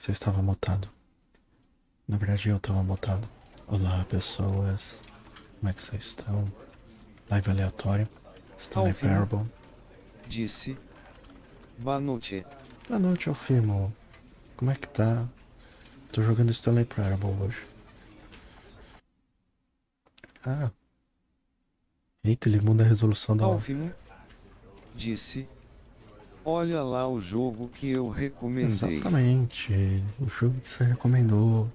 você estava mutado. Na verdade, eu estava mutado. Olá, pessoas. Como é que vocês estão? Live aleatória. Stanley Alfimo Parable. disse. Boa noite. Boa noite, Alfimo. Como é que tá? Tô jogando Stanley Parable hoje. Ah. Eita, ele muda a resolução da... Alfimo disse. Olha lá o jogo que eu recomendei. Exatamente. O jogo que você recomendou.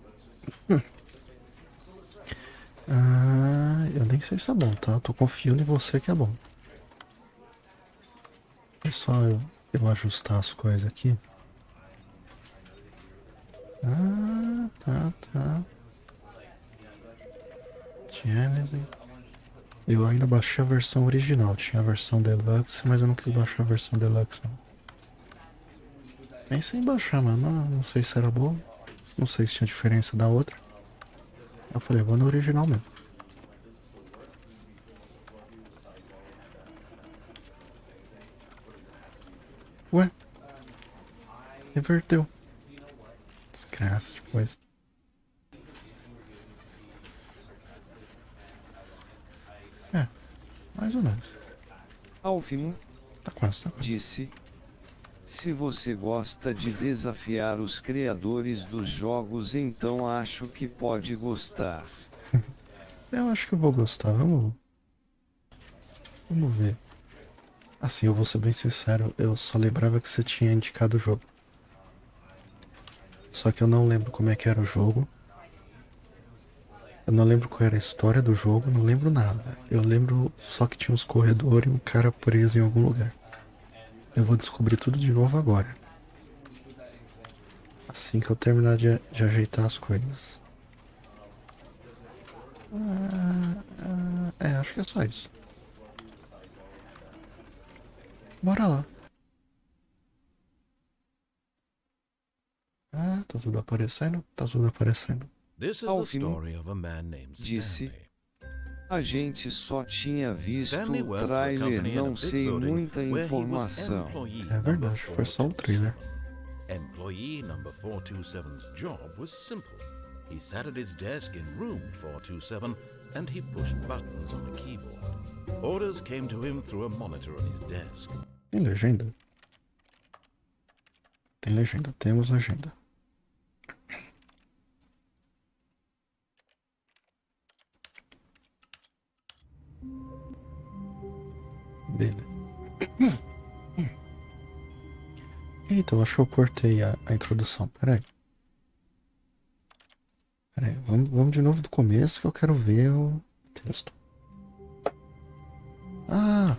Ah, eu nem sei se é bom, tá? Eu tô confiando em você que é bom. É só eu ajustar as coisas aqui. Ah, tá. Genesis. Eu ainda baixei a versão original. Tinha a versão Deluxe, mas eu não quis baixar a versão Deluxe, não. Pensei em baixar, mano. Não sei se era boa. Não sei se tinha diferença da outra. Eu falei, vou no original mesmo. Ué? Reverteu. Desgraça de coisa. É, mais ou menos. Alfimo Tá quase. disse. Se você gosta de desafiar os criadores dos jogos, então acho que pode gostar. Eu acho que eu vou gostar. Vamos ver. Assim, eu vou ser bem sincero. Eu só lembrava que você tinha indicado o jogo. Só que eu não lembro como é que era o jogo. Eu não lembro qual era a história do jogo, não lembro nada. Eu lembro só que tinha uns corredores e um cara preso em algum lugar. Eu vou descobrir tudo de novo agora. Assim que eu terminar de ajeitar as coisas. Acho que é só isso. Bora lá. Ah, tá tudo aparecendo? Tá tudo aparecendo. Alfimo disse. A gente só tinha visto o trailer, não sei muita informação. É verdade, foi só o trailer. Employee number 427's job was simple. He sat at his desk in room 427 and he pushed buttons on the keyboard. Orders came to him through a monitor on his desk. Tem legenda? Tem legenda, temos legenda. Beleza. Eita, eu acho que eu cortei a introdução. Peraí, vamos de novo do começo que eu quero ver o texto. Ah!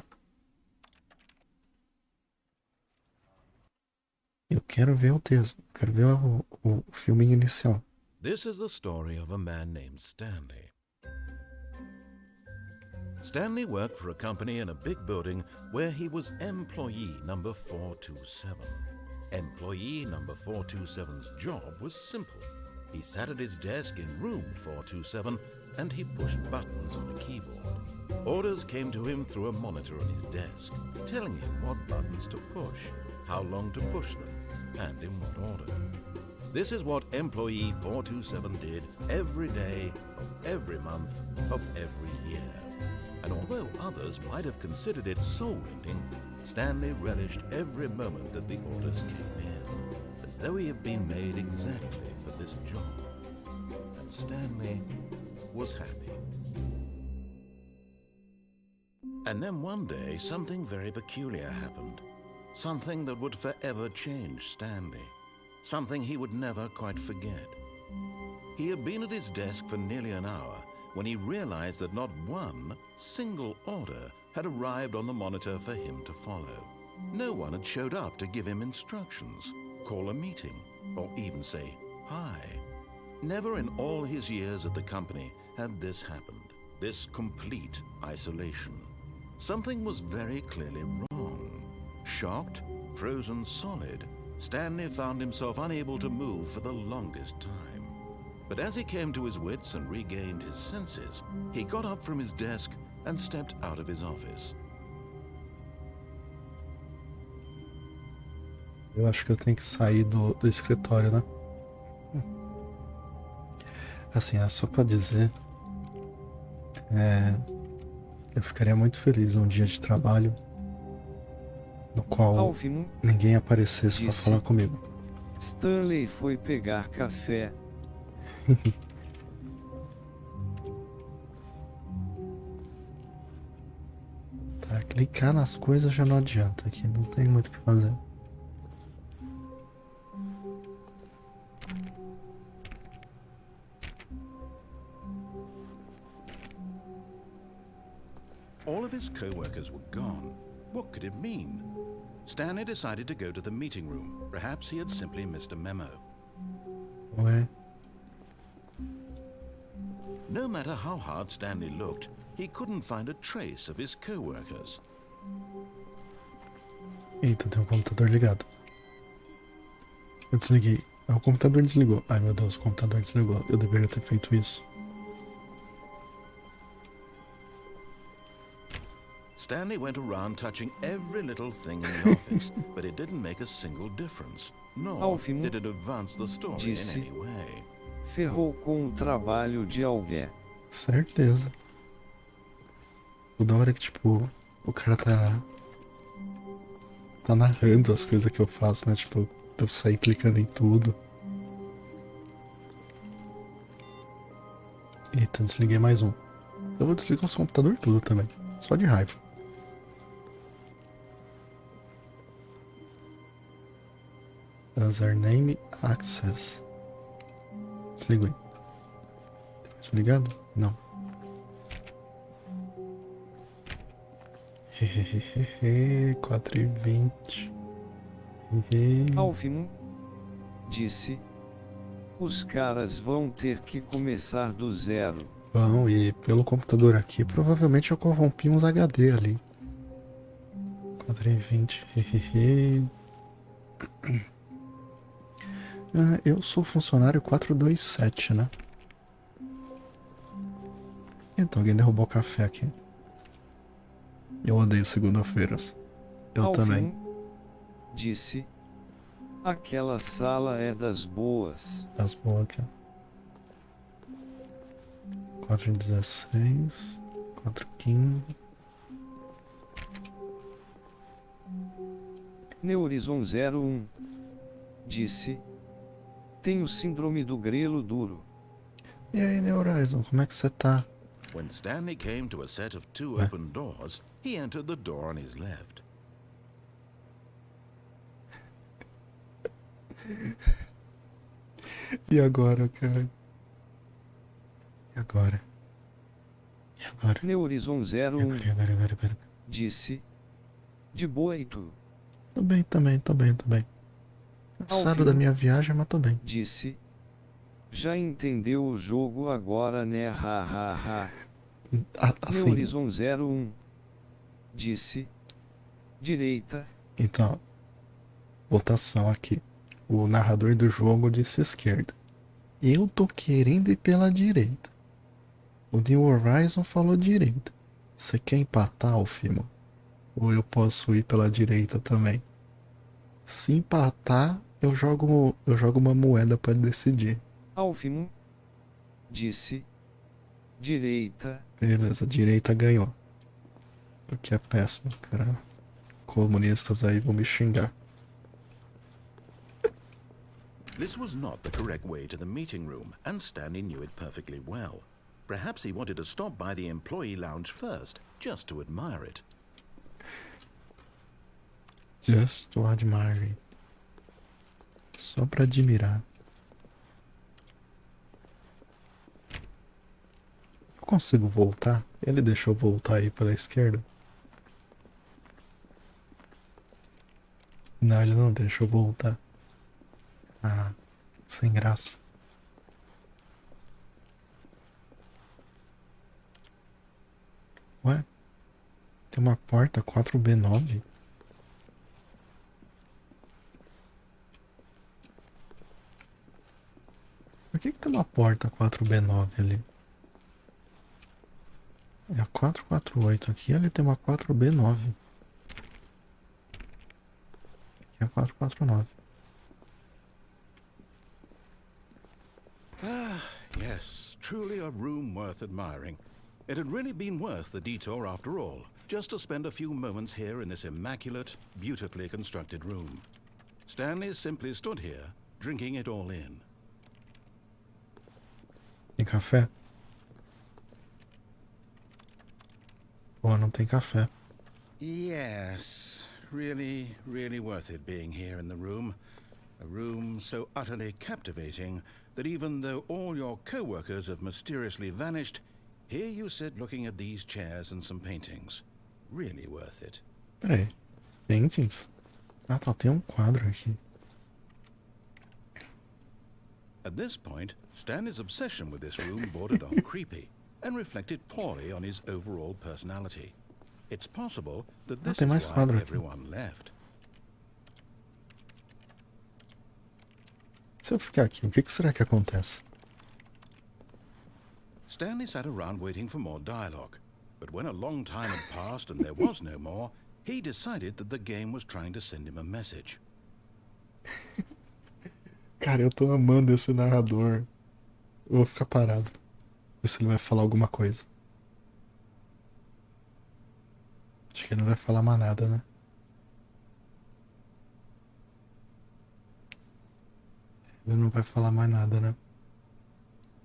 Eu quero ver o texto. Eu quero ver o filme inicial. This is the story of a man named Stanley. Stanley worked for a company in a big building where he was employee number 427. Employee number 427's job was simple. He sat at his desk in room 427 and he pushed buttons on the keyboard. Orders came to him through a monitor on his desk, telling him what buttons to push, how long to push them, and in what order. This is what employee 427 did every day of every month of every year. And although others might have considered it soul-rending, Stanley relished every moment that the orders came in, as though he had been made exactly for this job. And Stanley was happy. And then one day, something very peculiar happened. Something that would forever change Stanley. Something he would never quite forget. He had been at his desk for nearly an hour when he realized that not one single order had arrived on the monitor for him to follow. No one had showed up to give him instructions, call a meeting, or even say hi. Never in all his years at the company had this happened, this complete isolation. Something was very clearly wrong. Shocked, frozen solid, Stanley found himself unable to move for the longest time. But as he came to his wits and regained his senses, he got up from his desk and stepped out of his office. Eu acho que eu tenho que sair do escritório, né? Assim, é só pra dizer. Eu ficaria muito feliz num dia de trabalho no qual Alvin ninguém aparecesse pra disse. falar comigo. Stanley foi pegar café. Tá, clicar nas coisas já não adianta, aqui não tem muito o que fazer. All of his co-workers were gone. What could it mean? Stanley decided to go to the meeting room. Perhaps he had simply missed a memo. Ué, No matter how hard Stanley looked, he couldn't find a trace of his co-workers. eita, tem um computador ligado. Eu desliguei. Ah, o computador desligou. Ai meu Deus, o computador desligou. Eu deveria ter feito isso. Stanley went around touching every little thing in the office, but it didn't make a single difference, nor Alvin did it advance the story disse. in any way. Ferrou com o trabalho de alguém. Certeza. Toda hora que, tipo, o cara tá narrando as coisas que eu faço, né? Tipo, eu sair clicando em tudo. Eita, desliguei mais um. Eu vou desligar os computadores tudo também. Só de raiva. Username Access. Desligo aí. Desligado? Não. Hehehehe, 4h20. Alvin disse. Os caras vão ter que começar do zero. Bom, e pelo computador aqui, provavelmente eu corrompi uns HD ali. 4h20. Hehehe. Ah, eu sou funcionário 427, né? Então, alguém derrubou o café aqui. Eu odeio segunda-feiras. Eu Alvin também. disse. Aquela sala é das boas. Das boas aqui. 4h16. 4h15. Neurizon 01 disse. Tenho síndrome do grelo duro. E aí, Neurizon, como é que você tá? When Stanley came to a set of two open doors, he entered the door on his left. E agora, cara? E agora? E agora? Neurizon E 01 agora? disse. De boa e tu? Tô bem também, tô bem. Cansado da minha viagem, mas tô bem. Disse. Já entendeu o jogo agora, né? Hahaha. Assim, Neurizon 01 disse. Direita. então, votação aqui. O narrador do jogo disse esquerda. Eu tô querendo ir pela direita. O New Horizon falou direita. Você quer empatar, Alfimo? Ou eu posso ir pela direita também? Se empatar, eu jogo uma moeda pra decidir. Alvin disse. Direita. Beleza, a direita ganhou. O que é péssimo, cara. Comunistas aí vão me xingar. This was not the correct way to the meeting room, and Stanley knew it perfectly well. Perhaps he wanted to stop by the employee lounge first, just to admire it. Just to admire. Só pra admirar. Eu consigo voltar? Ele deixou eu voltar aí pela esquerda? Não, ele não deixa eu voltar. Ah, sem graça. Ué? Tem uma porta 4B9? Por que tem uma porta 4B9 ali? É a 448 aqui, ali tem uma 4B9. Aqui é a 449. Yes, truly a room worth admiring. It had really been worth the detour after all, just to spend a few moments here in this immaculate, beautifully constructed room. Stanley simply stood here, drinking it all in. Tem café? Pô, não tem café. Yes, really, really worth it being here in the room. A room so utterly captivating that even though all your co-workers have mysteriously vanished, here you sit looking at these chairs and some paintings. Really worth it. Peraí. Paintings? Ah, tá. Tem um quadro aqui. At this point, Stanley's obsession with this room bordered on creepy and reflected poorly on his overall personality. It's possible that this tem mais is why quadro aqui. everyone left. Se eu ficar aqui, o que será que acontece? Stanley sat around waiting for more dialogue, but when a long time had passed and there was no more, he decided that the game was trying to send him a message. Cara, eu tô amando esse narrador. Eu vou ficar parado. Ver se ele vai falar alguma coisa. Acho que ele não vai falar mais nada, né? Ele não vai falar mais nada, né?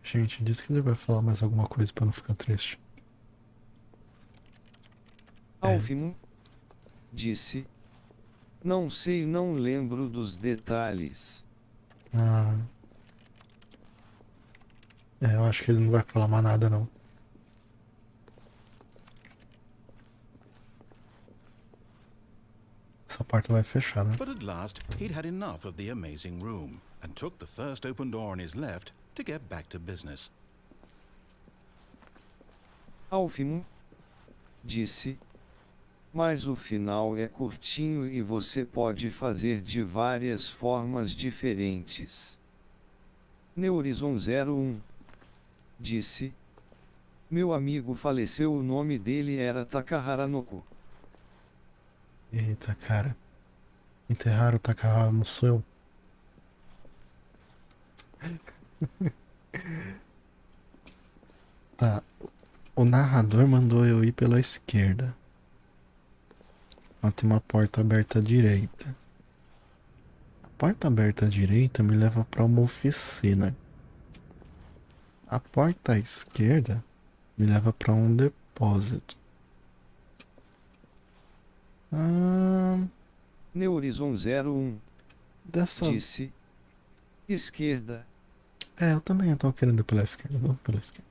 Gente, diz que ele vai falar mais alguma coisa pra não ficar triste. Alfimo disse: não sei, não lembro dos detalhes. Ah. Eu acho que ele não vai falar mais nada, não. Essa porta vai fechar, né? But at last, he'd had enough of the amazing room and took the first open door on his left to get back to business. Alfimo disse: mas o final é curtinho e você pode fazer de várias formas diferentes. Neurizon 01 disse: meu amigo faleceu, o nome dele era Takahara Noko. Eita, cara. Enterraram o Takahara no seu. Tá. O narrador mandou eu ir pela esquerda. Ó, tem uma porta aberta à direita. A porta aberta à direita me leva pra uma oficina. A porta à esquerda me leva pra um depósito. Neurizon 01 Dessa... disse: esquerda. eu também tô querendo ir pela esquerda. Vamos pela esquerda.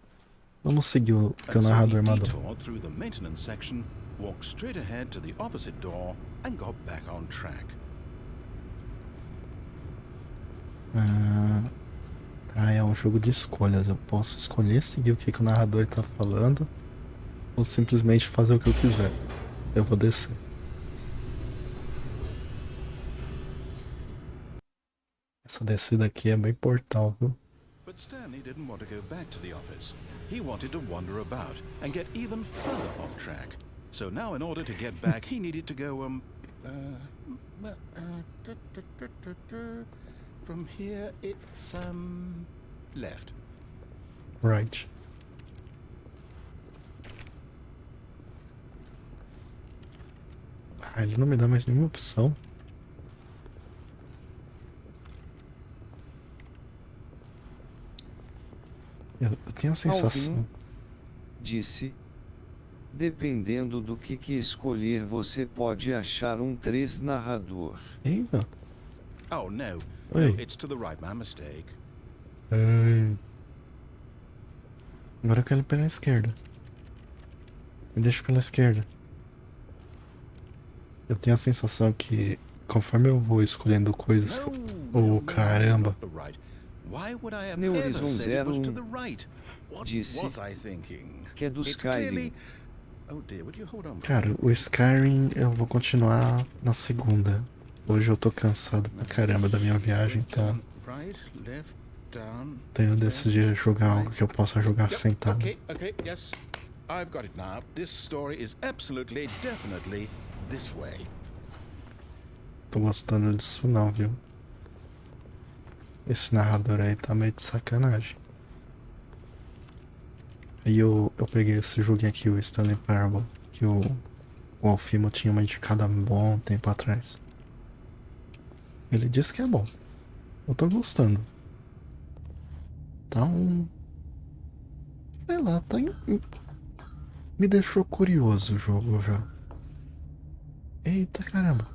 Vamos seguir o que o And so he narrador mandou. detoured through the maintenance section, walked straight ahead to the opposite door, and got back on track. É um jogo de escolhas. Eu posso escolher seguir o que o narrador tá falando ou simplesmente fazer o que eu quiser. Eu vou descer. Essa descida aqui é bem portal, viu? But Stanley didn't want to go back to the office. He wanted to wander about and get even further off track. So now in order to get back, he needed to go, from here it's, left. Right. Ele não me dá mais nenhuma opção. Eu tenho a sensação. Alvin disse: dependendo do que escolher, você pode achar um 3 narrador. Eita. Oh, no. Oi. No, it's to the right, my mistake. Agora eu quero ir pela esquerda. Me deixa pela esquerda. Eu tenho a sensação que conforme eu vou escolhendo coisas. Oh, caramba. Why would I have Neurizon ever said it was to 01 the right? What disse was I thinking? que é do It's Skyrim. clearly... Oh dear, would you hold on? Cara, o Skyrim eu vou continuar na segunda. Hoje eu tô cansado pra caramba da minha viagem, então Right, left, down. tenho decidido jogar algo que eu possa jogar Yep, sentado. okay, yes. I've got it now. This story is absolutely, definitely this way. Tô gostando disso não, viu? Esse narrador aí tá meio de sacanagem. Aí eu peguei esse joguinho aqui, o Stanley Parable, que o Alfimo tinha uma indicado há um bom tempo atrás. Ele disse que é bom. Eu tô gostando. Tá um. Sei lá, me deixou curioso o jogo já. Eita caramba.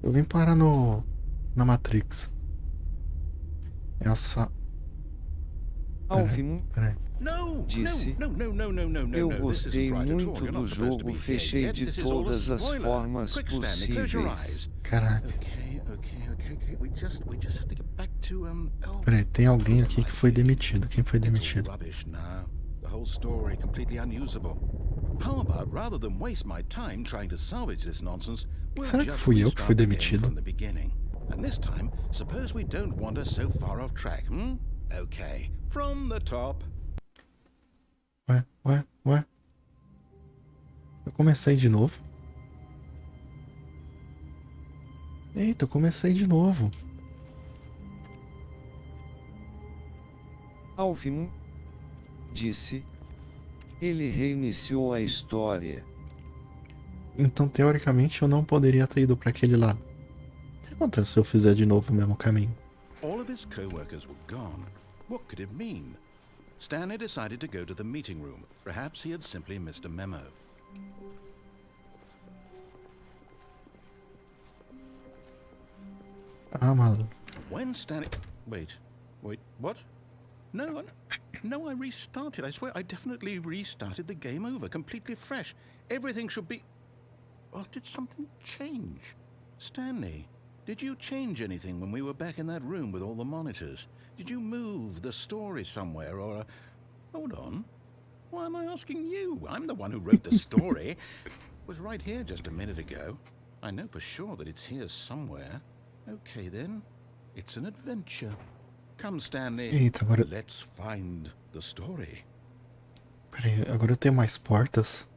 Eu vim parar na Matrix. Essa. Alvin Peraí. disse: Eu gostei muito do jogo, fechei de todas as formas possíveis. Caraca. Peraí, tem alguém aqui que foi demitido. Quem foi demitido? The whole story completely unusable. How about, rather than waste my time trying to salvage this nonsense, we'll Será que just fui eu que fui restart the game demitido? from the beginning. And this time, suppose we don't wander so far off track, hmm? Okay, from the top. Ué. Eu comecei de novo. Eita, eu comecei de novo. Alvin disse: Ele reiniciou a história. Então, teoricamente, eu não poderia ter ido para aquele lado. O que acontece se eu fizer de novo o mesmo caminho? All of his co-workers were gone. What could it mean? Stanley decided to go to the meeting room. Perhaps he had simply missed a memo. Ah, maluco. When Stanley... Wait, what? No, I restarted. I swear, I definitely restarted the game over, completely fresh. Everything should be... Oh, did something change? Stanley, did you change anything when we were back in that room with all the monitors? Did you move the story somewhere, or... Hold on. Why am I asking you? I'm the one who wrote the story. It was right here just a minute ago. I know for sure that it's here somewhere. Okay, then. It's an adventure. Come, Stanley. Eita, agora... Let's find the story. Peraí, agora eu tenho mais portas.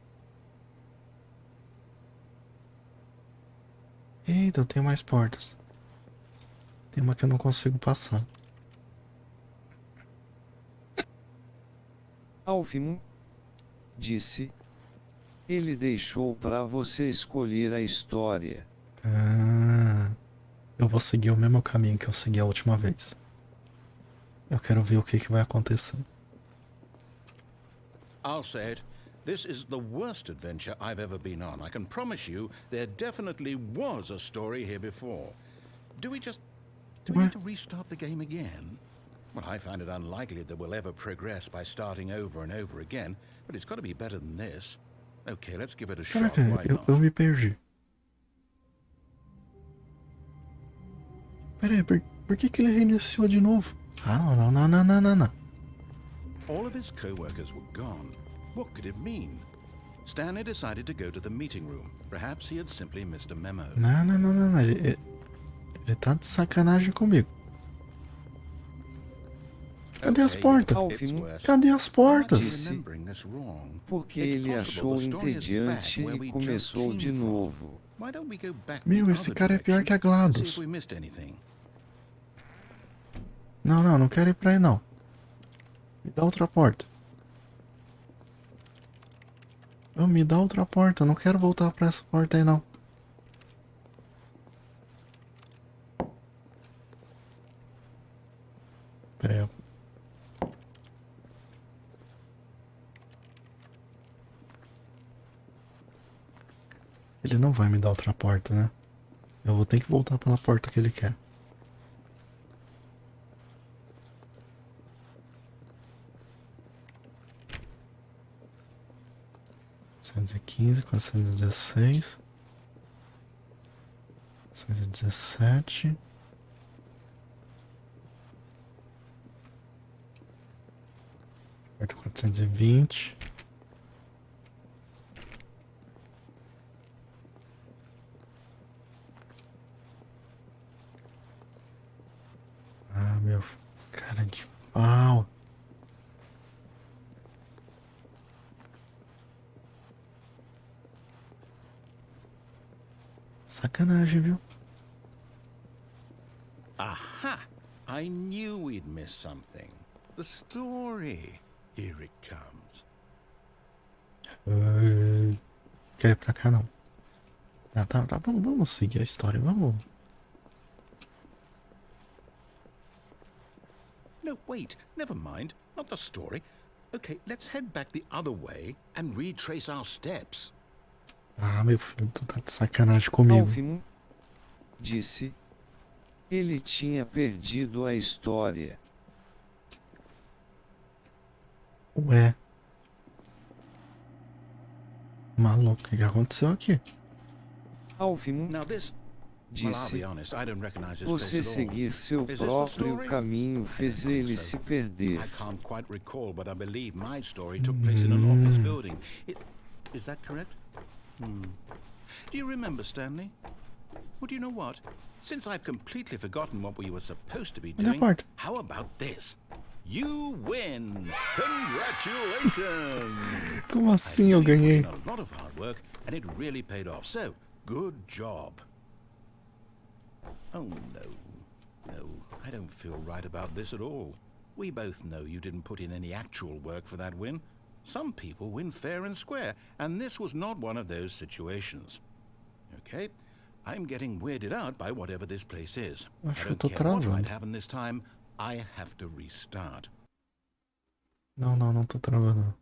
Eita, eu tenho mais portas. Tem uma que eu não consigo passar. Alvin disse: Ele deixou para você escolher a história. Ah, eu vou seguir o mesmo caminho que eu segui a última vez. Eu quero ver o que vai acontecer. I'll say it. This is the worst adventure I've ever been on. I can promise you there definitely was a story here before. Do we need to restart the game again? Well, I find it unlikely that we'll ever progress by starting over and over again, but it's got to be better than this. Okay, let's give it a shot. Caraca, Why not? eu me perdi. Peraí, por que ele reiniciou de novo? Ah, não. All of his co-workers were gone. What could it mean? Stanley decided to go to the meeting room. Perhaps he had simply missed a memo. Não. Ele tá de sacanagem comigo. Cadê as portas? Cadê as portas? Disse, porque ele achou entediante e começou de novo. Meu, esse cara é pior que a GLaDOS. Não quero ir pra aí não. Me dá outra porta. Me dá outra porta, eu não quero voltar pra essa porta aí não. Pera aí. Ele não vai me dar outra porta, né? Eu vou ter que voltar pela porta que ele quer. (415, 416, 417, porta 420. Ah, meu cara de pau. Sacanagem, viu? Aha! I knew we'd miss something. The story. Here it comes. Quer ir pra cá, não. Ah, tá, vamos seguir a história, vamos. No, wait, never mind. Not the story. Okay, let's head back the other way and retrace our steps. Ah, meu filho, tu tá de sacanagem comigo. Alfimo disse. Ele tinha perdido a história. Ué. Maluco, o que aconteceu aqui? Alfimo Now this, well, I'll disse. be honest, I don't recognize this Você place at all. seguir seu Is this the próprio story? caminho fez ele se perder. I can't quite recall, but I believe my story took place in an office building. Is that correct? Do you remember, Stanley? Well, do you know what? Since I've completely forgotten what we were supposed to be Olha a doing, porta. how about this? You win! Congratulations! Como assim eu ganhei? A lot of hard work, and it really paid off. So, good job. Oh no, I don't feel right about this at all. We both know you didn't put in any actual work for that win. Some people win fair and square, and this was not one of those situations. Okay, I'm getting weirded out by whatever this place is. I Acho que eu don't tô care what might travando. happen this time. I have to restart. Não tô travando.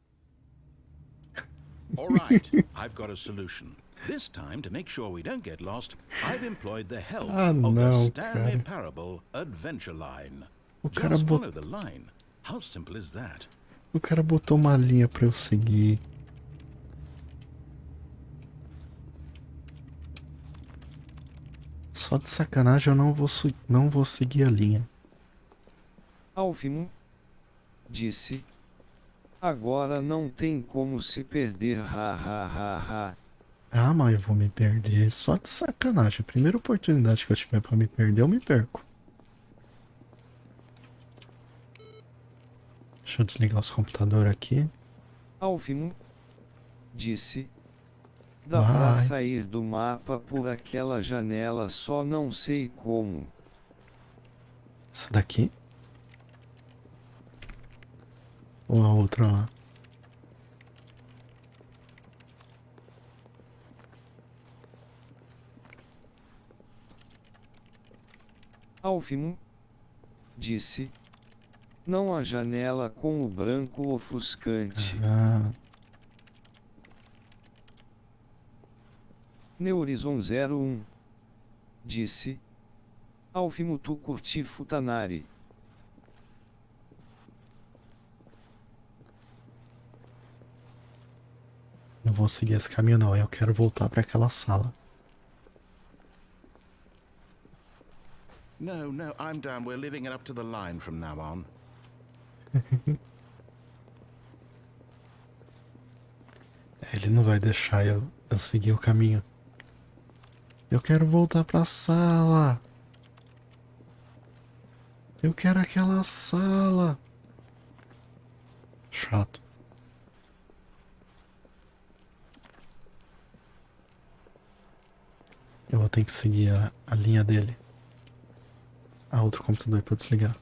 All right, I've got a solution. This time, to make sure we don't get lost, I've employed the help Ah, of the não, Stanley cara. Parable Adventure Line. O cara Just bot- follow the line. How simple is that? O cara botou uma linha pra eu seguir. Só de sacanagem eu não vou seguir a linha. Alfimo disse. Agora não tem como se perder, ha ha ha ha. Ah, mas eu vou me perder. Só de sacanagem. A primeira oportunidade que eu tiver pra me perder, eu me perco. Deixa eu desligar os computadores aqui. Alfimo disse. Dá pra Vai. sair do mapa por aquela janela, só não sei como. Essa daqui? Ou a outra lá? Alfimo disse. Não há janela com o branco ofuscante. Ah, Neurizon 01 disse. Alfimo tu curti futanari. não vou seguir esse caminho não. Eu quero voltar pra aquela sala. No, I'm down. We're leaving it up to the line from now on. Ele não vai deixar eu seguir o caminho. Eu quero voltar pra sala. Eu quero aquela sala. Chato. Eu vou ter que seguir a linha dele. Ah, outro computador pra eu desligar.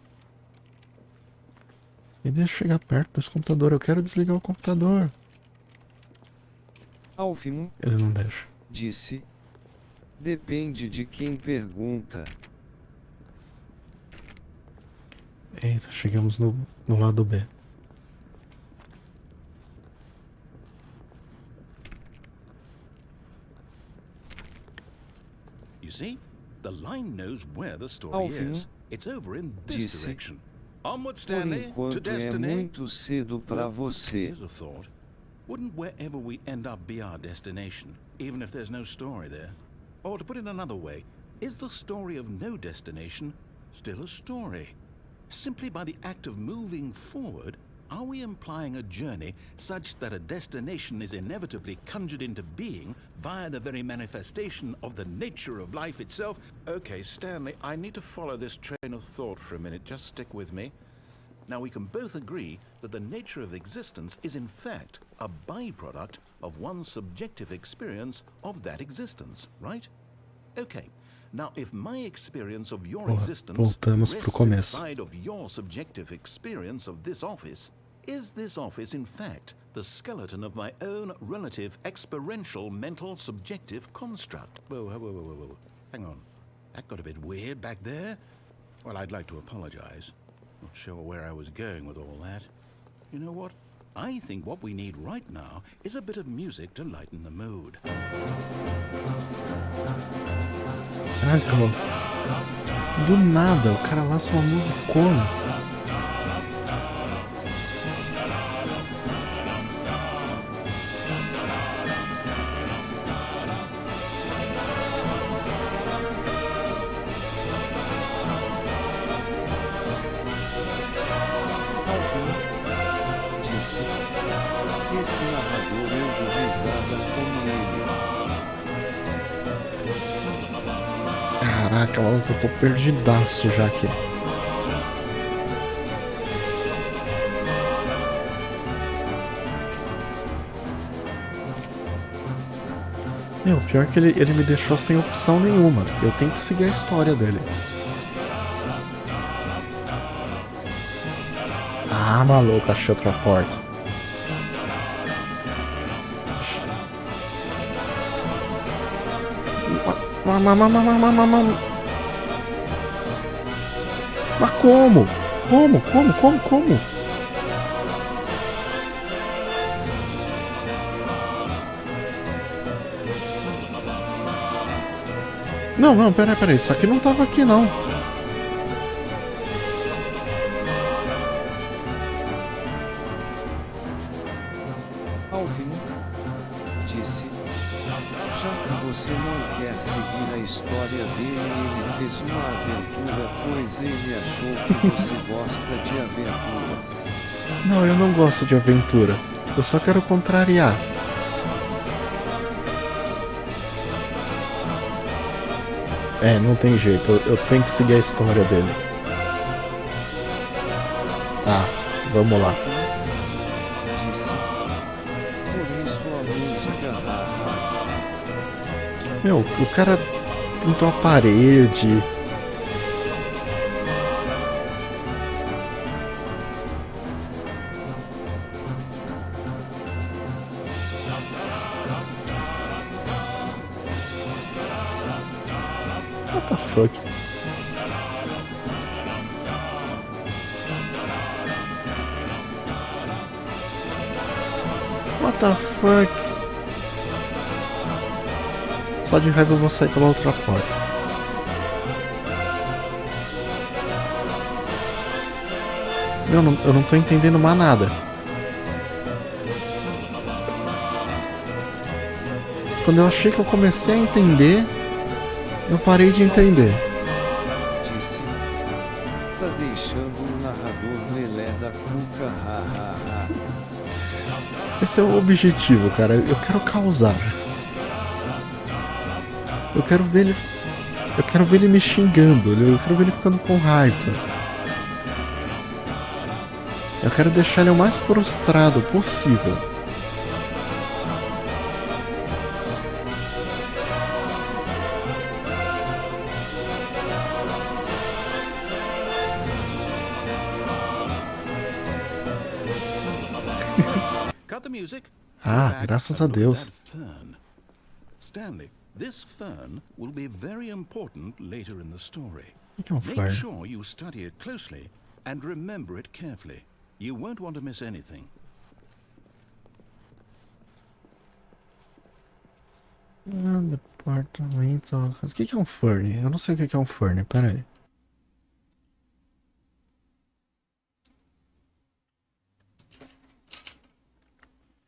Me deixa chegar perto desse computador. Eu quero desligar o computador. Alfimo Ele não deixa. disse. Depende de quem pergunta. Eita, chegamos no lado B. You see, the line knows where the story Alfimo is. It's over in this disse. direction. Onward, Por Stanley, to enquanto é destiny. muito cedo pra você. Here's a thought. Wouldn't wherever we end up be our destination, even if there's no story there? Or to put it another way, is the story of no destination still a story? Simply by the act of moving forward, are we implying a journey such that a destination is inevitably conjured into being via the very manifestation of the nature of life itself? Okay, Stanley, I need to follow this train of thought for a minute. Just stick with me. Now, we can both agree that the nature of existence is in fact a byproduct of one's subjective experience of that existence, right? Okay. Now, if my experience of your Porra, existence voltamos pro rests começo. inside of your subjective experience of this office, Is this office, in fact, the skeleton of my own relative experiential mental subjective construct? Whoa. Hang on. That got a bit weird back there. Well, I'd like to apologize. Not sure where I was going with all that. You know what? I think what we need right now is a bit of music to lighten the mood. Caraca, mano. Do nada, o cara lança uma musicona. Esse narrador eu dou risada como ele. Caraca, maluco, eu tô perdidaço já aqui. Meu, pior que ele me deixou sem opção nenhuma. Eu tenho que seguir a história dele. Ah, maluco, achei outra porta. Mas como? Como? Não, peraí, isso aqui não tava aqui não. Alvin disse: já que você não quer seguir a história dele, ele fez uma aventura, pois ele achou que você gosta de aventuras. Não, eu não gosto de aventura. Eu só quero contrariar. É, não tem jeito. Eu tenho que seguir a história dele. Ah, vamos lá. Disse: por isso a música. Meu, o cara pintou a parede. What the fuck? What the fuck? Só de raiva eu vou sair pela outra porta. Eu não tô entendendo mais nada. Quando eu achei que eu comecei a entender, eu parei de entender. Disse: tá deixando o narrador lelé da cuca, Esse é o objetivo, cara. Eu quero causar. Eu quero ver ele me xingando. Eu quero ver ele ficando com raiva. Eu quero deixar ele o mais frustrado possível. Cut the music. Ah, graças a Deus. Stanley, this fern will be very important later in the story. O que é um Make fern? sure you study it closely and remember it carefully. You won't want to miss anything. Departamento. O que é um fern? Eu não sei o que é um fern. Pera aí.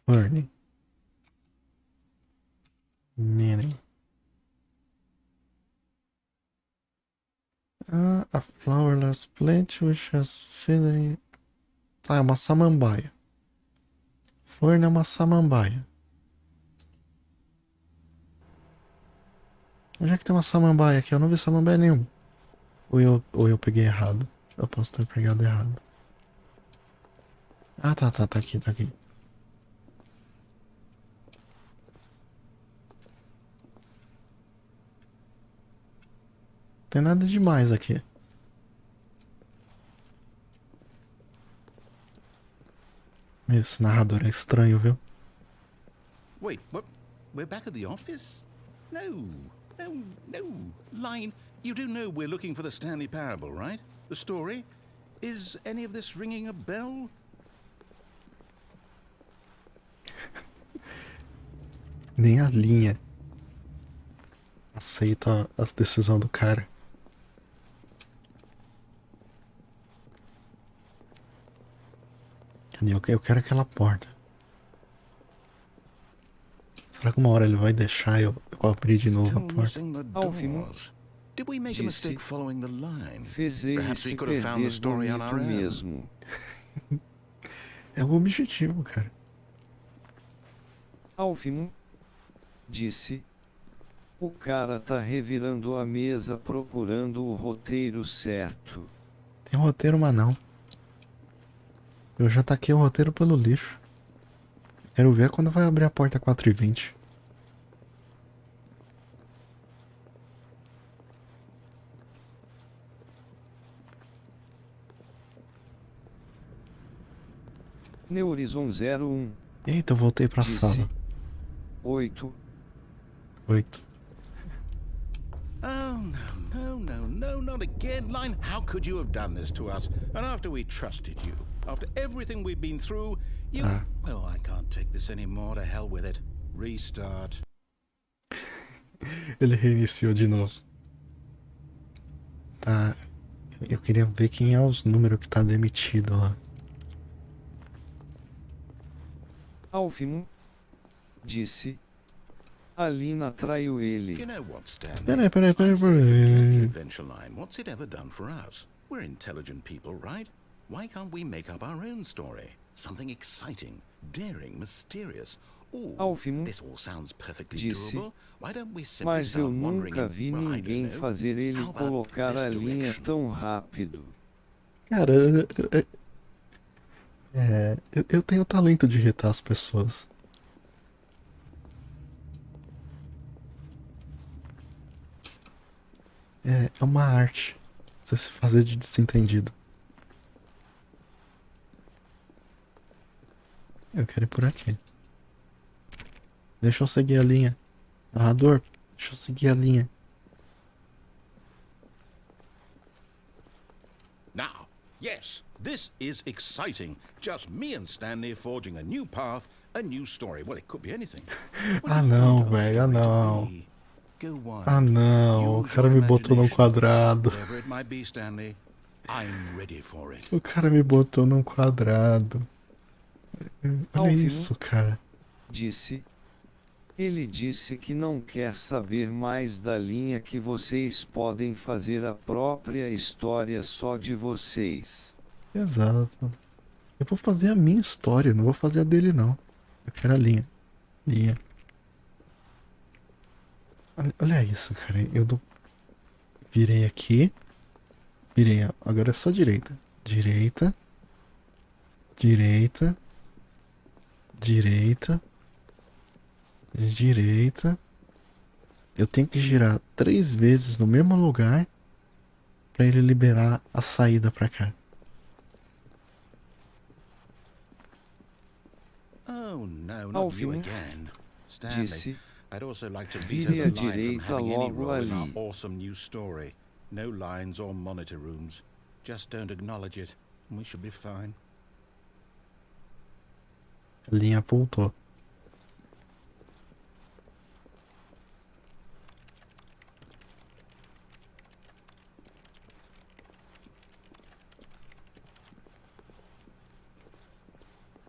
Fern. Meaning. A flowerless plant which has feathery. Tá, é uma samambaia. Fern é uma samambaia. Onde é que tem uma samambaia aqui? Eu não vi samambaia nenhuma. Ou eu peguei errado. Eu posso ter pegado errado. Ah, tá aqui. Tem nada demais aqui. Esse narrador é estranho, viu? Wait, what? We're back at the office? No, no. Line, you do know we're looking for the Stanley Parable, right? The story? Is any of this ringing a bell? Nem a linha aceita as decisões do cara. Eu quero aquela porta. Será que uma hora ele vai deixar eu abrir de novo a porta? Did we make a mistake following the line? Fez ele se perder bonito mesmo. É o objetivo, cara. Alvin disse: o cara tá revirando a mesa procurando o roteiro certo. Tem roteiro, mas não. Eu já taquei o roteiro pelo lixo. Quero ver quando vai abrir a porta 4h20. Neurizon 01. Eita, eu voltei pra disse, sala. 8. Oh, no, not again. Line, how could you have done this to us? And after we trusted you, after everything we've been through, you... Well, I can't take this anymore, to hell with it. Restart. Ele reiniciou de novo. Tá, eu queria ver quem é os números que tá demitido lá. Alvin disse: a Lina traiu ele. You know what, Stanley? Peraí. Adventure line. What's it ever done for us? We're intelligent people, right? Why can't we make up our own story? Something exciting, daring, mysterious. Alvin This all sounds perfectly disse: doable. Why don't we simply mas eu start wondering nunca vi well, ninguém fazer ele How about colocar a this linha direction? tão rápido. Cara, eu tenho o talento de irritar as pessoas. É uma arte. Você se fazer de desentendido. Eu quero ir por aqui. Deixa eu seguir a linha. Narrador, deixa eu seguir a linha. Now, yes, this is exciting. Just me and Stanley forging a new path, a new story. Well, it could be anything. Ah não, velho, ah não. Ah não, o cara me botou num quadrado. Whatever it might be, Stanley, I'm ready for it. O cara me botou num quadrado. Olha Alvin isso, cara. Ele disse que não quer saber mais da linha, que vocês podem fazer a própria história só de vocês. Exato. Eu vou fazer a minha história, não vou fazer a dele não. Eu quero a linha. Linha. Olha isso, cara. Virei aqui. Virei. Agora é só direita. Direita. Direita. Direita. Direita. Eu tenho que girar 3 vezes no mesmo lugar pra ele liberar a saída pra cá. Oh no, not you Alvin again. Stanley, disse: I'd also like to vire veto à the line from direita having any logo role in our ali. awesome new story. No lines or monitor rooms. Just don't acknowledge it, and we should be fine. A linha voltou.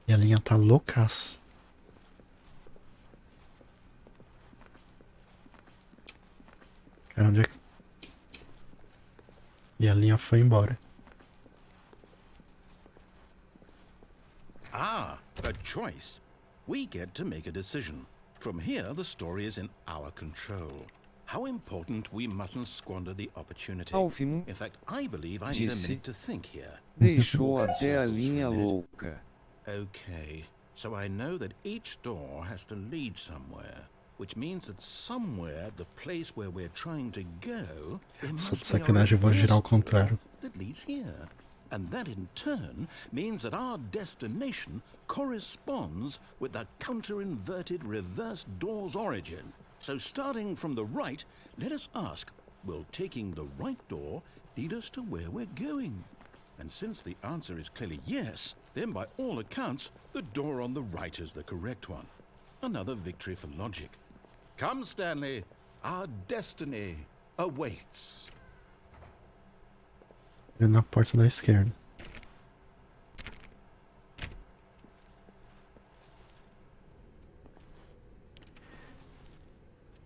E a linha tá loucaça. Cara, onde é que... E a linha foi embora. Ah, a choice. We get to make a decision. From here, the story is in our control. How important we mustn't squander the opportunity. Alvin In fact, I believe I need a disse: minute to think here. deixou até a linha louca. Okay, so I know that each door has to lead somewhere, which means that somewhere the place where we're trying to go, there Só de must be a sacanagem eu vou girar ao reverse door contrário. that leads here. And that in turn means that our destination corresponds with the counter-inverted reverse door's origin. So starting from the right, let us ask, will taking the right door lead us to where we're going? And since the answer is clearly yes, then by all accounts, the door on the right is the correct one. Another victory for logic. Come, Stanley, our destiny awaits. Na porta da esquerda.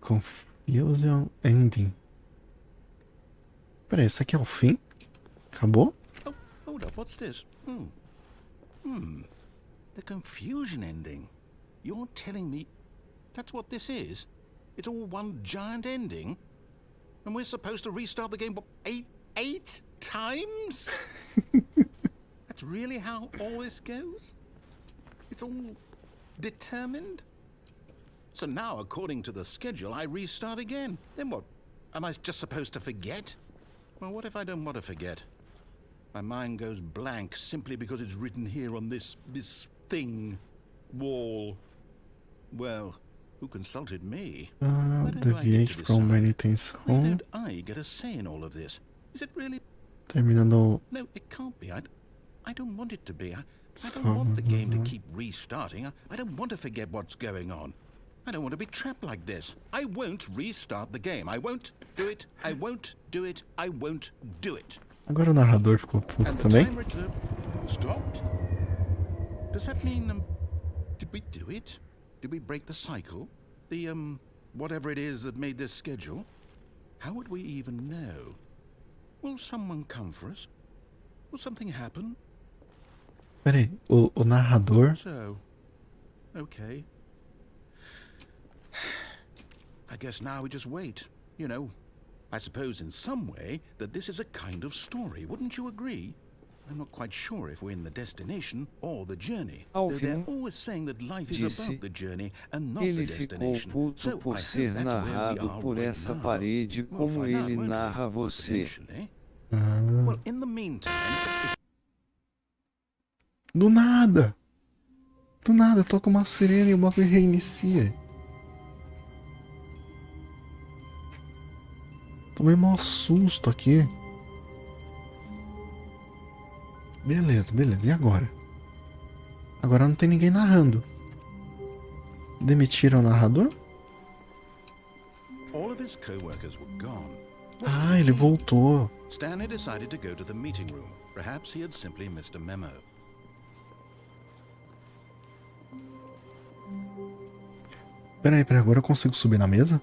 Confusion ending. Peraí, esse aqui é o fim? Acabou? Oh, hold up, what's this? The confusion ending. You're telling me that's what this is? It's all one giant ending? And we're supposed to restart the game, what, eight times? That's really how all this goes? It's all determined? So now, according to the schedule, I restart again. Then what? Am I just supposed to forget? Well, what if I don't want to forget? My mind goes blank simply because it's written here on this thing, wall. Well, who consulted me? Deviate from many things Why home. don't I get a say in all of this? Is it really? Terminando. No, it can't be. I don't want it to be. I don't want the game to keep restarting. I don't want to forget what's going on. I don't want to be trapped like this. I won't restart the game. I won't do it. I won't do it. I won't do it. Agora o narrador ficou puto And the também. timer stopped. Does that mean, did we do it? Did we break the cycle? The, whatever it is that made this schedule? How would we even know? Will someone come for us? Will something happen? Peraí, o narrador. So, okay. I guess now we just wait. You know, I suppose in some way that this is a kind of story. Wouldn't you agree? I'm not quite sure if we're in the destination or the journey. Though they're always saying that life is about the journey and not the Ele ficou destination. puto So por I ser hope that's where we narrado are por right essa now. parede We'll como find out, ele won't we? narra você. Potentially. Ah, Well, in the meantime, do nada! Do nada, toca uma sirene e o bagulho reinicia. Tomei maior susto aqui. Beleza, beleza. E agora? Agora não tem ninguém narrando. Demitiram o narrador? all of his co-workers were gone. Ah, ele voltou. Stanley decided to go to the meeting room. Perhaps he had simply missed a memo. Peraí, agora eu consigo subir na mesa?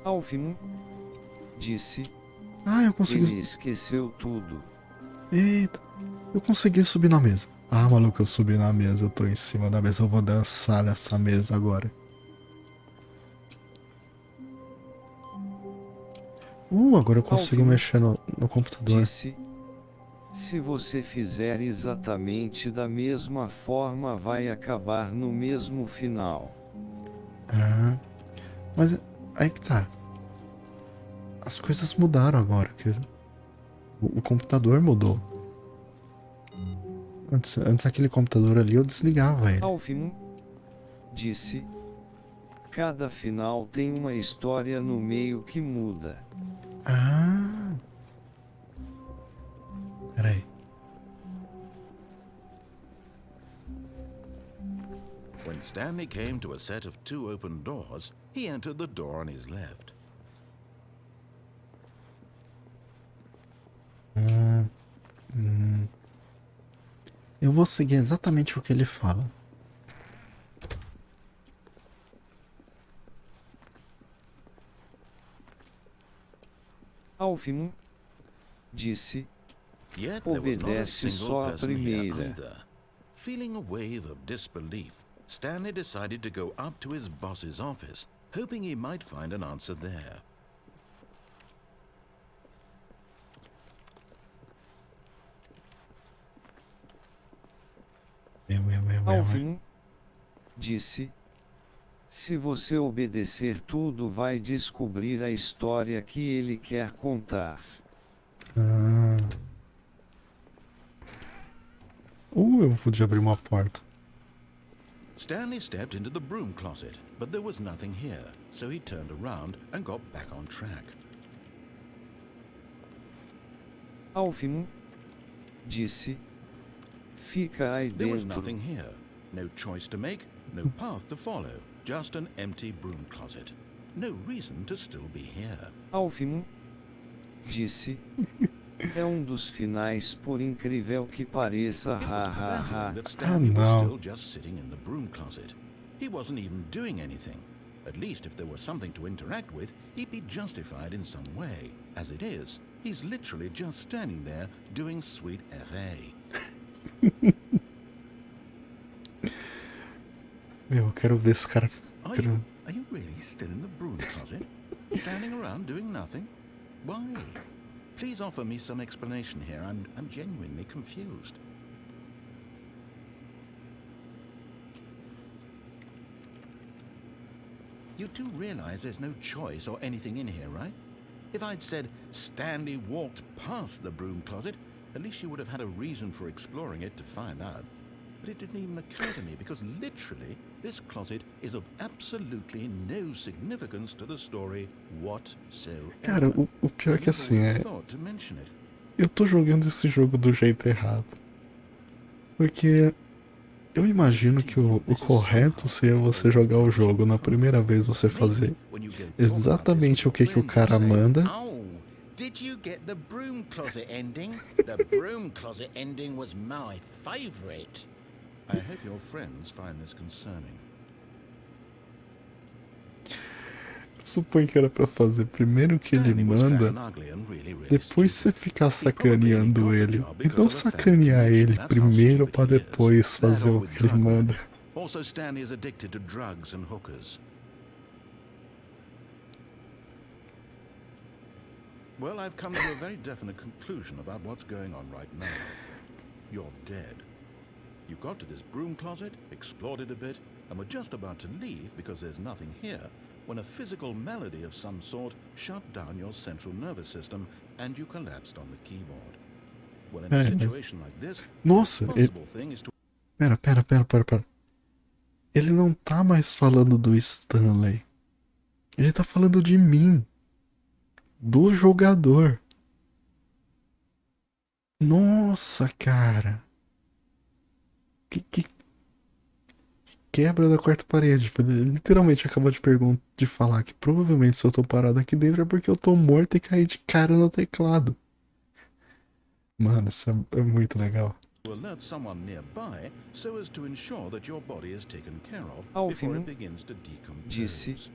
Alvin disse. Ah, eu consegui. Ele esqueceu tudo. Eita, eu consegui subir na mesa. Ah, maluco, eu subi na mesa, eu tô em cima da mesa, eu vou dançar nessa mesa agora. Agora eu consigo mexer no computador. Disse. Se você fizer exatamente da mesma forma, vai acabar no mesmo final. Ah, mas aí que tá. As coisas mudaram agora, que o computador mudou. Antes aquele computador ali eu desligava ele. Alvin disse. Cada final tem uma história no meio que muda. Ah. Peraí. When Stanley came to a set of 2 open doors, he entered the door on his left. Eu vou seguir exatamente o que ele fala. Alvin disse. Yet there was not a Obedece single só a person here primeira. either. Feeling a wave of disbelief, Stanley decided to go up to his boss's office, hoping he might find an answer there. Alvin disse. Se você obedecer tudo, vai descobrir a história que ele quer contar. Ou eu podia abrir uma porta. Stanley stepped into the broom closet, but there was nothing here, so he turned around and got back on track. Alvin disse: fica aí There was dentro. nothing here. No choice to make, no path to follow. Just an empty broom closet. No reason to still be here. Alvin disse: é dos finais, por incrível que pareça, It was ha. baffling that Stanley was no. still just sitting in the broom closet. He wasn't even doing anything. At least if there was something to interact with, he'd be justified in some way. As it is, he's literally just standing there doing sweet FA. Meu, eu quero ver esse cara. Are you really still in the broom closet? Standing around doing nothing? Why? Please offer me some explanation here. I'm genuinely confused. You do realize there's no choice or anything in here, right? If I'd said Stanley walked past the broom closet, at least you would have had a reason for exploring it to find out. But it didn't even occur to me because literally this closet is of absolutely no significance to the story whatsoever. Cara, o pior é que assim é. Thought to mention it. Eu tô jogando esse jogo do jeito errado. Porque eu imagino que o correto seria você jogar o jogo na primeira vez, você fazer exatamente o que o cara manda. Oh, did you get the broom closet ending? The broom closet ending was my favorite. I hope your friends find this concerning. Suponho que era pra fazer primeiro o que ele Stanley was manda, fat and ugly and really depois você stupid. ficar sacaneando ele. E não sacanear ele primeiro pra depois fazer o que ele manda. Also, Stanley is addicted to drugs and hookers. Well, I've come to a very definite conclusion about what's going on right now. You're dead. You got to this broom closet, explored it a bit, and were just about to leave because there's nothing here, when a physical malady of some sort shut down your central nervous system and you collapsed on the keyboard. Well, in a situation like this, Nossa, the possible thing is to... Pera. Ele não tá mais falando do Stanley. Ele tá falando de mim. Do jogador. Nossa, cara. Que quebra da quarta parede. Ele literalmente acabou de falar que provavelmente se eu tô parado aqui dentro é porque eu tô morto e caí de cara no teclado. Mano, isso é muito legal. alert someone nearby so as to ensure that your body is taken care of before it begins to disse: decompose.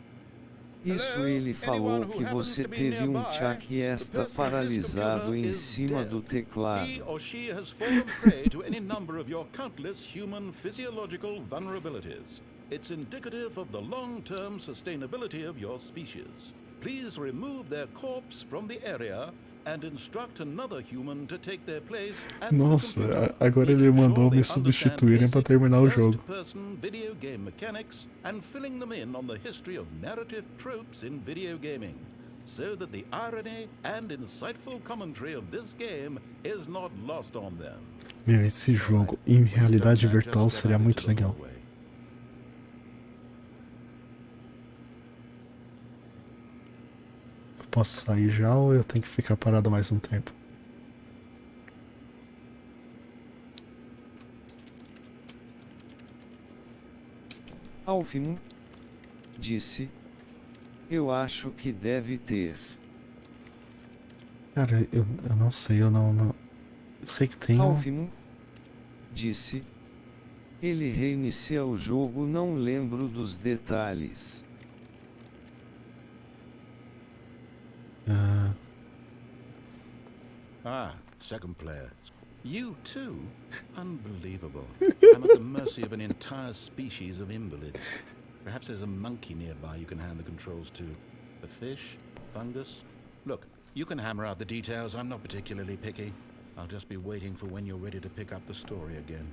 isso ele falou que você teve check e está paralisado em cima do teclado. He or she has fallen prey to any number of your countless human physiological vulnerabilities. It's indicative of the long-term sustainability of your species. Please remove their corpse from the area and instruct another human to take their place. Nossa, agora ele mandou me substituírem para terminar o jogo. First-person video game mechanics and filling them in on the history of narrative tropes in video gaming, so that the irony and insightful commentary of this game is not lost on them. Meu, esse jogo em realidade virtual seria muito legal. Eu posso sair já ou eu tenho que ficar parado mais um tempo? Alvin disse: eu acho que deve ter. Cara, eu não sei, eu sei que tem. Alvin disse: ele reinicia o jogo, não lembro dos detalhes. Second player. You too? Unbelievable. I'm at the mercy of an entire species of invalids. Perhaps there's a monkey nearby you can hand the controls to. A fish? Fungus? Look, you can hammer out the details. I'm not particularly picky. I'll just be waiting for when you're ready to pick up the story again.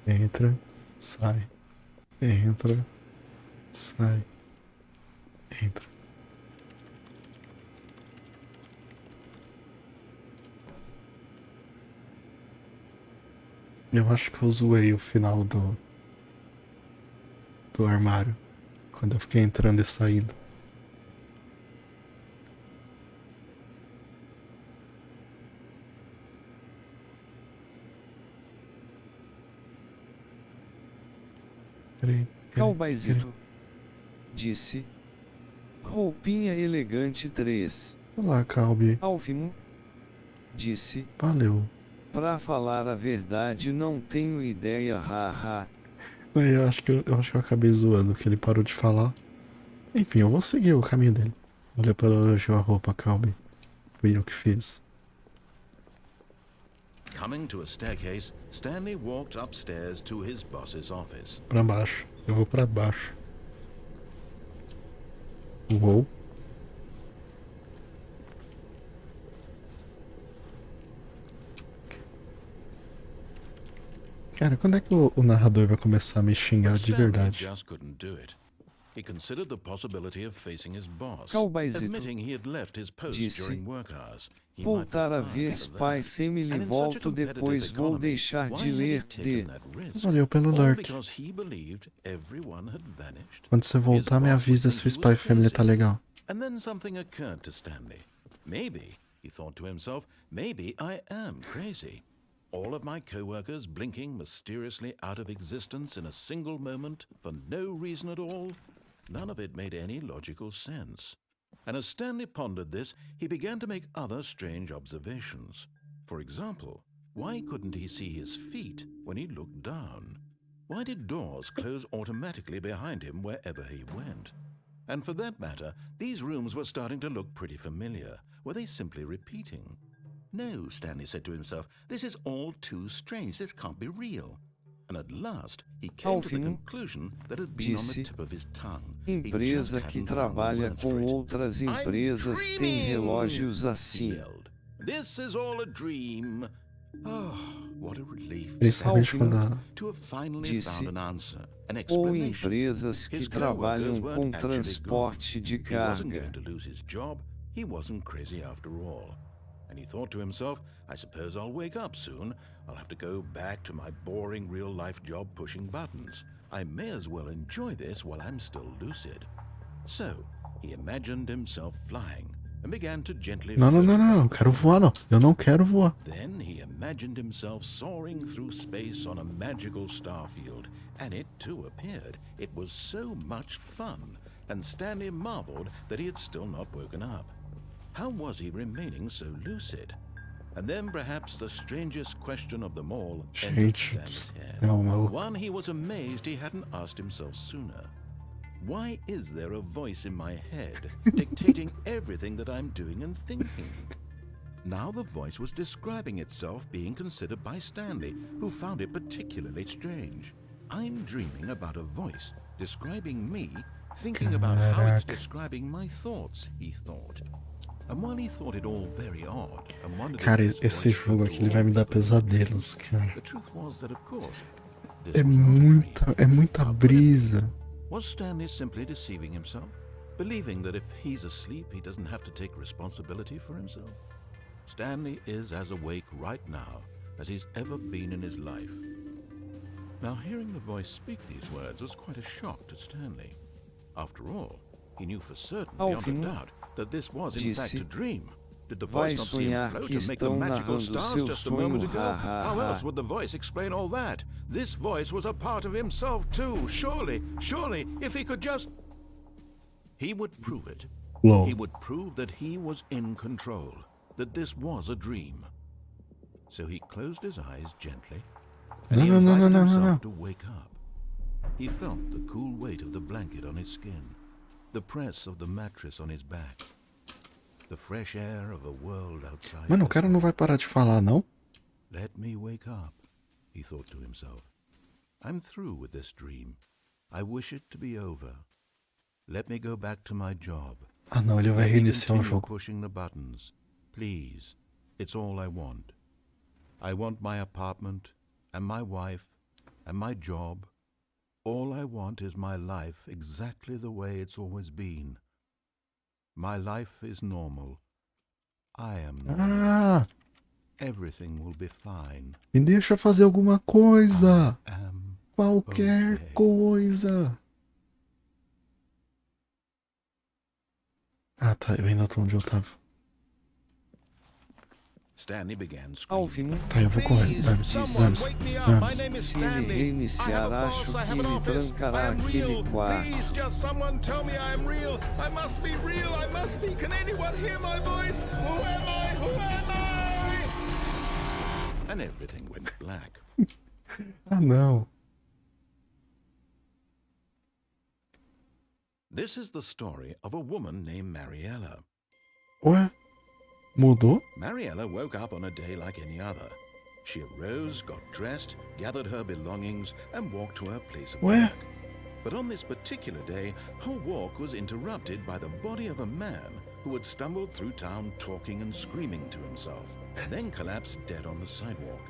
Entra, sai. Entra, sai. Entra. Eu acho que eu zoei o final do armário. Quando eu fiquei entrando e saindo. Peraí, peraí, peraí. Cowboyzito. Disse. Roupinha elegante 3. Olá, Calbi. Alvimo. Disse. Valeu. Pra falar a verdade não tenho ideia, haha. Eu acho que eu acabei zoando, que ele parou de falar. Enfim, eu vou seguir o caminho dele. Valeu pelo elogio à roupa, Calbi. Fui eu que fiz. Coming to a staircase, Stanley walked upstairs to his boss's office. Pra baixo. Eu vou pra baixo. Uou. Cara, quando é que o narrador vai começar a me xingar But de Stanley verdade? just couldn't do it. He considered the possibility of facing his boss, Cowboyzito. admitting he had left his post Disse. during work hours. He might be Voltar a fired ver for Spy that. Family And in such a volto competitive depois vou economy, deixar why de had he ler taken de. that risk? Valeu pelo All alert. because he believed everyone had vanished. Quando você His voltar, me boss would avisa think se o he Spy was Family tá crazy. legal. And then something occurred to Stanley. Maybe, he thought to himself, maybe I am crazy. All of my co-workers blinking mysteriously out of existence in a single moment for no reason at all. None of it made any logical sense. And as Stanley pondered this, he began to make other strange observations. For example, why couldn't he see his feet when he looked down? Why did doors close automatically behind him wherever he went? And for that matter, these rooms were starting to look pretty familiar. Were they simply repeating? No, Stanley said to himself, this is all too strange. This can't be real. And at last, he came to the Alvin conclusion that had been on the disse. tip of his tongue. He just Empresa que hadn't found the trabalha words for com it. outras empresas I'm tem dreaming! relógios He assim. yelled. This is all a dream. Oh, what a relief for Principalmente Alvin quando a... to have finally disse. found an answer, an Ou explanation. empresas que His trabalham co-workers com weren't actually transporte de He wasn't carga. going to lose his job. He wasn't crazy after all. And he thought to himself, I suppose I'll wake up soon. I'll have to go back to my boring real-life job pushing buttons. I may as well enjoy this while I'm still lucid. So, he imagined himself flying and began to gently Não, não, float não, não, não. around. Quero voar, não. Eu não quero voar. Then he imagined himself soaring through space on a magical starfield, and it too appeared. It was so much fun, and Stanley marveled that he had still not woken up. How was he remaining so lucid? And then perhaps the strangest question of them all entered Gente, Stanley's head. é uma... One he was amazed he hadn't asked himself sooner. Why is there a voice in my head dictating everything that I'm doing and thinking? Now the voice was describing itself being considered by Stanley, who found it particularly strange. I'm dreaming about a voice describing me, thinking about how it's describing my thoughts, he thought. And while he thought it all very odd and wondered Cara, if this esse voice jogo spoke aqui to ele vai me all dar people, pesadelos, cara. the truth was that, of course, this É was not a dream. muita brisa. Was Stanley simply deceiving himself? Believing that if he's asleep, he doesn't have to take responsibility for himself? Stanley is as awake right now as he's ever been in his life. Now, hearing the voice speak these words was quite a shock to Stanley. After all, he knew for certain, beyond a Alvin doubt, that this was in fact disse. a dream. Did the Vai voice not see him sonhar float que and make the estão magical narrando stars seu just a moment sonho, ago? ha, ha, How ha. else would the voice explain all that? This voice was a part of himself too. Surely, if he could just... He would prove it. Whoa. He would prove that he was in control, that this was a dream. So he closed his eyes gently, and he invited himself to wake up. He felt the cool weight of the blanket on his skin, the press of the mattress on his back, the fresh air of a world outside. Mano, o cara não vai parar de falar, não? Let me wake up, he thought to himself. I'm through with this dream. I wish it to be over. Let me go back to my job. Ah, não, ele vai Let me reiniciar o continue jogo. pushing the buttons. Please, it's all I want. I want my apartment, and my wife, and my job. All I want is my life exactly the way it's always been. My life is normal. I am normal. Ah, Everything will be fine. Me deixa fazer alguma coisa. Um, Qualquer okay. coisa. Ah, tá. Eu ainda tô onde eu tava. Stanley began Ao screaming. fim, Tá, eu vou correr. Dane-se, dane-se, dane-se. se ele reiniciar, acho que ele trancará aquele quarto. Please, just someone tell me I am real. I must be real. I must be. Can anyone hear my voice? Who am I? Who am I? And everything went black. Ah, não. This is the story of a woman named Mariella. Ué? Mudou? Mariella woke up on a day like any other. She arose, got dressed, gathered her belongings, and walked to her place of Where? work. But on this particular day, her walk was interrupted by the body of a man who had stumbled through town talking and screaming to himself, then collapsed dead on the sidewalk.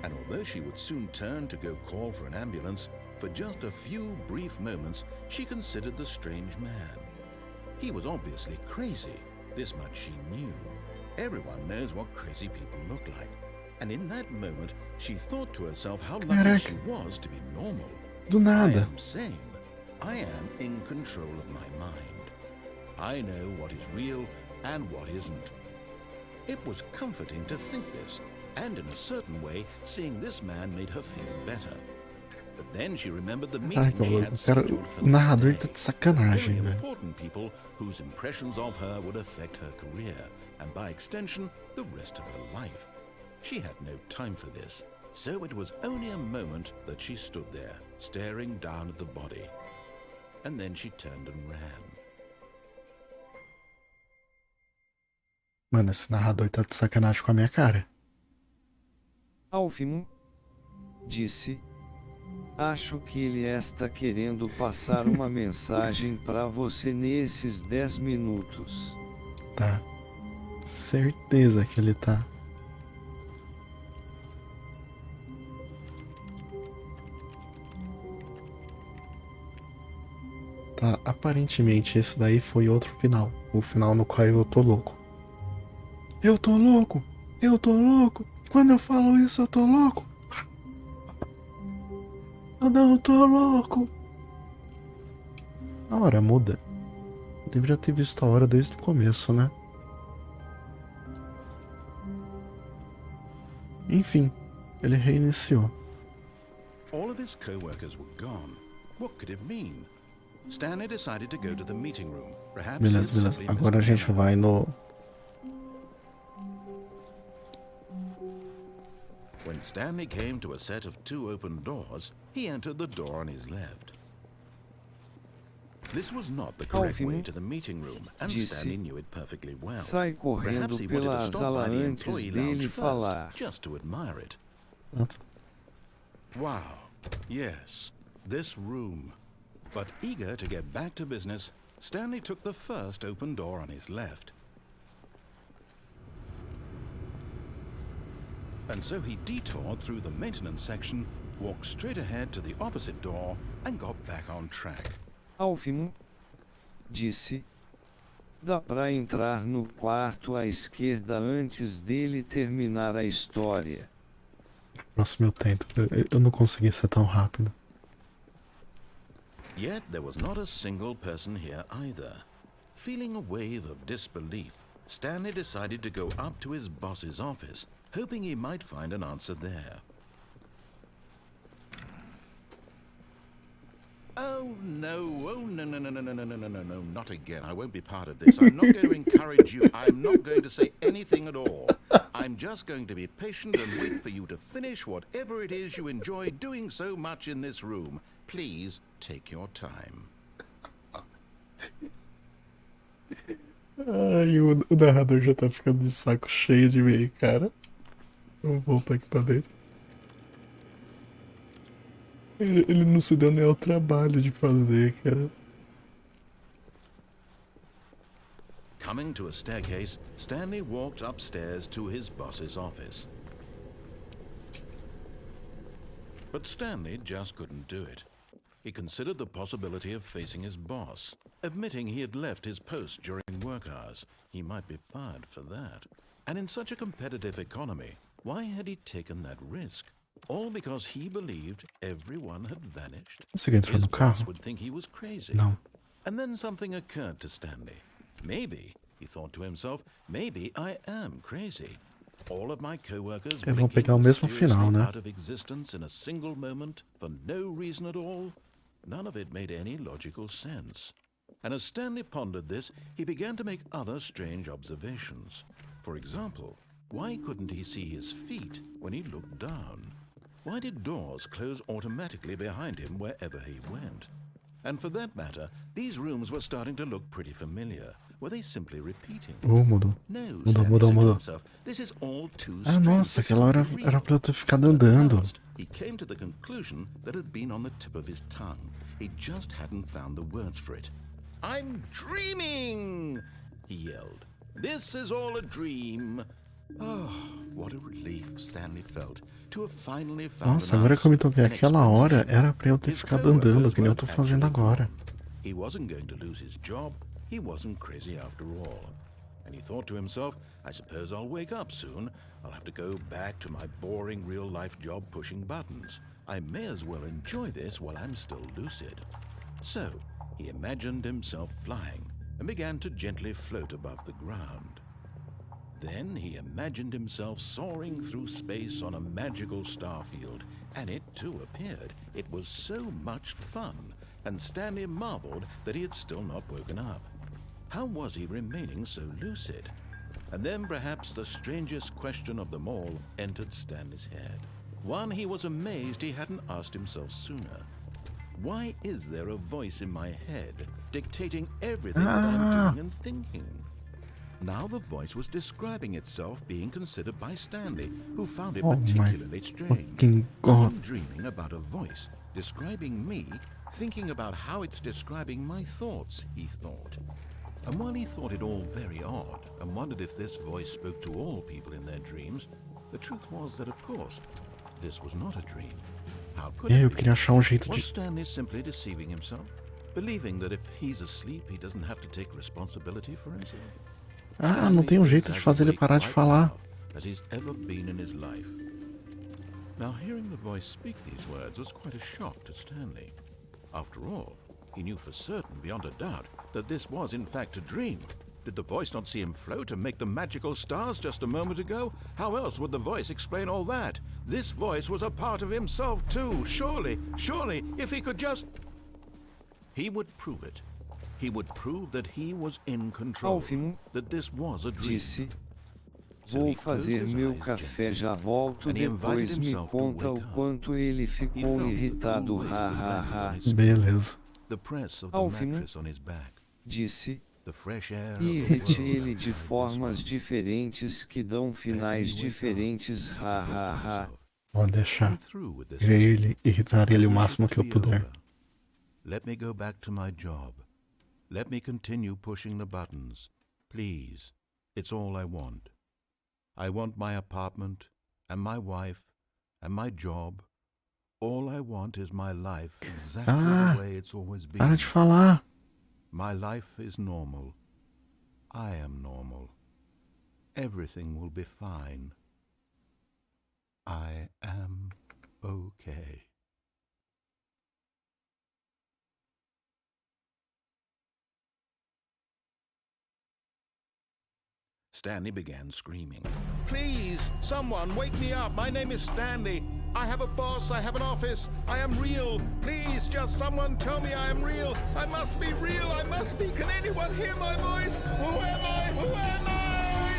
And although she would soon turn to go call for an ambulance, for just a few brief moments, she considered the strange man. He was obviously crazy. This much she knew. Everyone knows what crazy people look like. And in that moment, she thought to herself how lucky Caraca. she was to be normal. Do I nada. am sane. I am in control of my mind. I know what is real and what isn't. It was comforting to think this, and in a certain way, seeing this man made her feel better. But then she remembered the meeting Caraca, she o had cara, scheduled for o narrador that tá day. de sacanagem, Very velho. important people whose impressions of her would affect her career, and by extension, the rest of her life. She had no time for this, so it was only a moment that she stood there, staring down at the body. And then she turned and ran. Mano, esse narrador tá de sacanagem com a minha cara. Ao fim, disse: acho que ele está querendo passar uma mensagem para você nesses 10 minutos. Tá. Certeza que ele tá. Tá, aparentemente esse daí foi outro final. O final no qual eu tô louco. Eu tô louco! Eu tô louco! Quando eu falo isso, eu tô louco! Eu não tô louco! A hora muda. Eu deveria ter visto a hora desde o começo, né? Enfim, ele reiniciou. All of his co-workers were gone. What could it mean? Stanley decided to go to the meeting room. Perhaps Beleza, he'd beleza. simply Agora a missed the gente memo. vai no... When Stanley came to a set of 2 open doors, he entered the door on his left. This was not the correct way to the meeting room, and Disse, Stanley knew it perfectly well. sai correndo Perhaps he wanted to pela stop sala by the antes employee dele lounge first, falar. just to admire it. Pronto. Wow, yes, this room. But eager to get back to business, Stanley took the first open door on his left. And so he detoured through the maintenance section, walked straight ahead to the opposite door, and got back on track. Ao fim, disse: dá pra entrar no quarto à esquerda antes dele terminar a história. Próximo eu tento. Eu não consegui ser tão rápido. Yet there was not a single person here either. Feeling a wave of disbelief, Stanley decided to go up to his boss's office, hoping he might find an answer there. Oh no, no, not again. I won't be part of this. I'm not going to encourage you. I'm not going to say anything at all. I'm just going to be patient and wait for you to finish whatever it is you enjoy doing so much in this room. Please take your time. Ai, o narrador já tá ficando de saco cheio de mim, cara. Vamos voltar aqui pra dentro. Ele não se deu nem ao trabalho de fazer, cara. Coming to a staircase, Stanley walked upstairs to his boss's office. But Stanley just couldn't do it. He considered the possibility of facing his boss, admitting he had left his post during work hours. He might be fired for that. And in such a competitive economy, why had he taken that risk? All because he believed everyone had vanished? Consegui entrar His no boss carro? would think he was crazy. Não. And then something occurred to Stanley. Maybe, he thought to himself, maybe I am crazy. All of my co-workers Vão pegar o mesmo final, né? out of existence in a single moment for no reason at all. None of it made any logical sense. And as Stanley pondered this, he began to make other strange observations. For example, why couldn't he see his feet when he looked down? Why did doors close automatically behind him wherever he went? And for that matter, these rooms were starting to look pretty familiar. Were they simply repeating? Mudou. No, Mudou. himself, this is all too Ah, strange. nossa, aquela hora era pra eu ter ficado andando. He came to the conclusion that had been on the tip of his tongue. He just hadn't found the words for it. I'm dreaming, he yelled. This is all a dream. Oh, what a relief Stanley felt to have finally found Nossa, agora que eu me toquei, aquela hora era pra eu ter ficado andando, que nem eu tô fazendo agora. He wasn't going to lose his job. He wasn't crazy after all. And he thought to himself, I suppose I'll wake up soon. I'll have to go back to my boring real-life job pushing buttons. I may as well enjoy this while I'm still lucid. So, he imagined himself flying and began to gently float above the ground. Then he imagined himself soaring through space on a magical starfield, and it too appeared. It was so much fun, and Stanley marveled that he had still not woken up. How was he remaining so lucid? And then perhaps the strangest question of them all entered Stanley's head. One he was amazed he hadn't asked himself sooner. Why is there a voice in my head dictating everything that I'm doing and thinking? Now the voice was describing itself being considered by Stanley, who found it particularly strange. I'm dreaming about a voice describing me, thinking about how it's describing my thoughts, he thought. And while he thought it all very odd and wondered if this voice spoke to all people in their dreams, the truth was that, of course, this was not a dream. How could it be? Was Stanley simply deceiving himself, believing that if he's asleep, he doesn't have to take responsibility for himself? Ah, não tem jeito de fazer ele parar de falar. As he's ever been in his life. Now, hearing the voice speak these words was quite a shock to Stanley. After all, he knew for certain, beyond a doubt, that this was in fact a dream. Did the voice not see him float and make the magical stars just a moment ago? How else would the voice explain all that? This voice was a part of himself too. Surely, if he could just... He would prove it. He would prove that he was in control, that this was a dream. Disse, vou fazer meu café, já volto, depois me conta o quanto ele ficou irritado, ha ha ha. Beleza. Ao fim, disse, irrite ele de formas diferentes que dão finais diferentes, ha ha ha. Pode deixar. Irritar ele o máximo que eu puder. Let me go back to my job. Let me continue pushing the buttons. Please, it's all I want. I want my apartment, and my wife, and my job. All I want is my life exactly the way it's always been. Para de falar. My life is normal. I am normal. Everything will be fine. I am okay. Stanley began screaming. Please, someone, wake me up. My name is Stanley. I have a boss. I have an office. I am real. Please, just someone tell me I am real. I must be real. I must be. Can anyone hear my voice? Who am I? Who am I?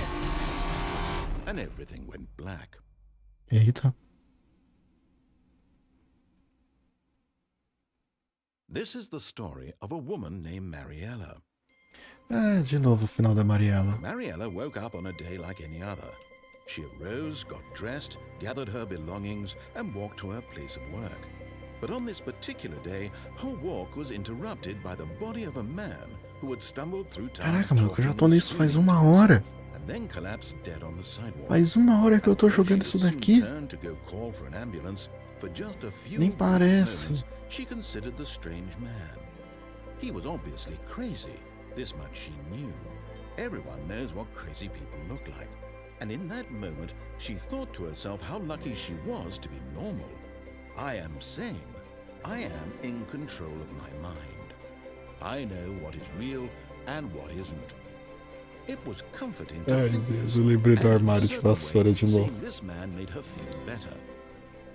And everything went black. Eita. This is the story of a woman named Mariella. De novo o final da Mariella. Mariella woke up on a day like any other. She arose, got dressed, gathered her belongings, and walked to her place of work. But on this particular day, her walk was interrupted by the body of a man who had stumbled through town. Caraca, mano, eu já tô nisso faz 1 hora. And then collapsed dead on the sidewalk. Faz 1 hora que eu tô jogando isso daqui. Nem parece. She considered the strange man. He was obviously crazy. This much she knew. Everyone knows what crazy people look like. And in that moment, she thought to herself how lucky she was to be normal. I am sane. I am in control of my mind. I know what is real and what isn't. It was comforting to Ai, think Deus, this, eu lembrei do and in a armário de certain vassoura way, de novo. seeing this man made her feel better.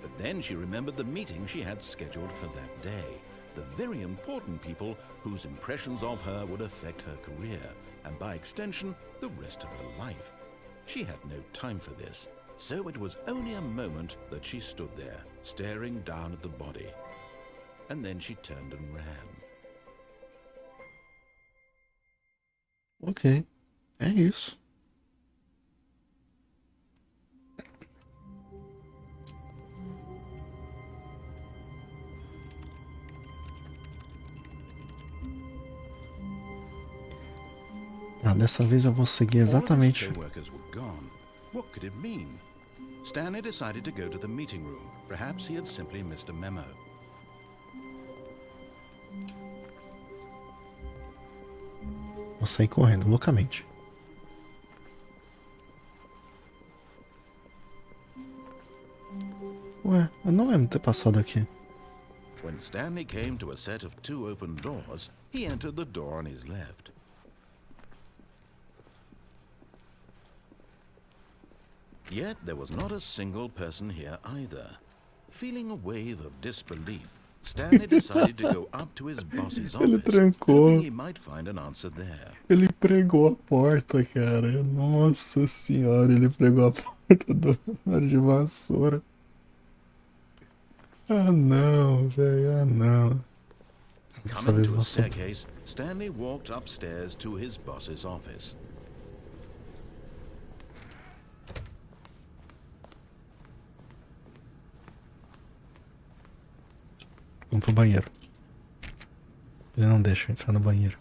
But then she remembered the meeting she had scheduled for that day. The very important people whose impressions of her would affect her career, and by extension, the rest of her life. She had no time for this, so it was only a moment that she stood there, staring down at the body. And then she turned and ran. Ok, é isso. Ah, dessa vez eu vou seguir All of his exatamente. co-workers were gone. What could it mean? Stanley decided to go to the meeting room. Perhaps he had simply missed a memo. Vou sair correndo loucamente. Ué, eu não lembro de ter passado aqui. When Stanley came to a set of 2 open doors, he entered the door on his left. Yet there was not a single person here either. Feeling a wave of disbelief, Stanley decided to go up to his boss's Ele office, trancou. hoping he might find an answer there. Ele pregou a porta, cara. Nossa senhora, ele pregou a porta do armário de vassoura. Ah não, velho, ah não. Dessa Coming vez to eu a vou subir. staircase, Stanley walked upstairs to his boss's office. Vamos pro banheiro. Ele não deixa eu entrar no banheiro.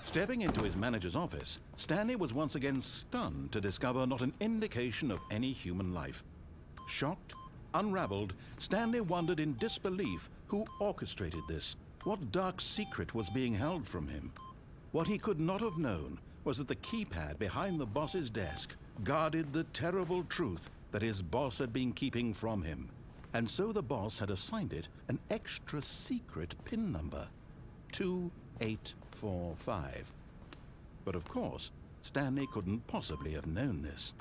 Stepping into his manager's office, Stanley was once again stunned to discover not an indication of any human life. Shocked, unraveled, Stanley wondered in disbelief who orchestrated this. What dark secret was being held from him? What he could not have known was that the keypad behind the boss's desk guarded the terrible truth that his boss had been keeping from him. And so the boss had assigned it an extra secret PIN number. 2845. But of course, Stanley couldn't possibly have known this.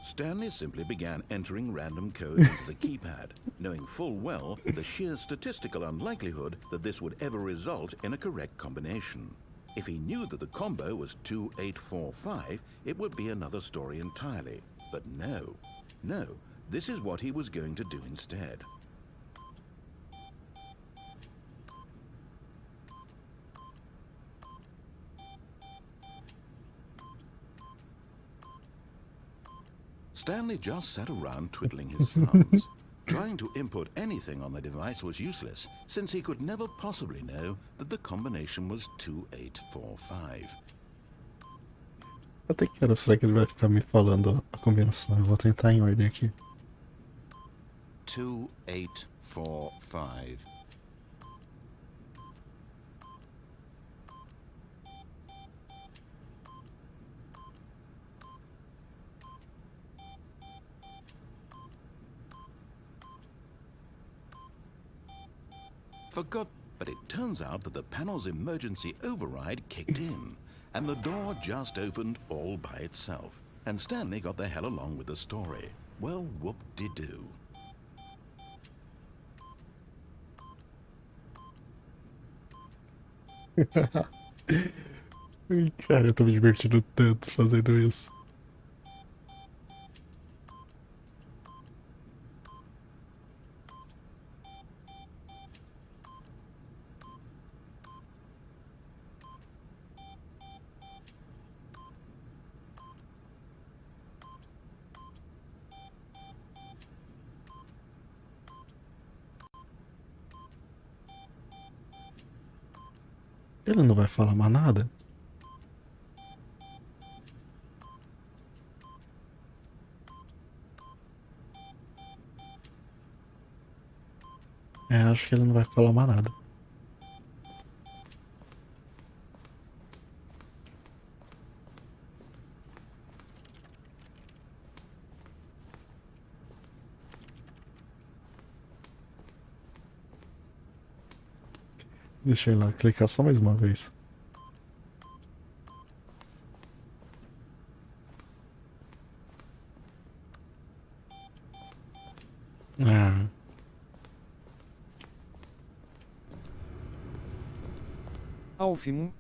Stanley simply began entering random codes into the keypad, knowing full well the sheer statistical unlikelihood that this would ever result in a correct combination. If he knew that the combo was 2845, it would be another story entirely. But no, this is what he was going to do instead. Stanley just sat around twiddling his thumbs. Trying to input anything on the device was useless, since he could never possibly know that the combination was 2845. Até quero, será que ele vai ficar me falando a combinação? Eu vou tentar em ordem aqui. 2845. Forgot, but it turns out that the panel's emergency override kicked in, and the door just opened all by itself. And Stanley got the hell along with the story. Well, whoop-de-doo. Ai, cara, eu tô me divertindo tanto fazendo isso. Ele não vai falar mais nada? É, acho que ele não vai falar mais nada. Deixa eu ir lá clicar só mais uma vez. Ah, Alfimo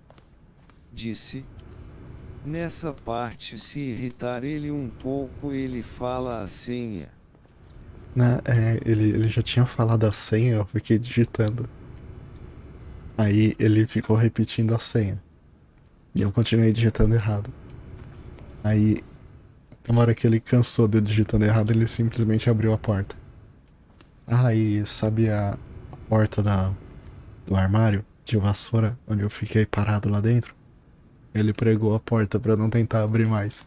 disse. Nessa parte, se irritar ele um pouco, ele fala a senha. né, ele já tinha falado a senha, eu fiquei digitando. Aí ele ficou repetindo a senha. E eu continuei digitando errado. Aí, na hora que ele cansou de eu digitando errado, ele simplesmente abriu a porta. Ah, e sabe a porta do armário de vassoura, onde eu fiquei parado lá dentro? Ele pregou a porta pra não tentar abrir mais.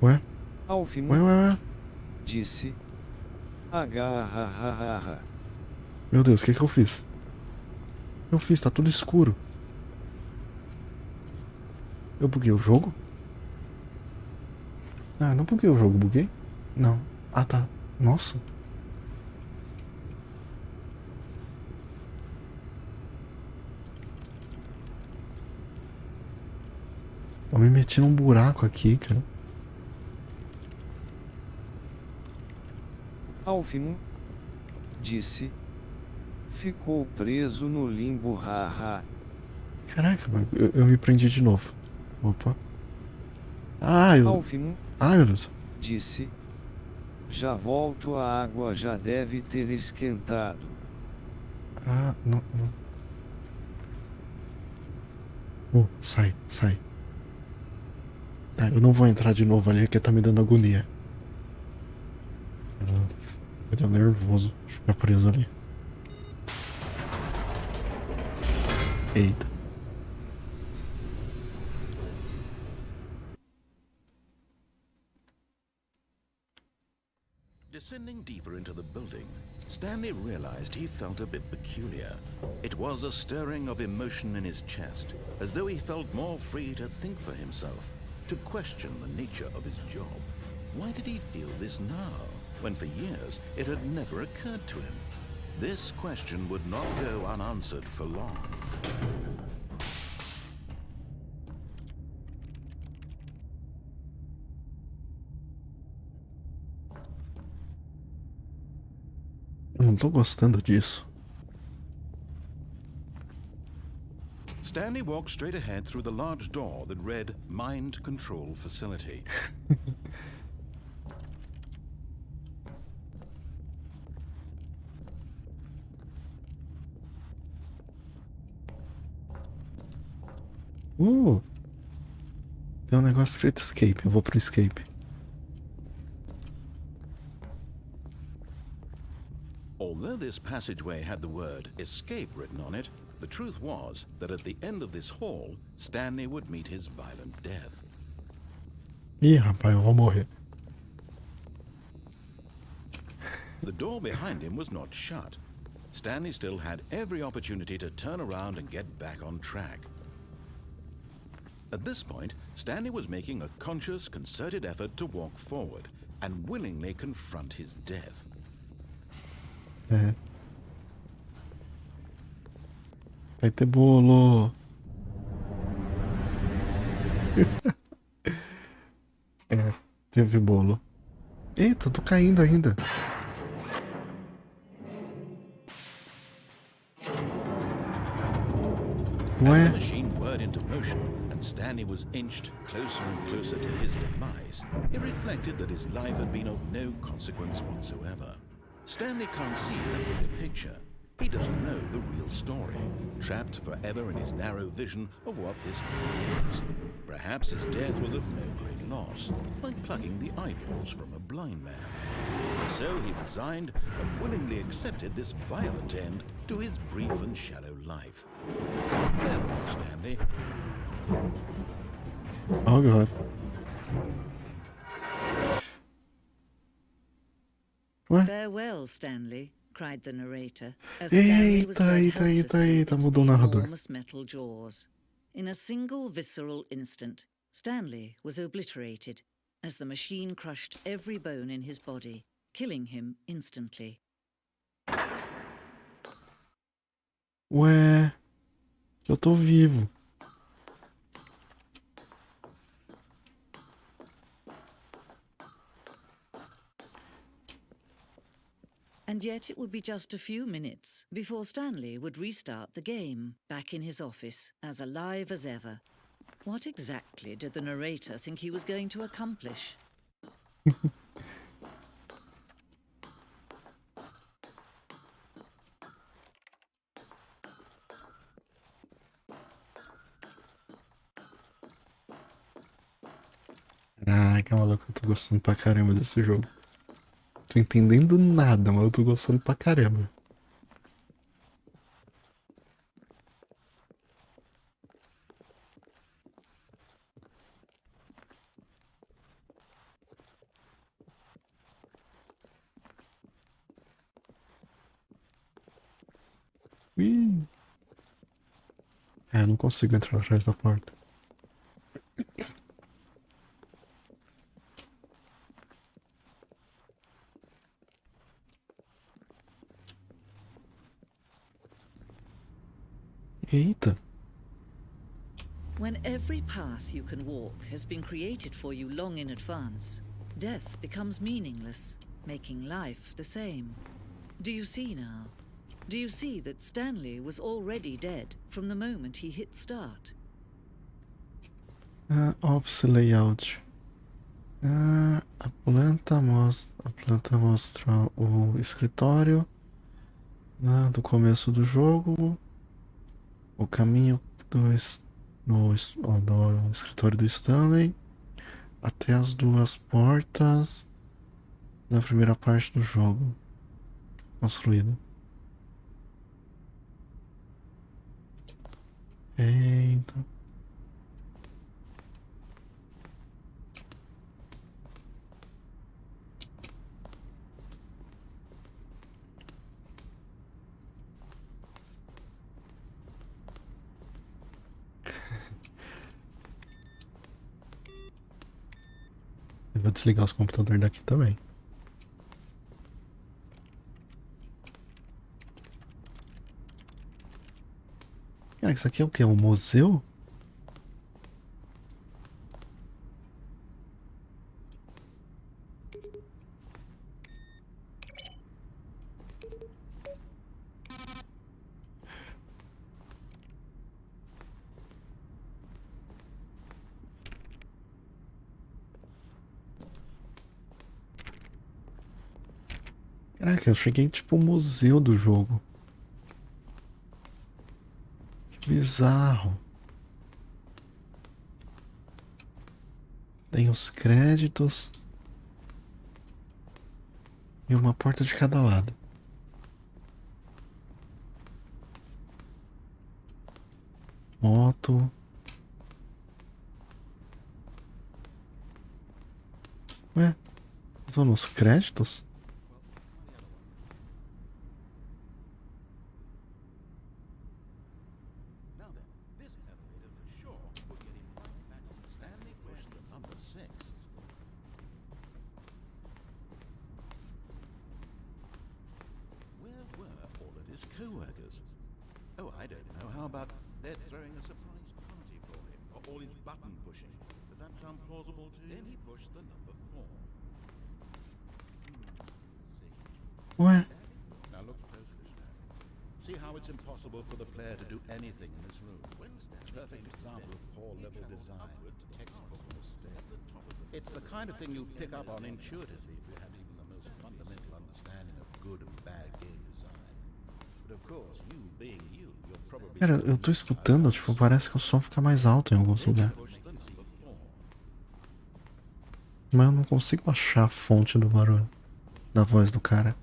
Ué? Alfimo Ué? disse. Agarra. Meu Deus, o que eu fiz? O que eu fiz? Tá tudo escuro. Eu buguei o jogo? Ah, não buguei o jogo, buguei? Não. Ah, tá. Nossa. Eu me meti num buraco aqui, cara. Alfimo disse. Ficou preso no limbo, haha. Caraca, mano, eu me prendi de novo. Opa. Ah, Alfimo Ai, meu Deus. disse. Já volto, a água já deve ter esquentado. Ah, não. Sai. Tá, eu não vou entrar de novo ali, porque tá me dando agonia. Eu tô nervoso de ficar preso ali. Eita. Descending deeper into the building, Stanley realized he felt a bit peculiar. It was a stirring of emotion in his chest, as though he felt more free to think for himself, to question the nature of his job. Why did he feel this now, when for years it had never occurred to him? This question would not go unanswered for long. Eu não tô gostando disso. Stanley walked straight ahead through the large door that read Mind Control Facility. Tem um negócio escrito escape, eu vou pro escape. Although this passageway had the word escape written on it, the truth was that at the end of this hall, Stanley would meet his violent death. Ih, rapaz, eu vou morrer. The door behind him was not shut. Stanley still had every opportunity to turn around and get back on track. At this point, Stanley was making a conscious, concerted effort to walk forward and willingly confront his death. Vai ter bolo. Teve bolo. Eita, tô caindo ainda. As the machine whirred into motion and Stanley was inched closer and closer to his demise, he reflected that his life had been of no consequence whatsoever. Stanley can't see the bigger picture. He doesn't know the real story, trapped forever in his narrow vision of what this world is. Perhaps his death was of no great loss, like plucking the eyeballs from a blind man. So he resigned and willingly accepted this violent end to his brief and shallow life. Farewell, Stanley. Oh god. Ué? Farewell, Stanley, cried the narrator, as Stanley was led helplessly Eita, into mudou o the narrador. enormous metal jaws. In a single visceral instant, Stanley was obliterated as the machine crushed every bone in his body, killing him instantly. Ué, eu tô vivo. And yet it would be just a few minutes before Stanley would restart the game, back in his office, as alive as ever. What exactly did the narrator think he was going to accomplish? Caraca, maluco, eu tô gostando pra caramba desse jogo. Tô entendendo nada, mas eu tô gostando pra caramba. Ih. É, eu não consigo entrar atrás da porta. Eita. When every path you can walk has been created for you long in advance, death becomes meaningless, making life the same. Do you see now? Do you see that Stanley was already dead from the moment he hit start? Office layout. A planta mostra o escritório do começo do jogo, o caminho do escritório do Stanley até as duas portas da primeira parte do jogo construída. Eita. Eu vou desligar os computadores daqui também. Cara, isso aqui é o quê? Um museu? Caraca, eu cheguei tipo o museu do jogo. Que bizarro. Tem os créditos. E uma porta de cada lado. Moto. Ué, eu tô nos créditos? Now then, this elevator for sure will get him right back on Stanley pushed the number 6. Where were all of his co-workers? Oh, I don't know. How about they're throwing a surprise party for him for all his button pushing? Does that sound plausible to you? Then he pushed the number 4. Ué, Now look closely, Stanley. See how it's impossible for the player to do anything in this room. Perfect example of poor level design. Textbook mistake. It's the kind of thing you pick up on intuitively if you have even the most fundamental understanding of good and bad game design. Cara, eu tô escutando, tipo, parece que o som fica mais alto em alguns lugares. Mas eu não consigo achar a fonte do barulho, da voz do cara.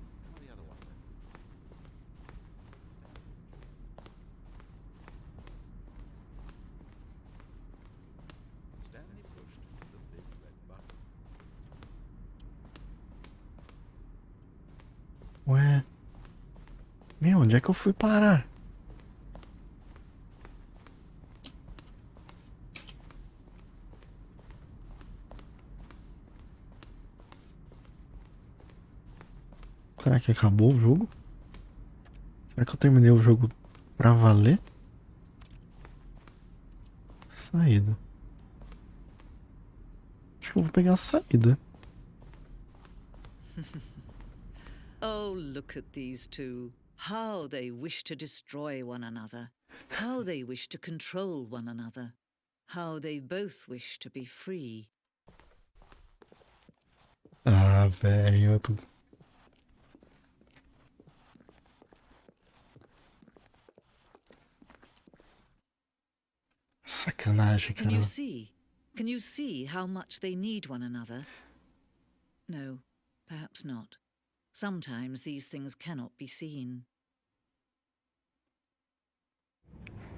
Ué? Meu, onde é que eu fui parar? Será que acabou o jogo? Será que eu terminei o jogo pra valer? Saída. Acho que eu vou pegar a saída. Oh, look at these two. How they wish to destroy one another. How they wish to control one another. How they both wish to be free. Ah, velho, eu tô... Sacanagem, Can cara. you see? Can you see how much they need one another? No, perhaps not. Sometimes these things cannot be seen.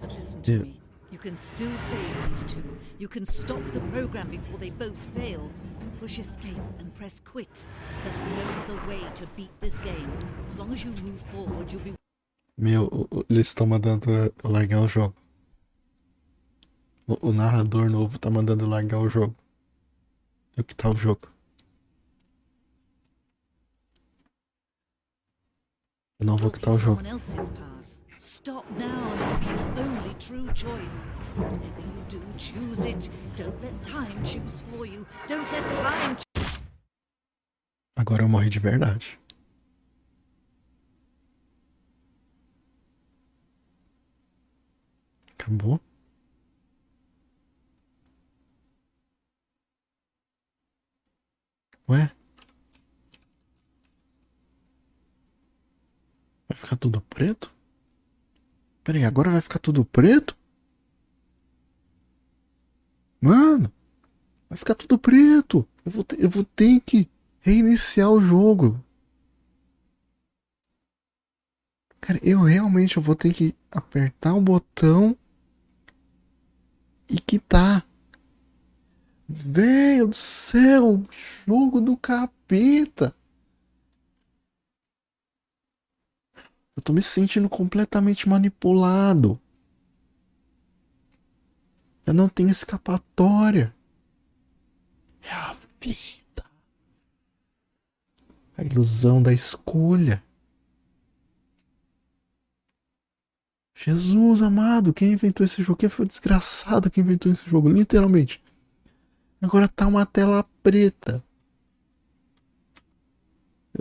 But listen to Yeah. me. You can still save these two. You can stop the program before they both fail. Push escape and press quit. There's no other way to beat this game. As long as you move forward, you'll be... Meu, eles estão mandando eu largar o jogo. O narrador novo tá mandando eu largar o jogo. E o que tá o jogo? Eu não vou quitar o jogo. someone else's path. Stop now and it'll be your only true choice. Whatever you do, choose it. Don't let time choose for you. Don't let time Agora eu morri de verdade. Acabou? Ué? Vai ficar tudo preto? Pera aí, agora vai ficar tudo preto? Mano, vai ficar tudo preto. Eu vou ter que reiniciar o jogo. Cara, eu vou ter que apertar o botão e quitar. Velho do céu, jogo do capeta. Eu tô me sentindo completamente manipulado. Eu não tenho escapatória. É a vida. A ilusão da escolha. Jesus amado, quem inventou esse jogo? Quem foi o desgraçado que inventou esse jogo? Literalmente. Agora tá uma tela preta.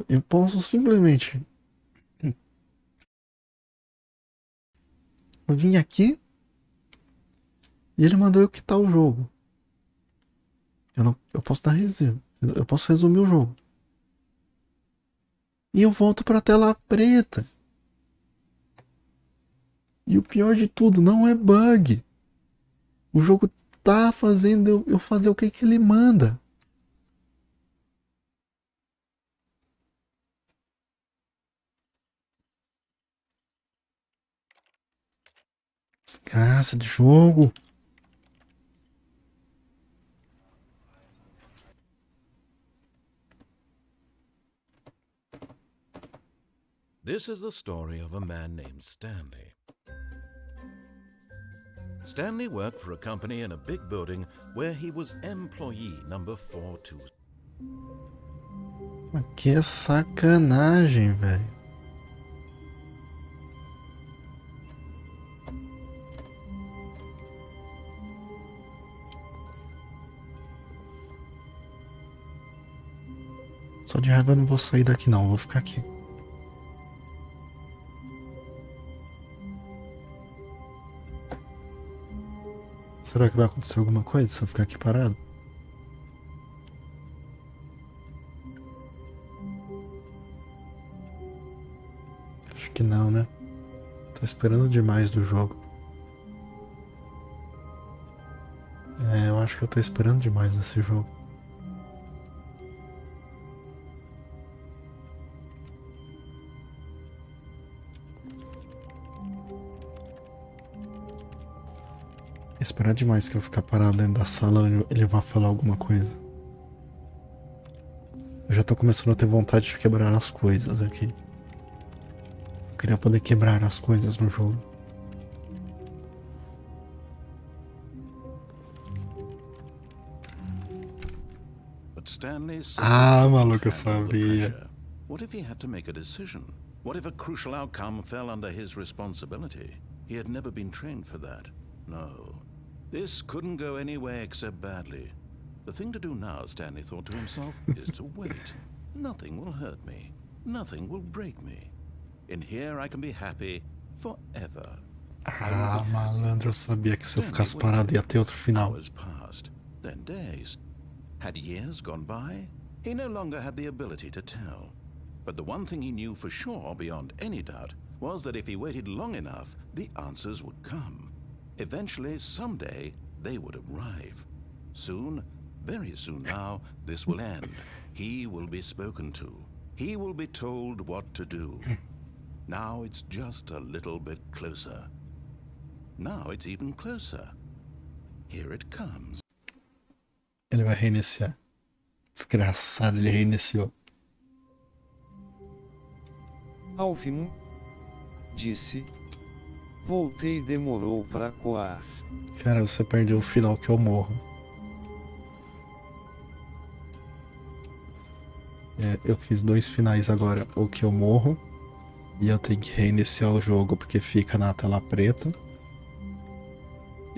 Eu posso simplesmente... Eu vim aqui e ele mandou eu quitar o jogo. Eu posso dar resumo. Eu posso resumir o jogo. E eu volto pra tela preta. E o pior de tudo, não é bug. O jogo tá fazendo eu fazer o que ele manda. Desgraça de jogo. This is the story of a man named Stanley. Stanley worked for a company in a big building where he was employee number 42. Que é sacanagem, velho. Só de raiva eu não vou sair daqui não, eu vou ficar aqui. Será que vai acontecer alguma coisa se eu ficar aqui parado? Acho que não, né? esperando demais do jogo. Eu acho que eu tô esperando demais desse jogo. Esperar demais que eu ficar parado dentro da sala ele vai falar alguma coisa. Eu já tô começando a ter vontade de quebrar as coisas aqui. Eu queria poder quebrar as coisas no jogo. But Stanley's Maluco, eu had all the sabia. pressure. What if he had to make a decision? What if a crucial outcome fell under his responsibility? He had never been trained for that. No. This couldn't go anywhere except badly. The thing to do now, Stanley thought to himself, is to wait. Nothing will hurt me. Nothing will break me. In here I can be happy forever. Malandro, eu sabia que se eu ficasse parado ia ter outro final. Hours passed, then days. Had years gone by? He no longer had the ability to tell. But the one thing he knew for sure, beyond any doubt, was that if he waited long enough, the answers would come. Eventually, someday, they would arrive. Soon, very soon now, this will end. He will be spoken to. He will be told what to do. Now it's just a little bit closer. Now it's even closer. Here it comes. Ele vai reiniciar. Desgraçado, ele reiniciou. Alvin disse. Voltei, demorou pra coar. Cara, você perdeu o final que eu morro. Eu fiz 2 finais agora. O que eu morro. E eu tenho que reiniciar o jogo porque fica na tela preta.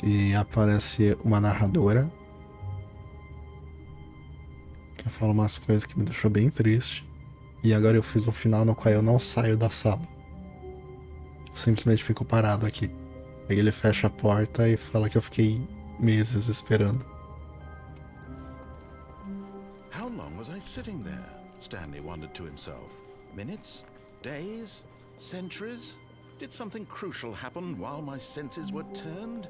E aparece uma narradora. Que fala umas coisas que me deixou bem triste. E agora eu fiz um final no qual eu não saio da sala. Eu simplesmente fico parado aqui. Aí ele fecha a porta e fala que eu fiquei meses esperando. How long was I sitting there? Stanley wondered to himself. Minutes? Days? Centuries? Did something crucial happen while my senses were turned?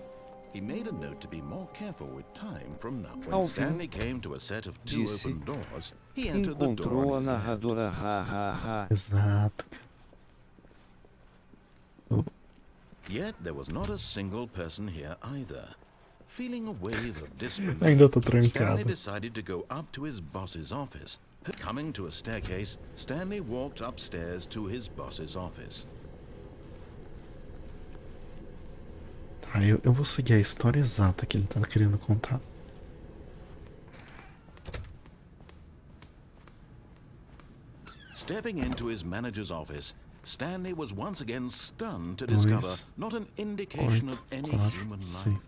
He made a note to be more careful with time from now. When Stanley came to a set of 2 open doors, he entered the door. Encontrou a narradora, Exato. Yet there was not a single person here either. Feeling a wave of disbelief, Ainda tô Stanley trancado. decided to go up to his boss's office. Coming to a staircase, Stanley walked upstairs to his boss's office. Tá, eu vou seguir a história exata que ele tá querendo contar. Stepping into his manager's office, Stanley was once again stunned to discover not an indication of any human life.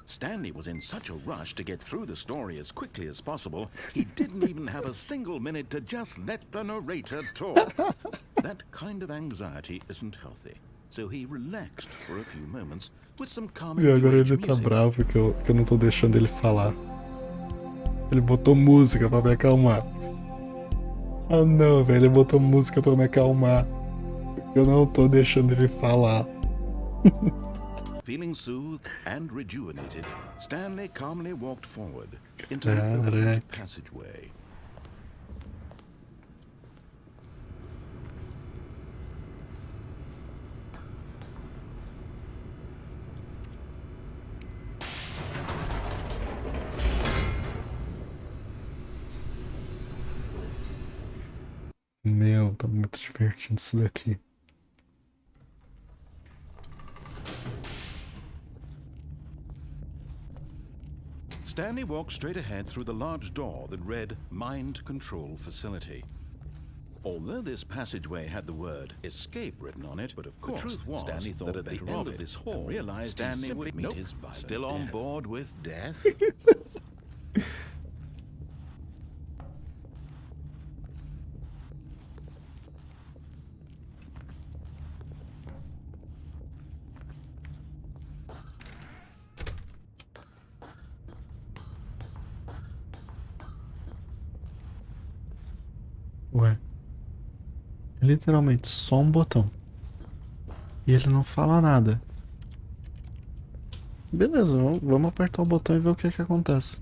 Stanley was in such a rush to get through the story as quickly as possible, he didn't even have a single minute to just let the narrator talk. That kind of anxiety isn't healthy, so he relaxed for a few moments with some calming E agora ele music. tá bravo que eu não tô deixando ele falar. Ele botou música pra me acalmar. Ah não, velho, ele botou música pra me acalmar. Eu não tô deixando ele falar. Feeling soothed and rejuvenated, Stanley calmly walked forward into the Caraca. open passageway. Meu, tá muito divertido isso daqui. Stanley walked straight ahead through the large door that read Mind Control Facility. Although this passageway had the word escape written on it, but of course, the truth was, Stanley thought that at the end of this hall, realized Stanley would meet his violent still on board with death. Ué. É literalmente só um botão. E ele não fala nada. Beleza, vamos apertar o botão e ver o que acontece.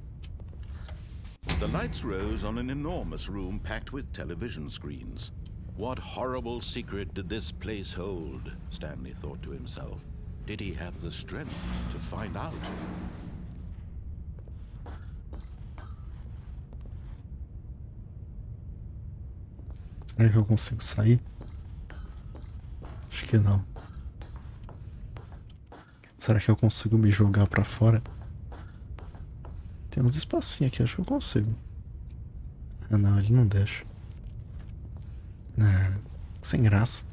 The lights rose on an enormous room packed with television screens. What horrible secret did this place hold? Stanley thought to himself. Did he have the strength to find out? Será que eu consigo sair? Acho que não. Será que eu consigo me jogar pra fora? Tem uns espacinhos aqui, acho que eu consigo. Ah não, ele não deixa. Ah, sem graça.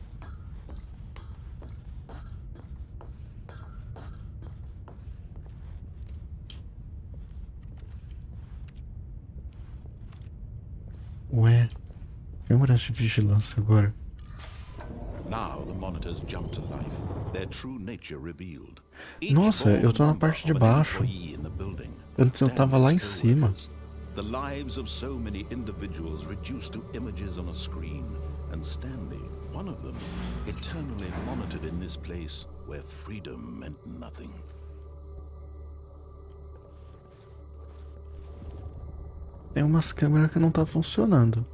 Ué, câmeras de vigilância agora. Now the monitors jumped to life, their true nature revealed. Nossa, eu tô na parte de baixo. Antes eu tava lá em cima. The lives of so many individuals reduced to images on a screen, and Stanley, one of them, eternally monitored in this place where freedom meant nothing. Tem umas câmeras que não tá funcionando.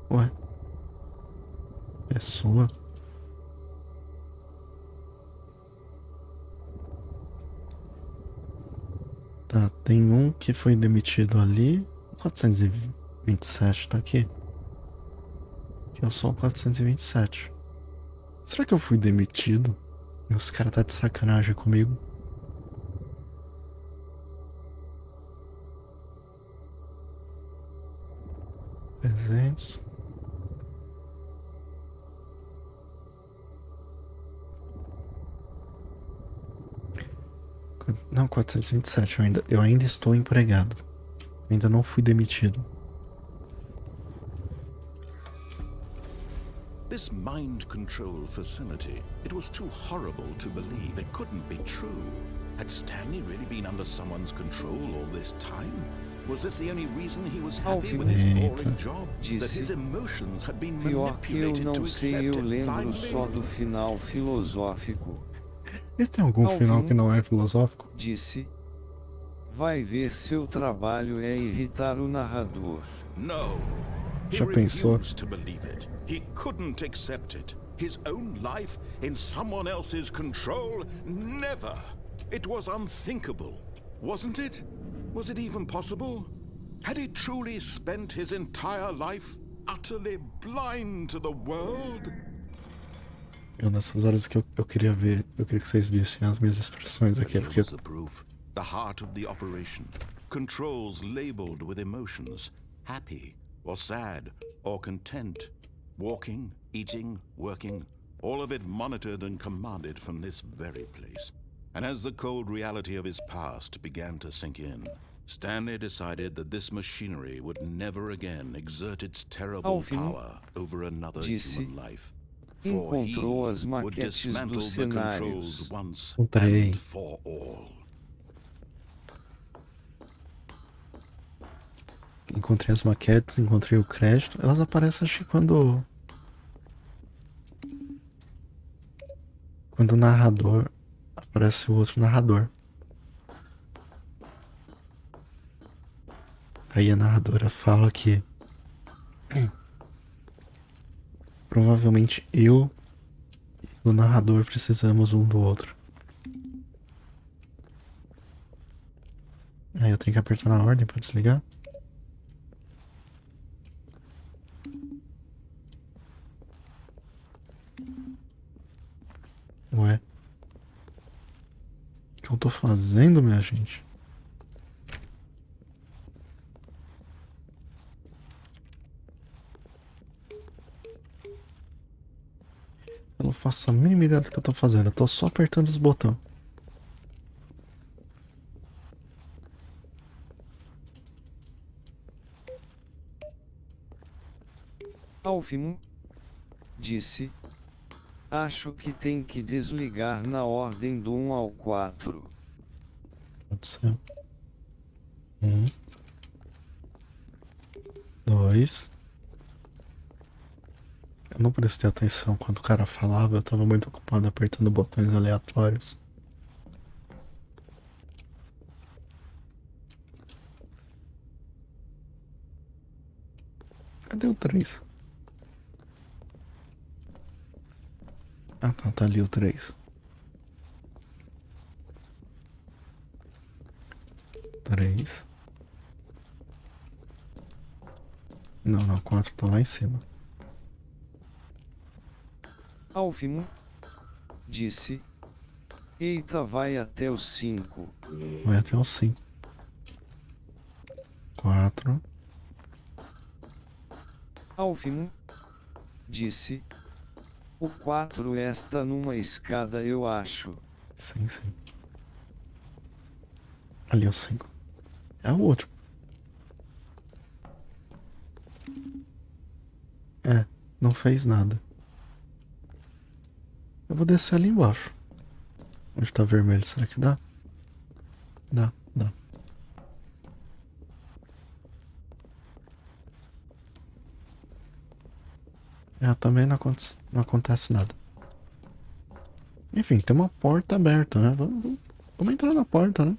Ué? É sua? Tá, tem um que foi demitido ali. 427 tá aqui. Que é só o 427. Será que eu fui demitido? E os caras tá de sacanagem comigo? Presentes. Não, 427. Eu ainda estou empregado. Ainda não fui demitido. This mind control facility, it was too horrible to believe. It couldn't be true. Had Stanley really been under someone's control all this time? Was this the only reason he was happy with his boring job? That his emotions had been Pior que eu manipulated não to sei, accept eu it lembro blindly? só do final filosófico. E tem algum final que não é filosófico? Disse. Vai ver, seu trabalho é irritar o narrador. No. He Já pensou? refused to believe it. He couldn't accept it. His own life in someone else's control? Never. It was unthinkable. Wasn't it? Was it even possible? Had he truly spent his entire life utterly blind to the world? Nessas horas que eu queria ver, eu queria que vocês vissem as minhas expressões aqui, Here porque was the proof. The heart of the operation. Controls labeled with emotions. Happy, or sad, or content. Walking, eating, working. All of it monitored and commanded from this very place. And as the cold reality of his past began to sink in, Stanley decided that this machinery would never again exert its terrible power over another human life. For he Encontrou as would maquetes dismantle dos the controls cenários. once Encontrei. and for all. encontrei as maquetes, encontrei o crédito. Elas aparecem acho que quando o narrador aparece o outro narrador. Aí a narradora fala que provavelmente eu e o narrador precisamos um do outro. Aí eu tenho que apertar na ordem para desligar. Ué. O que eu tô fazendo, minha gente? Eu não faço a mínima ideia do que eu tô fazendo. Eu tô só apertando os botões. Alfimo disse: acho que tem que desligar na ordem do 1 ao 4. Pode ser. Um. Dois. Eu não prestei atenção quando o cara falava, eu tava muito ocupado apertando botões aleatórios. Cadê o 3? Ah, tá ali o 3. 3. Não, 4 tá lá em cima. Alvin disse: eita, vai até os 5. Vai até o 5. 4. Alvin disse: o 4 está numa escada, eu acho. Sim. Ali é o 5. É o último. Não fez nada. Eu vou descer ali embaixo. Onde tá vermelho, será que dá? Dá. Também não acontece nada. Enfim, tem uma porta aberta, né? Vamos entrar na porta, né?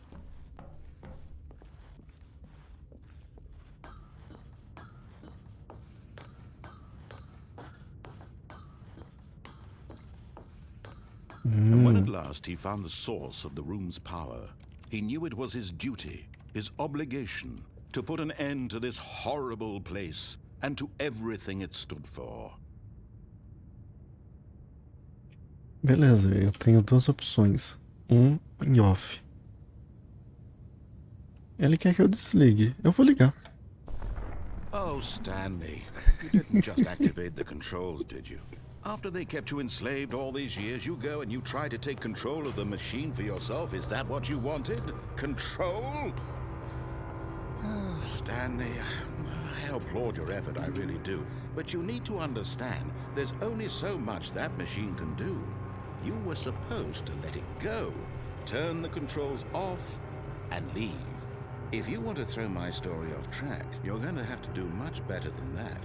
And when at last he found the source of the room's power, he knew it was his duty, his obligation, to put an end to this horrible place and to everything it stood for. Beleza, eu tenho duas opções. Em off. Ele quer que eu desligue. Eu vou ligar. Oh, Stanley, you didn't just activate the controls, did you? After they kept you enslaved all these years, you go and you try to take control of the machine for yourself. Is that what you wanted? Control? Oh, Stanley, I applaud your effort, I really do. But you need to understand, there's only so much that machine can do. You were supposed to let it go, turn the controls off, and leave. If you want to throw my story off track, you're going to have to do much better than that.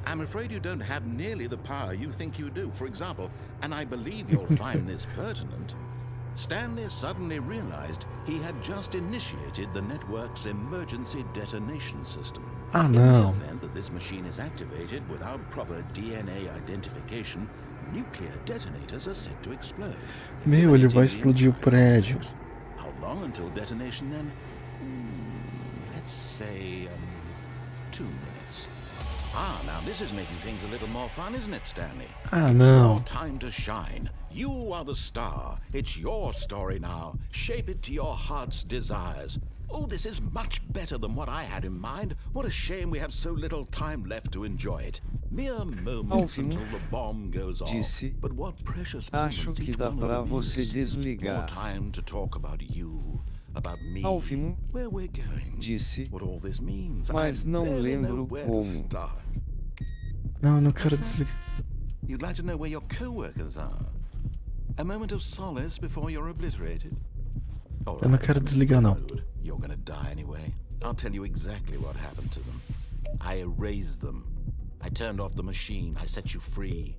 I'm afraid you don't have nearly the power you think you do. For example, and I believe you'll find this pertinent, Stanley suddenly realized he had just initiated the network's emergency detonation system. Oh, In no. the event that this machine is activated without proper DNA identification, nuclear detonators are set to explode. Meu, ele vai explodir o prédio. How long until detonation then? Let's say 2 minutes. Now this is making things a little more fun, isn't it, Stanley? Não. Time to shine. You are the star. It's your story now. Shape it to your heart's desires. Oh, this is much better than what I had in mind. What a shame we have so little time left to enjoy it. Mere moments until the bomb goes off. But what precious moments Acho que each dá one of pra them você is. desligar. More time to talk about you, about me, Alvin where we're going, disse, what all this means. mas I não barely know lembro where como. to start. Não, eu não quero desligar. You'd like to know where your co-workers are? A moment of solace before you're obliterated? All Eu não quero desligar, não. You're gonna die anyway. I'll tell you exactly what happened to them. I erased them. I turned off the machine. I set you free.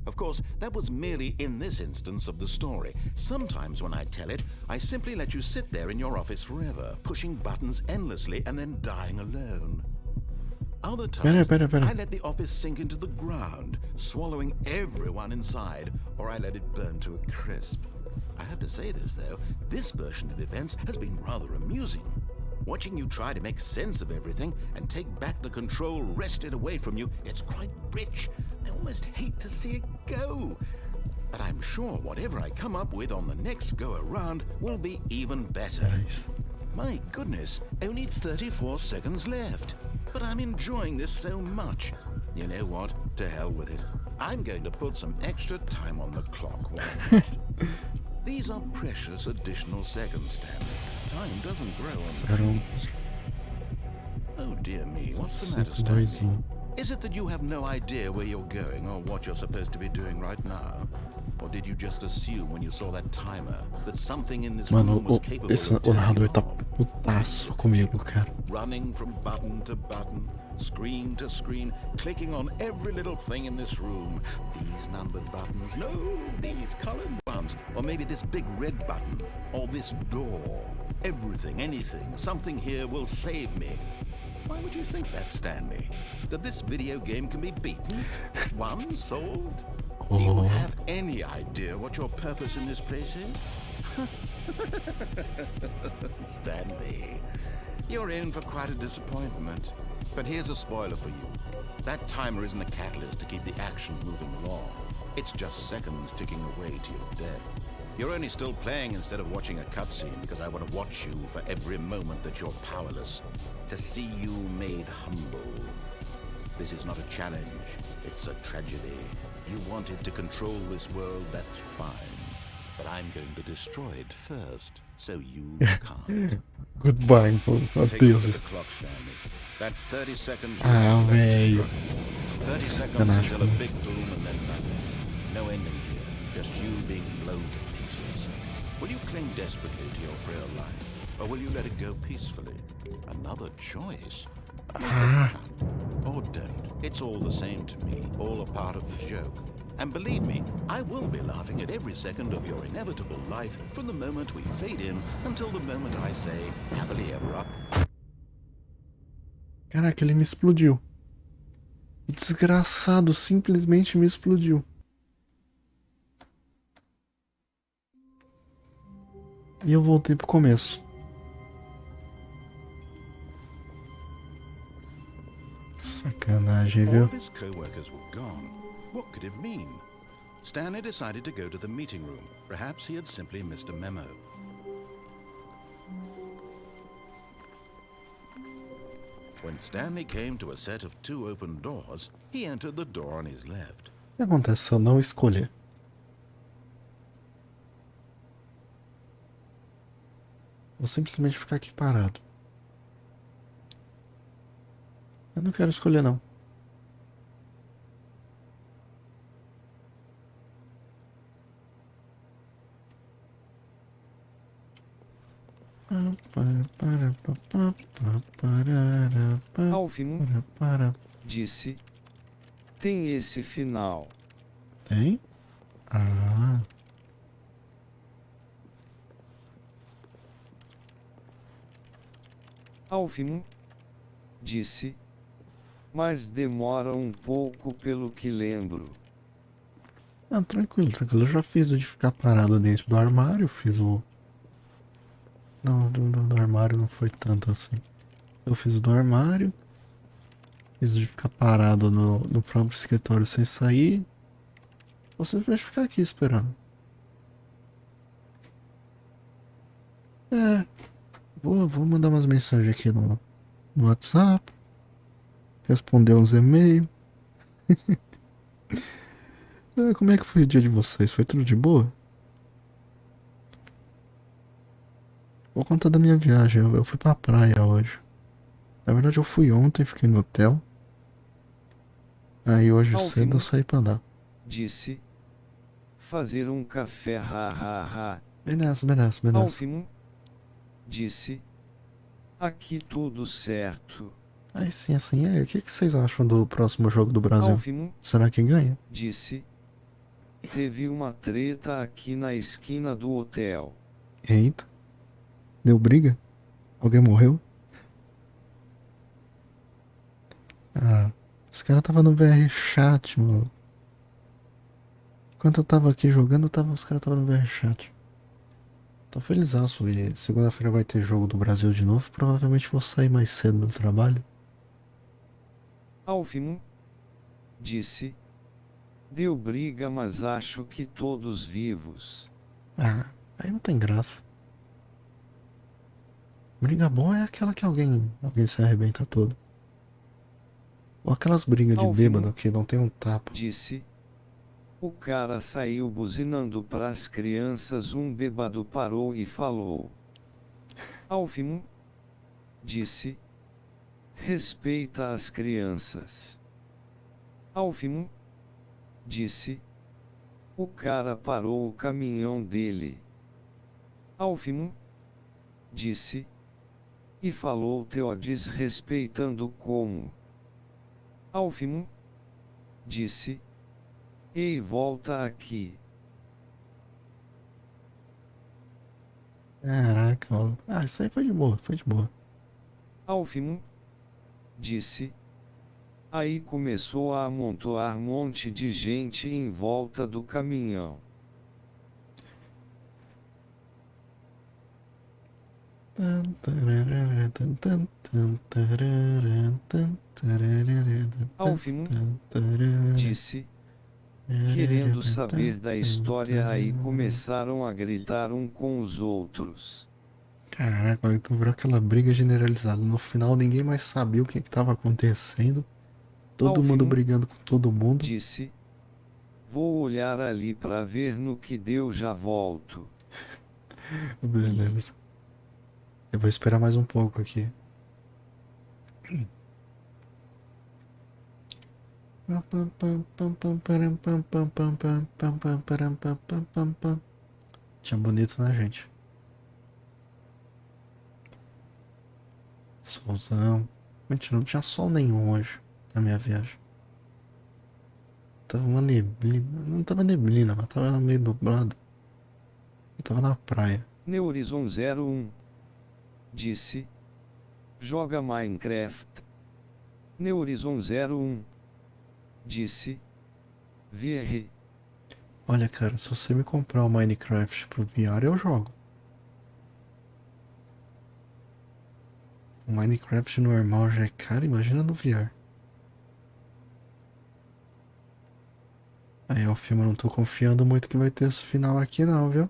Of course, that was merely in this instance of the story. Sometimes when I tell it, I simply let you sit there in your office forever, pushing buttons endlessly and then dying alone. Other times, Pera. I let the office sink into the ground, swallowing everyone inside, or I let it burn to a crisp. I have to say this, though, this version of events has been rather amusing. Watching you try to make sense of everything and take back the control wrested away from you, it's quite rich. I almost hate to see it go. But I'm sure whatever I come up with on the next go-around will be even better. Nice. My goodness, only 34 seconds left. But I'm enjoying this so much. You know what? To hell with it. I'm going to put some extra time on the clock. Why not? These are precious additional seconds, Stanley. Time doesn't grow on trees. Oh dear me, what's the matter, 5, 2, Stanley? 1. Is it that you have no idea where you're going or what you're supposed to be doing right now? Or did you just assume when you saw that timer that something in this Mano, room was capable of o narrador tá turning on? putaço comigo, cara. Running from button to button, screen to screen, clicking on every little thing in this room. These numbered buttons, no, these colored ones. Or maybe this big red button, or this door. Everything, anything, something here will save me. Why would you think that, Stanley? That this video game can be beaten? Won? Solved? Do you have any idea what your purpose in this place is? Stanley, you're in for quite a disappointment. But here's a spoiler for you. That timer isn't a catalyst to keep the action moving along. It's just seconds ticking away to your death. You're only still playing instead of watching a cutscene because I want to watch you for every moment that you're powerless. To see you made humble. This is not a challenge, it's a tragedy. You wanted to control this world, that's fine. But I'm going to destroy it first, so you can't. Goodbye, meu Take a look at Deus. the clock, Stanley. That's 30 seconds. Ah, velho. 30 seconds until a big boom and then nothing. No ending here, just you being blown to pieces. Will you cling desperately to your frail life, or will you let it go peacefully? Another choice. Or don't. It's all the same to me, all a part of the joke. And believe me, I will be laughing at every second of your inevitable life from the moment we fade in until the moment I say, happily ever after. Caraca, ele me explodiu. O desgraçado simplesmente me explodiu. E eu voltei pro começo. Sacanagem, All viu? of his co-workers were gone. What could it mean? Stanley decided to go to the meeting room. Perhaps he had simply missed a memo. When Stanley came to a set of 2 open doors, he entered the door on his left. O que acontece se eu não escolher? Vou simplesmente ficar aqui parado. Eu não quero escolher, não. Alvin disse: tem esse final. Tem? Ah. Alvin disse: mas demora um pouco pelo que lembro. Ah, tranquilo, tranquilo. Eu já fiz o de ficar parado dentro do armário, fiz o... Não, do armário não foi tanto assim. Eu fiz o do armário, fiz o de ficar parado no próprio escritório sem sair. Vou simplesmente ficar aqui esperando. É, vou mandar umas mensagens aqui no WhatsApp, responder uns e-mails. Como é que foi o dia de vocês? Foi tudo de boa? Vou contar da minha viagem. Eu fui pra praia hoje. Na verdade eu fui ontem, fiquei no hotel. Aí hoje cedo eu saí pra andar. Disse: fazer um café, ha. Bem nessa, bem nessa, bem nessa. Alvin disse: aqui tudo certo. Aí sim, assim, o que vocês acham do próximo jogo do Brasil? Alvin Será que ganha? disse: teve uma treta aqui na esquina do hotel. Eita. Deu briga? Alguém morreu? Ah, os caras tava no VR chat, mano. Enquanto eu tava aqui jogando, os caras tava no VR chat. Tô felizaço e segunda-feira vai ter jogo do Brasil de novo. Provavelmente vou sair mais cedo do trabalho. Alvin disse: deu briga, mas acho que todos vivos. Ah, aí não tem graça. Briga boa é aquela que alguém se arrebenta todo. Ou aquelas brigas de Alvin bêbado que não tem um tapa. Disse: o cara saiu buzinando pras crianças. Um bêbado parou e falou. Alvin disse: respeita as crianças. Alvin disse: O cara parou o caminhão dele. Alfimo, disse. E falou Theodes respeitando como. Alfimo, disse. Ei, volta aqui. Caraca, mano. Ah, isso aí foi de boa, foi de boa. Alfimo, disse. Aí começou a amontoar monte de gente em volta do caminhão. Alfimo, disse. Querendo saber da história, aí começaram a gritar um com os outros. Caraca, então virou aquela briga generalizada. No final ninguém mais sabia o que estava acontecendo. Todo mundo Alfimo, brigando com todo mundo. disse. Vou olhar ali pra ver no que deu, já volto. Beleza. Eu vou esperar mais um pouco aqui. Tinha bonito, né, gente? Solzão. Mentira, não tinha sol nenhum hoje na minha viagem. Tava uma neblina. Não tava neblina, mas tava meio nublado. Eu tava na praia. Neurizon 01, disse. Joga Minecraft. Neurizon 01, disse. VR. Olha, cara, se você me comprar o Minecraft pro VR, eu jogo. O Minecraft normal já é caro, imagina no VR. Aí, ó, o filme, eu não tô confiando muito que vai ter esse final aqui não, viu?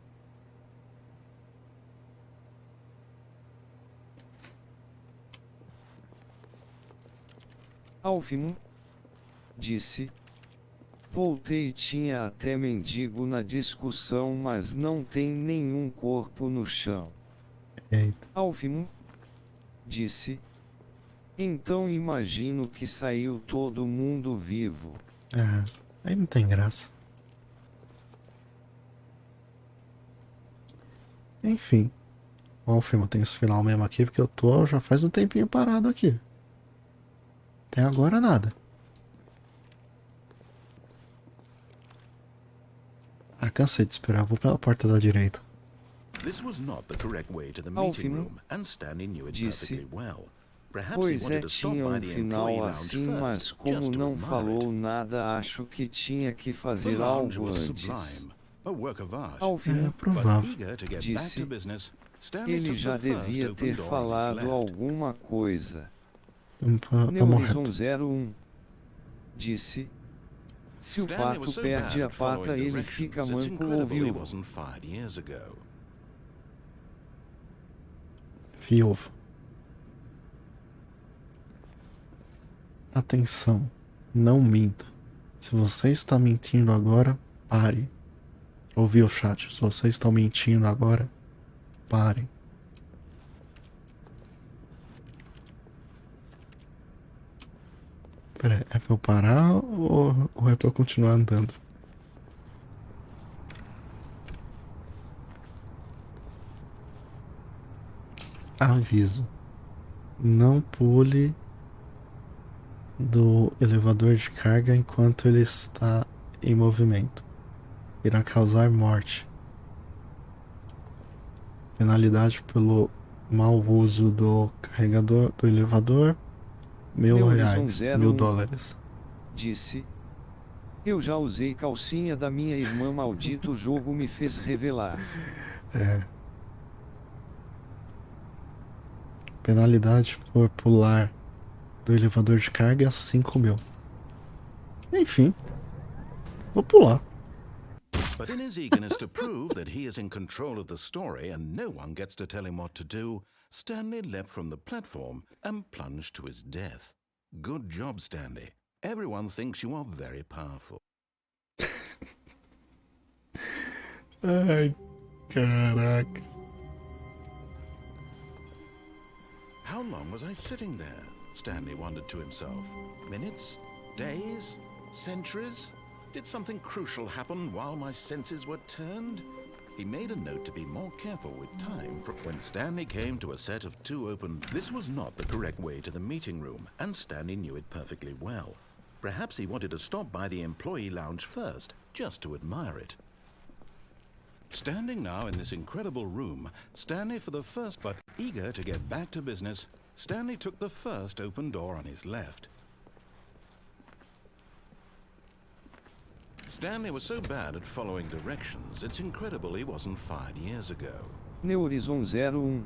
Alfimo, disse. Voltei, tinha até mendigo na discussão, mas não tem nenhum corpo no chão. Eita. Alfimo, disse. Então imagino que saiu todo mundo vivo. Ah, aí não tem graça. Enfim. Ó, o filme tem esse final mesmo aqui, porque eu tô já faz um tempinho parado aqui. Até agora nada. Ah, cansei de esperar, vou pela porta da direita. This was not the correct way to the meeting Alfimo, room, and Stanley knew it disse. perfectly well. Perhaps he Pois é, wanted to stop tinha by um the employee final lounge assim, first, mas como just to não admire falou it. nada, acho que tinha que The fazer lounge algo was antes. sublime, a work of art. É Alfimo, But provável. eager to get back disse. to business, Stanley Ele took já the first devia open ter door on his falado left. alguma coisa. Vamos Neurizon reto. 01, disse. Se o Stanley pato was so perde bad a at following pata, ele directions, fica it's manco ou incredible he viúvo. wasn't fired years ago. Viúvo. Atenção, não minta. Se você está mentindo agora, pare. Ouviu o chat? Se vocês estão mentindo agora, parem. Pera aí, é pra eu parar ou é pra eu continuar andando? Aviso. Não pule do elevador de carga enquanto ele está em movimento. Irá causar morte. Penalidade pelo mau uso do carregador do elevador, Neurizon R$1.000, 01, $1.000. disse. Eu já usei calcinha da minha irmã, maldito jogo me fez revelar. Penalidade por pular do elevador de carga, 5.000. Enfim, vou pular. But in his eagerness to prove that he is in control of the story and no one gets to tell him what to do, Stanley leapt from the platform and plunged to his death. Good job, Stanley. Everyone thinks you are very powerful. Ai, caraca. How long was I sitting there? Stanley wondered to himself. Minutes? Days? Centuries? Did something crucial happen while my senses were turned? He made a note to be more careful with time. When Stanley came to a set of 2 open, this was not the correct way to the meeting room, and Stanley knew it perfectly well. Perhaps he wanted to stop by the employee lounge first, just to admire it. Standing now in this incredible room, Stanley for the first, but eager to get back to business, Stanley took the first open door on his left. Stanley was so bad at following directions, it's incredible he wasn't fired years ago. Neurizon 01.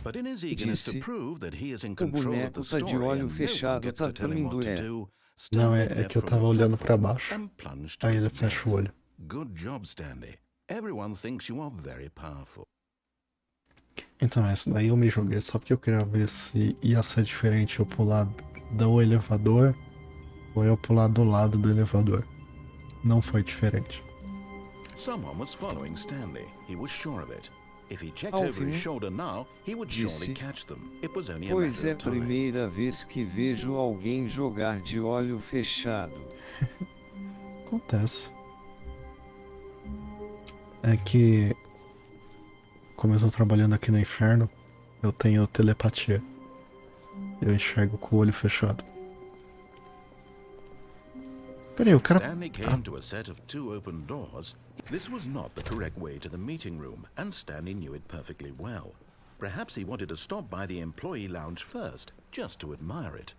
But in his eagerness to Disse, prove that he is in o control of the boneco tá de story olho and no one fechado, gets tá to tell him what to tremendo, do, Não, Stanley é left que eu from tava the olhando pra platform baixo. and plunged to Aí his ele fecha o death. olho. Good job, Stanley. Everyone thinks you are very powerful. Então, essa daí eu me joguei só porque eu queria ver se ia ser diferente eu pular do elevador ou eu pular do lado do elevador. Não foi diferente. Someone was following Stanley. He was sure of it. If he checked Ao over his fim, shoulder now, he would surely disse, catch them. It was only a Pois matter é a of time. primeira vez que vejo alguém jogar de olho fechado. Acontece. É que, como eu tô trabalhando aqui no inferno, eu tenho telepatia. Eu enxergo com o olho fechado. Peraí, o cara... Stanley came to a set of 2 open doors. This was not the correct way to the meeting room, and Stanley knew it perfectly well. Perhaps he wanted to stop by the employee lounge first, just to admire it.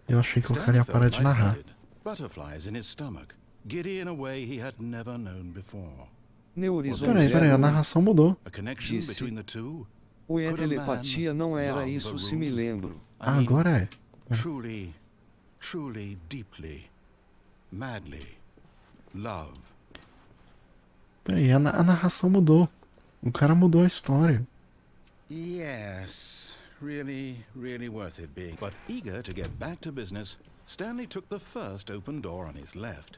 Eu achei que o cara ia parar de narrar. Butterflies in his stomach, giddy in a way he had never known before. Neurizon Peraí, a 01. narração mudou. A connection Disse, between the two? Oi, a Could a man telepatia não era love isso, a se me room? lembro. I mean, Agora é. Truly, truly, deeply, madly, love. Peraí, a narração mudou. O cara mudou a história. Yes, really, really worth it being. But eager to get back to business, Stanley took the first open door on his left.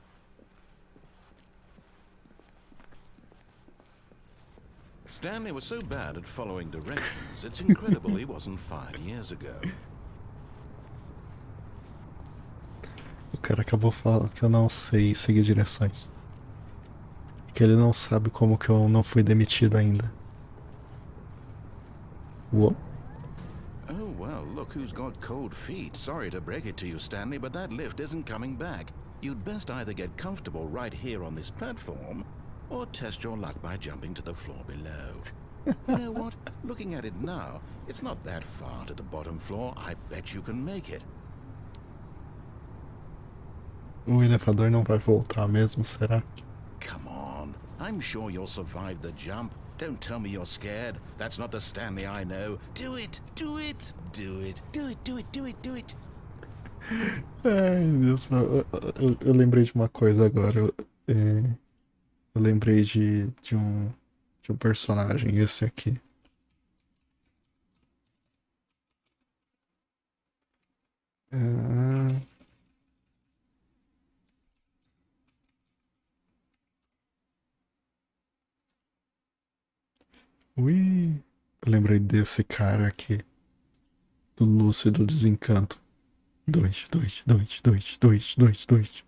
Stanley was so bad at following directions, it's incredible he wasn't 5 years ago. O cara acabou falando que eu não sei seguir direções. Que ele não sabe como que eu não fui demitido ainda. Uou. Oh, well, look who's got cold feet. Sorry to break it to you, Stanley, but that lift isn't coming back. You'd best either get comfortable right here on this platform, or test your luck by jumping to the floor below. You know what? Looking at it now, it's not that far to the bottom floor. I bet you can make it. O elevador não vai voltar mesmo, será? Come on. I'm sure you'll survive the jump. Don't tell me you're scared. That's not the Stanley I know. Do it! Do it! Do it! Do it! Do it! Do it! Do it! Ai, Deus, eu lembrei de uma coisa agora. Eu lembrei de um personagem, esse aqui. Ui, eu lembrei desse cara aqui. Do Lúcido Desencanto. 2, 2, 2, 2, 2, 2, 2.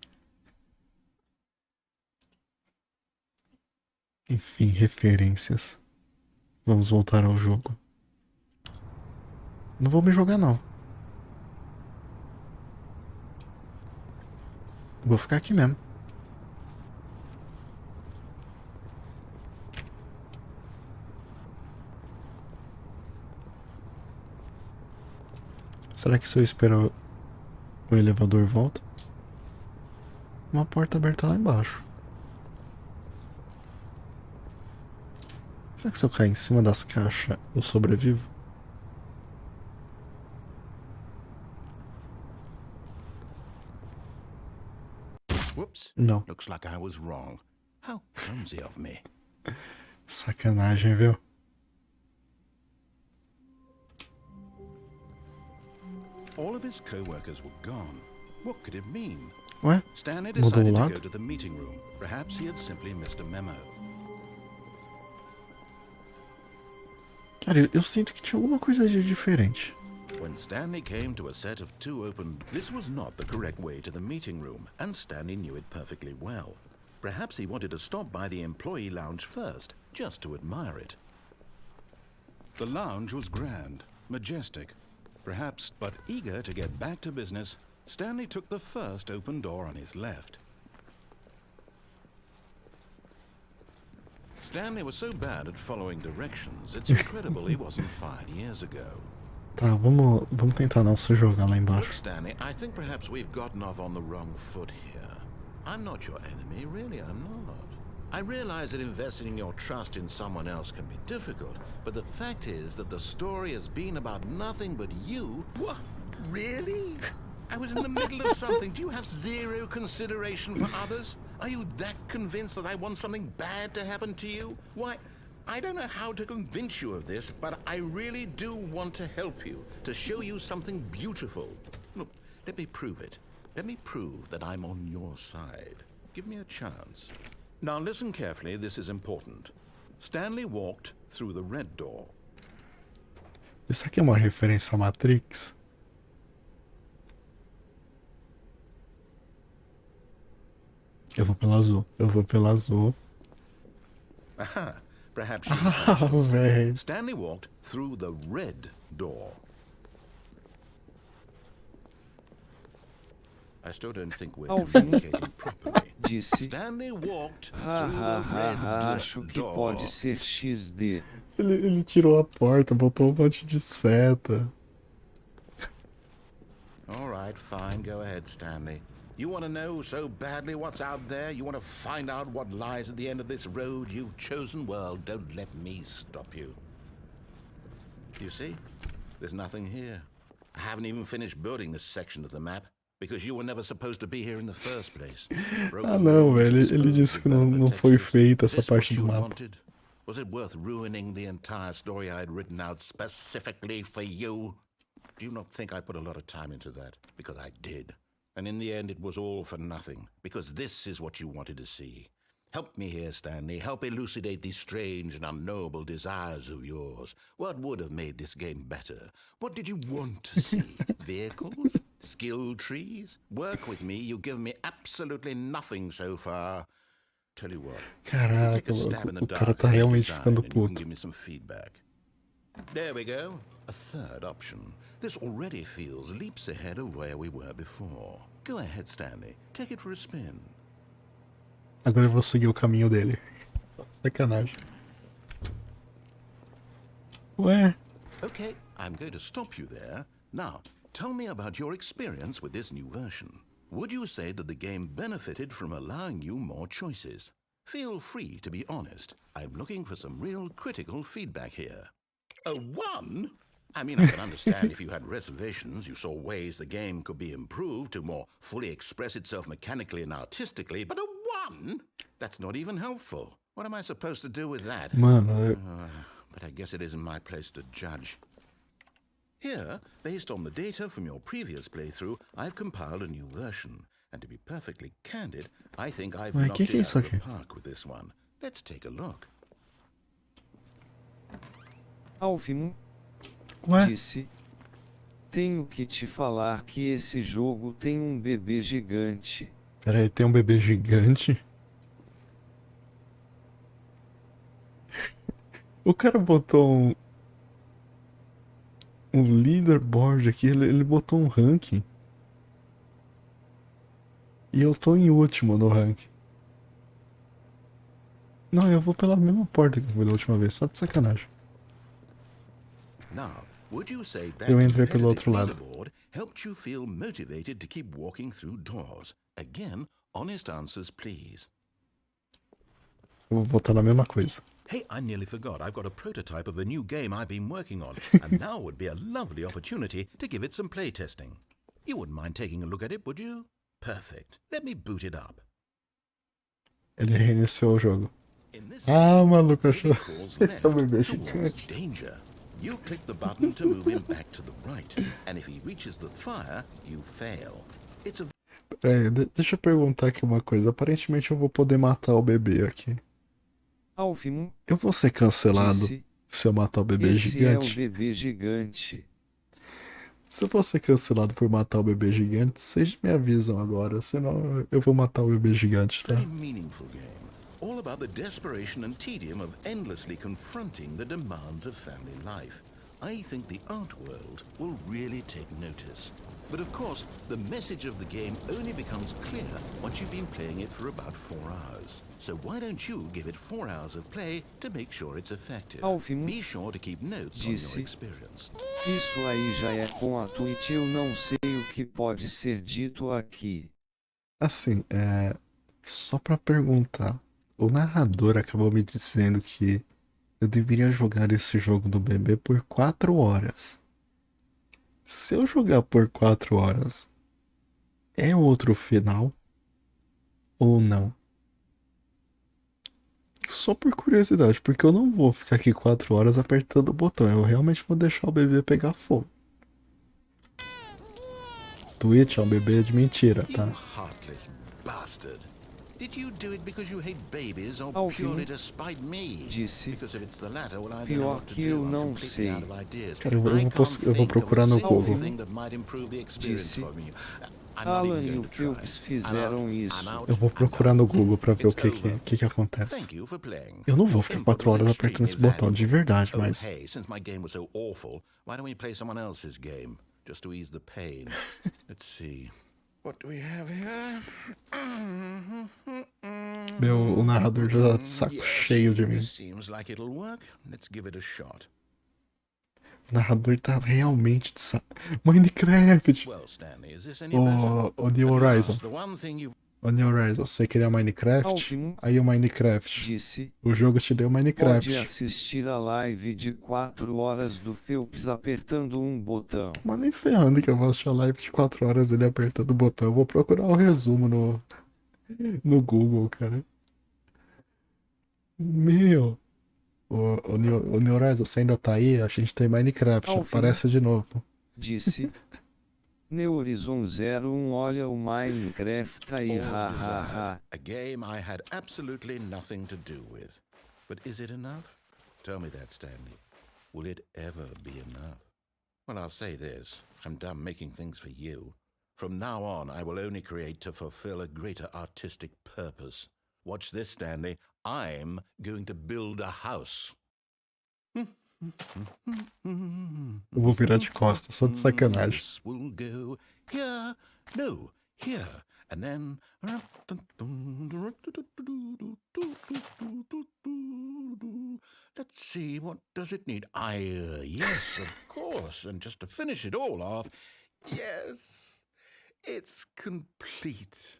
Enfim, referências. Vamos voltar ao jogo. Não vou me jogar, não. Vou ficar aqui mesmo. Será que se eu esperar o elevador volta? Uma porta aberta lá embaixo. Será que se eu cair em cima das caixas eu sobrevivo? Whoops. Não. Looks like I was wrong. How clumsy of me. Sacanagem, viu? All of his co-workers were gone. What could it mean? Ué? Stanley Mudou o decided to lado? go to the meeting room. Perhaps he had simply missed a memo. Cara, eu sinto que tinha alguma coisa de diferente. When Stanley came to a set of 2 open, this was not the correct way to the meeting room, and Stanley knew it perfectly well. Perhaps he wanted to stop by the employee lounge first, just to admire it. The lounge was grand, majestic, perhaps, but eager to get back to business, Stanley took the first open door on his left. Stanley was so bad at following directions, it's incredible he wasn't fired years ago. Tá, vamos tentar não se jogar lá Look, embaixo. Stanley, I think perhaps we've gotten off on the wrong foot here. I'm not your enemy, really, I'm not. I realize that investing your trust in someone else can be difficult, but the fact is that the story has been about nothing but you. What? Really? I was in the middle of something. Do you have zero consideration for others? Are you that convinced that I want something bad to happen to you? Why, I don't know how to convince you of this, but I really do want to help you, to show you something beautiful. Look, let me prove it. Let me prove that I'm on your side. Give me a chance. Now listen carefully, this is important. Stanley walked through the red door. Isso aqui é uma referência a Matrix? Eu vou pela azul. Eu vou pela azul. Aha, perhaps Ah, velho. Stanley walked through the red door. I still don't think we're communicating properly. Disse. Stanley walked through Ha, the red acho que door. pode ser XD. Ele tirou a porta, botou um monte de seta. All right, fine. Go ahead, Stanley. You want to know so badly what's out there? You want to find out what lies at the end of this road you've chosen? Well, don't let me stop you. You see? There's nothing here. I haven't even finished building this section of the map, because you were never supposed to be here in the first place. Ah, não, velho. Ele disse que não foi feita essa parte do mapa. Was it worth ruining the entire story I had written out specifically for you? Do you not think I put a lot of time into that? Because I did. And in the end, it was all for nothing, because this is what you wanted to see. Help me here, Stanley. Help elucidate these strange and unknowable desires of yours. What would have made this game better? What did you want to see? Vehicles? Skill trees? Work with me. You've given me absolutely nothing so far. Tell you what. Caraca, Take a stab in the o dark cara tá at the realmente design ficando and you can puto. give me some feedback. There we go. A third option. This already feels leaps ahead of where we were before. Go ahead, Stanley. Take it for a spin. Agora eu vou seguir o caminho dele. Sacanagem. Ué? Okay, I'm going to stop you there. Now, tell me about your experience with this new version. Would you say that the game benefited from allowing you more choices? Feel free to be honest. I'm looking for some real critical feedback here. A 1? I mean, I can understand if you had reservations, you saw ways the game could be improved to more fully express itself mechanically and artistically, but a 1? That's not even helpful. What am I supposed to do with that? Mano, But I guess it isn't my place to judge. Here, based on the data from your previous playthrough, I've compiled a new version. And to be perfectly candid, I think I've Ué, knocked que it é out isso of the aqui? park with this one. Let's take a look. Alvin ué? disse. Tenho que te falar que esse jogo tem um bebê gigante. Pera aí, tem um bebê gigante? O cara botou um leaderboard aqui, ele botou um ranking. E eu tô em último no ranking. Não, eu vou pela mesma porta que eu fui da última vez, só de sacanagem. Now, would you say that Eu entrei pelo competitive outro lado. leaderboard helped you feel motivated to keep walking through doors? Again, honest answers, please. Eu vou botar na mesma coisa. Hey, I nearly forgot. I've got a prototype of a new game I've been working on, and now would be a lovely opportunity to give it some playtesting. You wouldn't mind taking a look at it, would you? Perfect. Let me boot it up. Ele reiniciou o jogo. In this Ah, maluco, achou. calls Esse é o left bebê towards gigante. danger. You click the button to move him back to the right, and if he reaches the fire, you fail. It's a Peraí, deixa eu perguntar aqui uma coisa. Aparentemente eu vou poder matar o bebê aqui. Alvin Eu vou ser cancelado disse. se eu matar o bebê Esse é o gigante? bebê gigante. Se eu for ser cancelado por matar o bebê gigante, vocês me avisam agora, senão eu vou matar o bebê gigante, tá? Very meaningful game. All about the desperation and tedium of endlessly confronting the demands of family life. I think the art world will really take notice. But of course, the message of the game only becomes clear once you've been playing it for about 4 hours. So why don't you give it 4 hours of play to make sure it's effective? Alvin Be sure to keep notes on your experience. Isso aí já é com a Twitch, eu não sei o que pode ser dito aqui. Assim, só pra perguntar, o narrador acabou me dizendo que eu deveria jogar esse jogo do bebê por 4 horas. Se eu jogar por 4 horas, é outro final? Ou não? Só por curiosidade, porque eu não vou ficar aqui 4 horas apertando o botão. Eu realmente vou deixar o bebê pegar fogo. Twitch é um bebê de mentira, tá? You heartless bastard. Did you do it because you hate babies or Alvin purely to spite me? disse, Because if it's the latter, well, I don't know pior what to que eu do. I'm não completely sei. out of ideas. Cara, eu I vou can't think of procurar a no single Google. thing that might improve the experience Disse, for me. I'm not Alan even e going o to try. Phelps fizeram I'm isso. out. Eu vou I'm procurar done. no Google pra ver o It's over. que acontece. Thank you for playing. Eu não vou ficar Input 4 was horas apertando esse extremely botão de valuable. verdade, Oh, mas... hey, since my game was so awful, why don't we play someone else's game? Just to ease the pain. Let's see. What do we have here? O narrador já tá de saco cheio de mim. This seems like it'll work. Let's give it a shot. O narrador tá realmente de saco. Minecraft! Well, Stanley, is this any better? O New At Horizon. last, the one thing you O New Horizon, você queria Minecraft? Alvin Aí o Minecraft. disse, O jogo te deu pode Minecraft. assistir a live de 4 horas do Phelps apertando um botão. Mas nem ferrando que eu vou assistir a live de 4 horas dele apertando o botão. Eu vou procurar o resumo no Google, cara. Meu. O New Horizon, você ainda tá aí? A gente tem Minecraft. Alvin Aparece de novo. disse, Neurizon 01 olha o Minecraft aí, all ha ha desired, ha. a game I had absolutely nothing to do with. But is it enough? Tell me that, Stanley. Will it ever be enough? Well, I'll say this. I'm done making things for you. From now on, I will only create to fulfill a greater artistic purpose. Watch this, Stanley. I'm going to build a house. Eu vou virar de costas, só de sacanagem. This will go here, no, here, and then. Let's see, what does it need? Yes, of course. And just to finish it all off, yes, it's complete.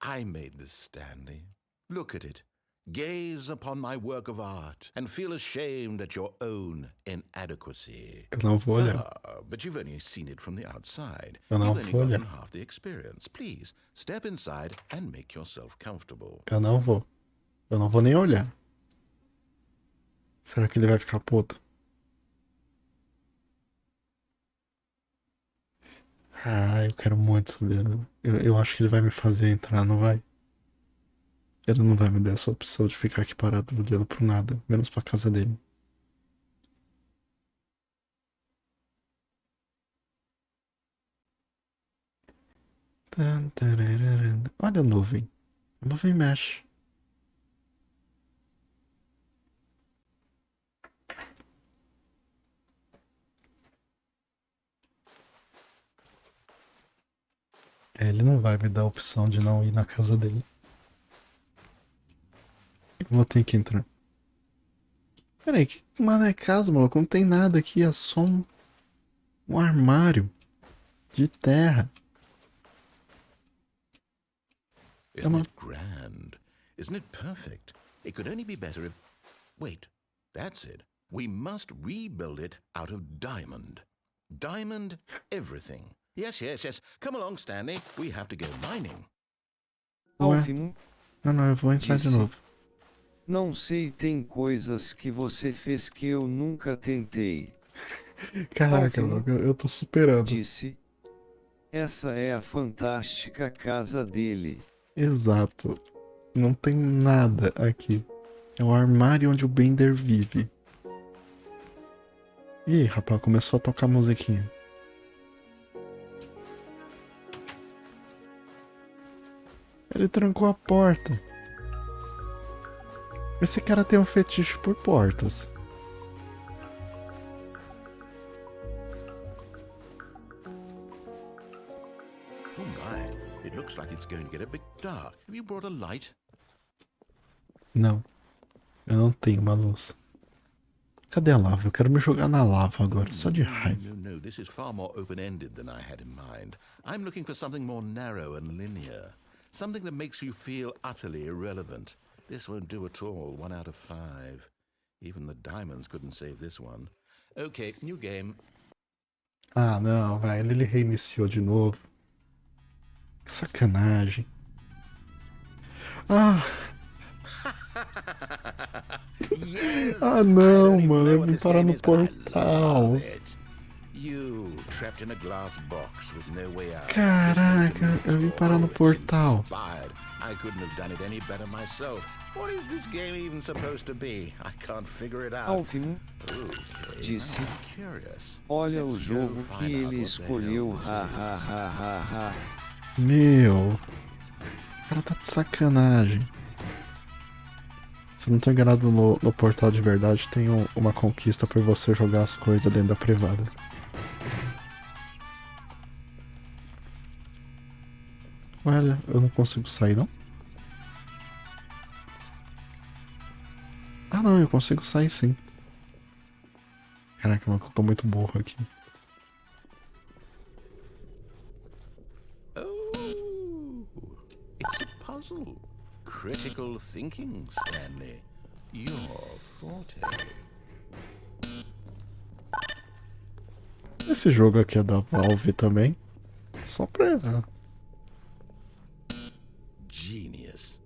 I made this, Stanley. Look at it. Gaze upon my work of art and feel ashamed at your own inadequacy. Eu não vou olhar. But you've only seen it from the outside. Eu não You've only vou olhar. gotten half the experience. Please, step inside and make yourself comfortable. Eu não vou. Eu não vou nem olhar. Será que ele vai ficar puto? Ah, eu quero muito saber. Eu acho que ele vai me fazer entrar, não vai? Ele não vai me dar essa opção de ficar aqui parado olhando pro nada, menos pra casa dele. Olha a nuvem. A nuvem mexe. Ele não vai me dar a opção de não ir na casa dele. Eu vou ter que entrar. Peraí, que mano é casa, maluco? Não tem nada aqui, é só um armário de terra. Isn't it grand? Isn't it perfect? It could only be better if... Wait, that's it. We must rebuild it out of diamond. Diamond everything. Yes, yes, yes. Come along, Stanley. We have to go mining. Alvin Não, eu vou entrar de disse, novo. não sei, tem coisas que você fez que eu nunca tentei. Caraca, Alvin maluco, eu tô superando. disse, essa é a fantástica casa dele. Exato. Não tem nada aqui. É o armário onde o Bender vive. Ih, rapaz, começou a tocar musiquinha. Ele trancou a porta. Esse cara tem um fetiche por portas. Oh my, it looks like it's going to get a bit dark. Have you brought a light? Não. Eu não tenho uma luz. Cadê a lava? Eu quero me jogar na lava agora, só de raiva. No, this is far more open-ended than I had in mind. I'm looking for something more narrow and linear. Something that makes you feel utterly irrelevant. This won't do at all. 1 out of 5. Even the diamonds couldn't save this one. Okay, new game. Ah, não, velho. Ele reiniciou de novo. Que sacanagem. Ah! Yes, Ah, não, I don't even mano. know Eu what vim this parar game no is, but I portal. love it. You trapped in a glass box with no way out. Caraca, eu vim parar no portal. I couldn't have done it any better myself. What is this game even supposed to be? I can't figure it out. Alvin Okay, disse: I'm curious. olha o Let's jogo go que find out ele what the escolheu, hell this ha ha is. ha ha ha. Meu. O cara tá de sacanagem. Se eu não tô enganado no portal de verdade, tem uma conquista por você jogar as coisas dentro da privada. Olha, eu não consigo sair, não? Ah, não, eu consigo sair sim. Caraca, mano, eu tô muito burro aqui. Oh, it's a puzzle. Critical thinking, Stanley. Your forte. Esse jogo aqui é da Valve também. Só pra... Genius.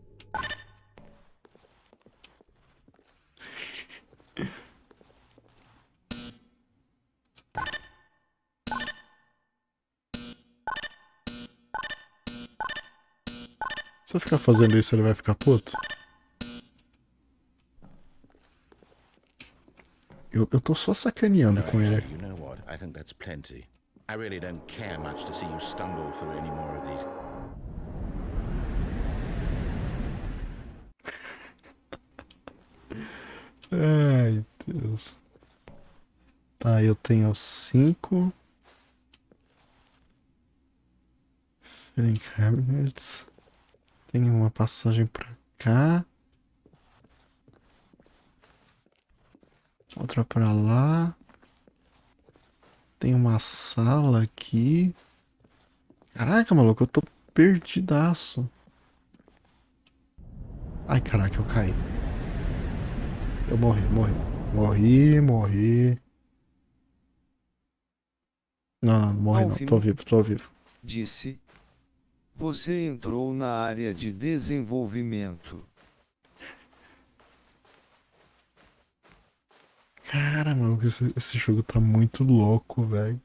Se eu ficar fazendo isso, ele vai ficar puto? Eu tô só sacaneando com ele. You know what? I think that's plenty. I really don't care much to see you stumble through any more of these. Ai, Deus. Tá, eu tenho 5. Filling cabinets. Tem uma passagem pra cá. Outra pra lá. Tem uma sala aqui. Caraca, maluco, eu tô perdidaço. Ai, caraca, eu caí. Eu morri. Não, morri não, tô vivo. Disse: você entrou na área de desenvolvimento. Cara, mano, esse jogo tá muito louco, velho.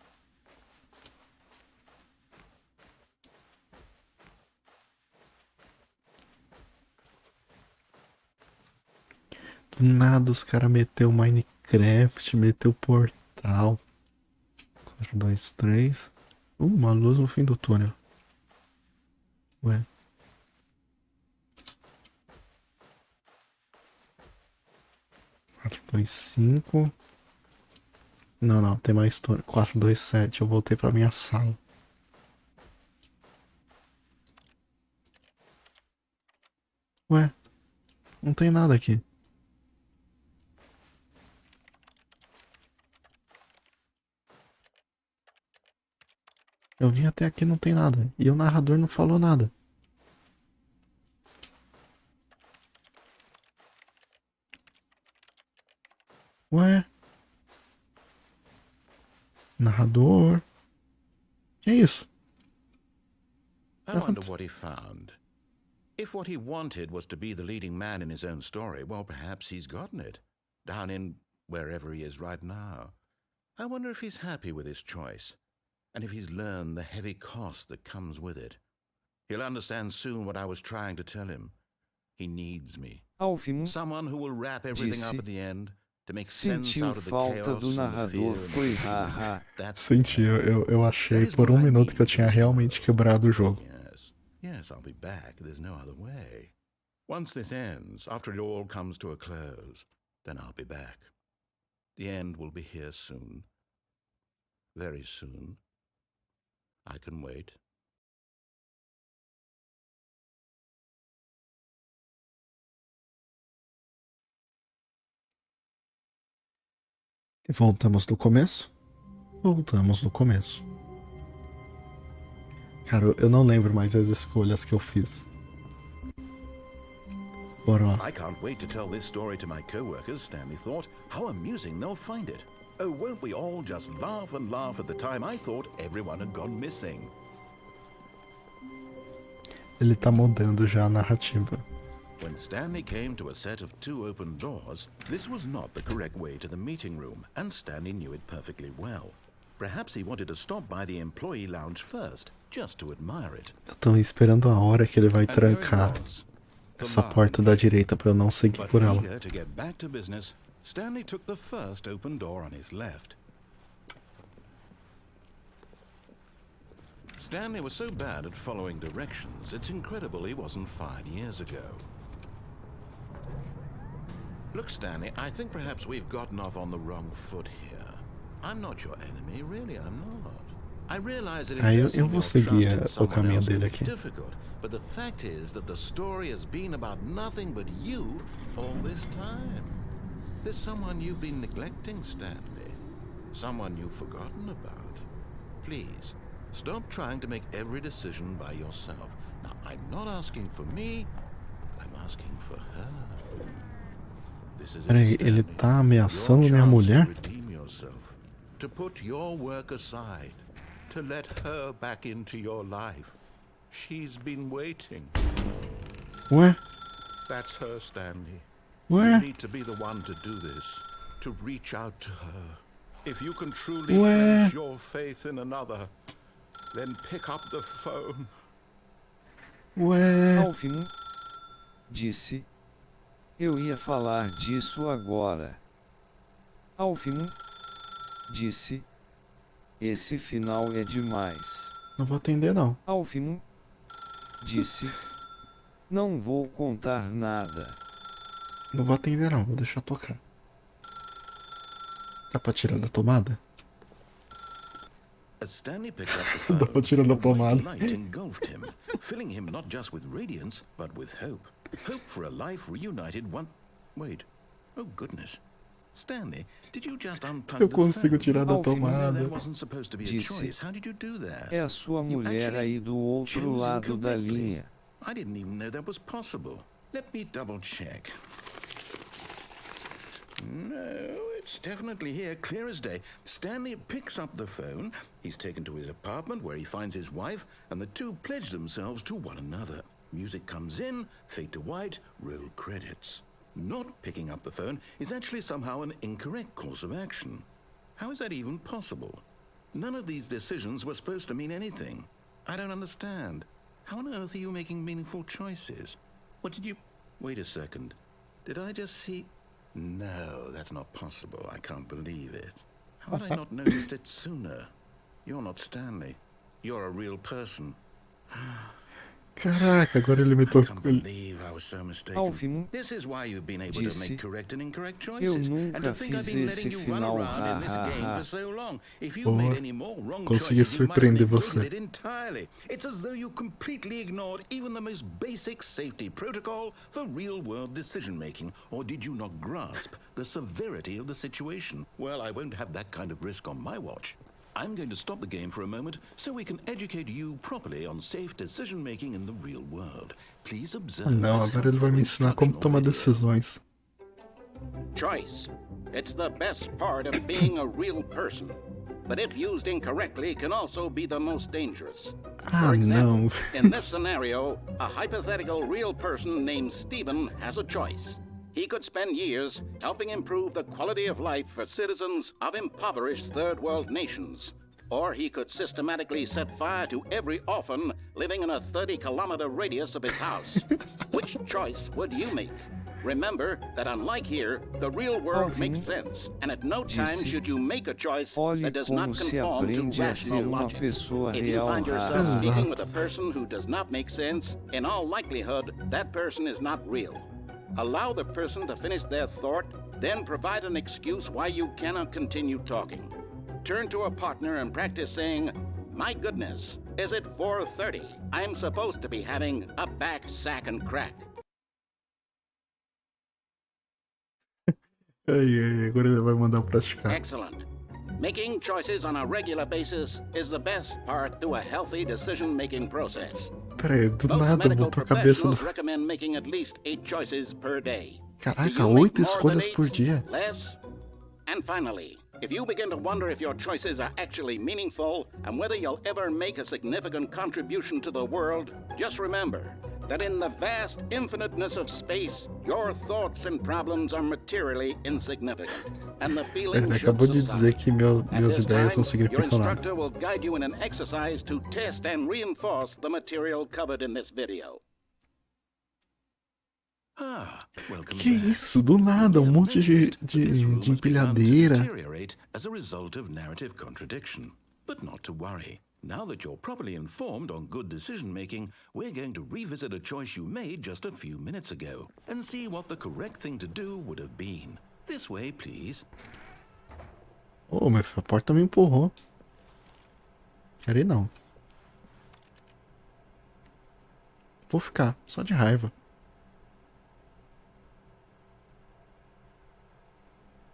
Do nada os caras meteu Minecraft, meteu portal. 4, 2, 3. Uma luz no fim do túnel. Ué. Quatro, 2, 5. Não, tem mais túnel. 4, 2, 7. Eu voltei pra minha sala. Ué. Não tem nada aqui. Eu vim até aqui, não tem nada. E o narrador não falou nada. Ué? Narrador? Que é isso? I wonder what he found. If what he wanted was to be the leading man in his own story, well, perhaps he's gotten it. Down in wherever he is right now. I wonder if he's happy with his choice. And if he's learned the heavy cost that comes with it. He'll understand soon what I was trying to tell him. He needs me. Alvin Someone who will wrap everything up disse: at the end to make sense sentiu out of the falta chaos do and the narrador, fear. foi haha. That's Senti, eu achei por um minuto que eu tinha realmente quebrado o jogo. yes. Yes, I'll be back. There's no other way. Once this ends, after it all comes to a close, then I'll be back. The end will be here soon. Very soon. I can wait. E voltamos do começo? Voltamos do começo. Cara, eu não lembro mais as escolhas que eu fiz. Bora lá. I can't wait to tell this story to my co-workers, Stanley thought. How amusing they'll find it. Oh, won't we all just laugh and laugh at the time I thought everyone had gone missing. Ele tá mudando já a narrativa. When Stanley came to a set of 2 open doors, this was not the correct way to the meeting room, and Stanley knew it perfectly well. Perhaps he wanted to stop by the employee lounge first, just to admire it. Eu tô esperando a hora que ele vai trancar essa porta da direita pra eu não seguir por ela. Eager to get back to business, Stanley took the first open door on his left. Stanley was so bad at following directions, it's incredible he wasn't fired years ago. Look, Stanley, I think perhaps we've gotten off on the wrong foot here. I'm not your enemy, really, I'm not. I realize that Eu vou seguir o caminho dele aqui. difficult, but the fact is that the story has been about nothing but you all this time. There's someone you've been neglecting, Stanley. Someone you've forgotten about. Please, stop trying to make every decision by yourself. Now, I'm not asking for me, I'm asking for her. This is Peraí, ele tá ameaçando minha mulher? redeem yourself, to put your work aside, to let her back into your life. She's been waiting. Ué? That's her, Stanley. Ué? You need to be the one to do this, to reach out to her. If you can truly Ué? place your faith in another, then pick up the phone. Ué? Alvin disse: eu ia falar disso agora. Alvin disse: esse final é demais. Não vou atender não. Alvin disse: não vou contar nada. Não vou atender não, vou deixar tocar. Dá pra tirar da tomada? As Stanley picked up the Dá phone, pra tirar da a white tomada. light engulfed him, filling him not just with radiance, but with hope. Hope for a life reunited one... Wait. Oh, goodness. Stanley, did you just unplug Eu the consigo phone? tirar da Alvin, tomada. There wasn't supposed to be a Disse, choice. How did you do that? é a sua You mulher actually aí do outro chose lado da incorrectly. linha. I didn't even know that was possible. Let me double check. No, it's definitely here, clear as day. Stanley picks up the phone. He's taken to his apartment where he finds his wife, and the two pledge themselves to one another. Music comes in, fade to white, roll credits. Not picking up the phone is actually somehow an incorrect course of action. How is that even possible? None of these decisions were supposed to mean anything. I don't understand. How on earth are you making meaningful choices? What did you... Wait a second. Did I just see... No, that's not possible. I can't believe it. How had I not noticed it sooner? You're not Stanley. You're a real person. Caraca, agora ele me I tocou. can't believe I was so mistaken. Alvin This is why you've been able to disse, make correct and incorrect eu choices. And to nunca think I've fiz been esse letting you run final, around in this ha, ha, game ha. for so long. If you Boa. made any more wrong Consegui choices, you might have surpreender been você. it entirely. It's as though you completely ignored even the most basic safety protocol for real-world decision-making. Or did you not grasp the severity of the situation? Well, I won't have that kind of risk on my watch. I'm going to stop the game for a moment so we can educate you properly on safe decision-making in the real world. Please observe Não, this agora ele vai me ensinar como instructional tomar video. decisões. Choice. It's the best part of being a real person. But if used incorrectly, can also be the most dangerous. Ah, For example, não. in this scenario, a hypothetical real person named Stephen has a choice. He could spend years helping improve the quality of life for citizens of impoverished third world nations. Or he could systematically set fire to every orphan living in a 30-kilometer radius of his house. Which choice would you make? Remember that unlike here, the real world makes sense, and at no time should you make a choice that does not conform to rational logic. If you find yourself speaking with a person who does not make sense, in all likelihood, that person is not real. Allow the person to finish their thought, then provide an excuse why you cannot continue talking. Turn to a partner and practice saying, "My goodness, is it 4:30? I'm supposed to be having a back, sack, and crack." Agora ele vai mandar praticar. Excellent. Making choices on a regular basis is the best part to a healthy decision-making process. Peraí, do Most nada medical botou a cabeça no... professionals recommend making at least 8 choices per day. Do Caraca, you make 8 more escolhas than por 8? dia. Less? And finally, if you begin to wonder if your choices are actually meaningful and whether you'll ever make a significant contribution to the world, just remember that in the vast infiniteness of space, your thoughts and problems are materially insignificant, and the feeling Ele should acabou de dizer subside. que At minhas this ideias time, não your significam nada. instructor will guide you in an exercise to test and reinforce the material covered in this video. Que isso? Do nada, um monte de empilhadeira. As a result of narrative contradiction. But not to worry. Now that you're properly informed on good decision-making, we're going to revisit a choice you made just a few minutes ago and see what the correct thing to do would have been. This way, please. Oh, mas a porta me empurrou. Quero ir não. Vou ficar, só de raiva.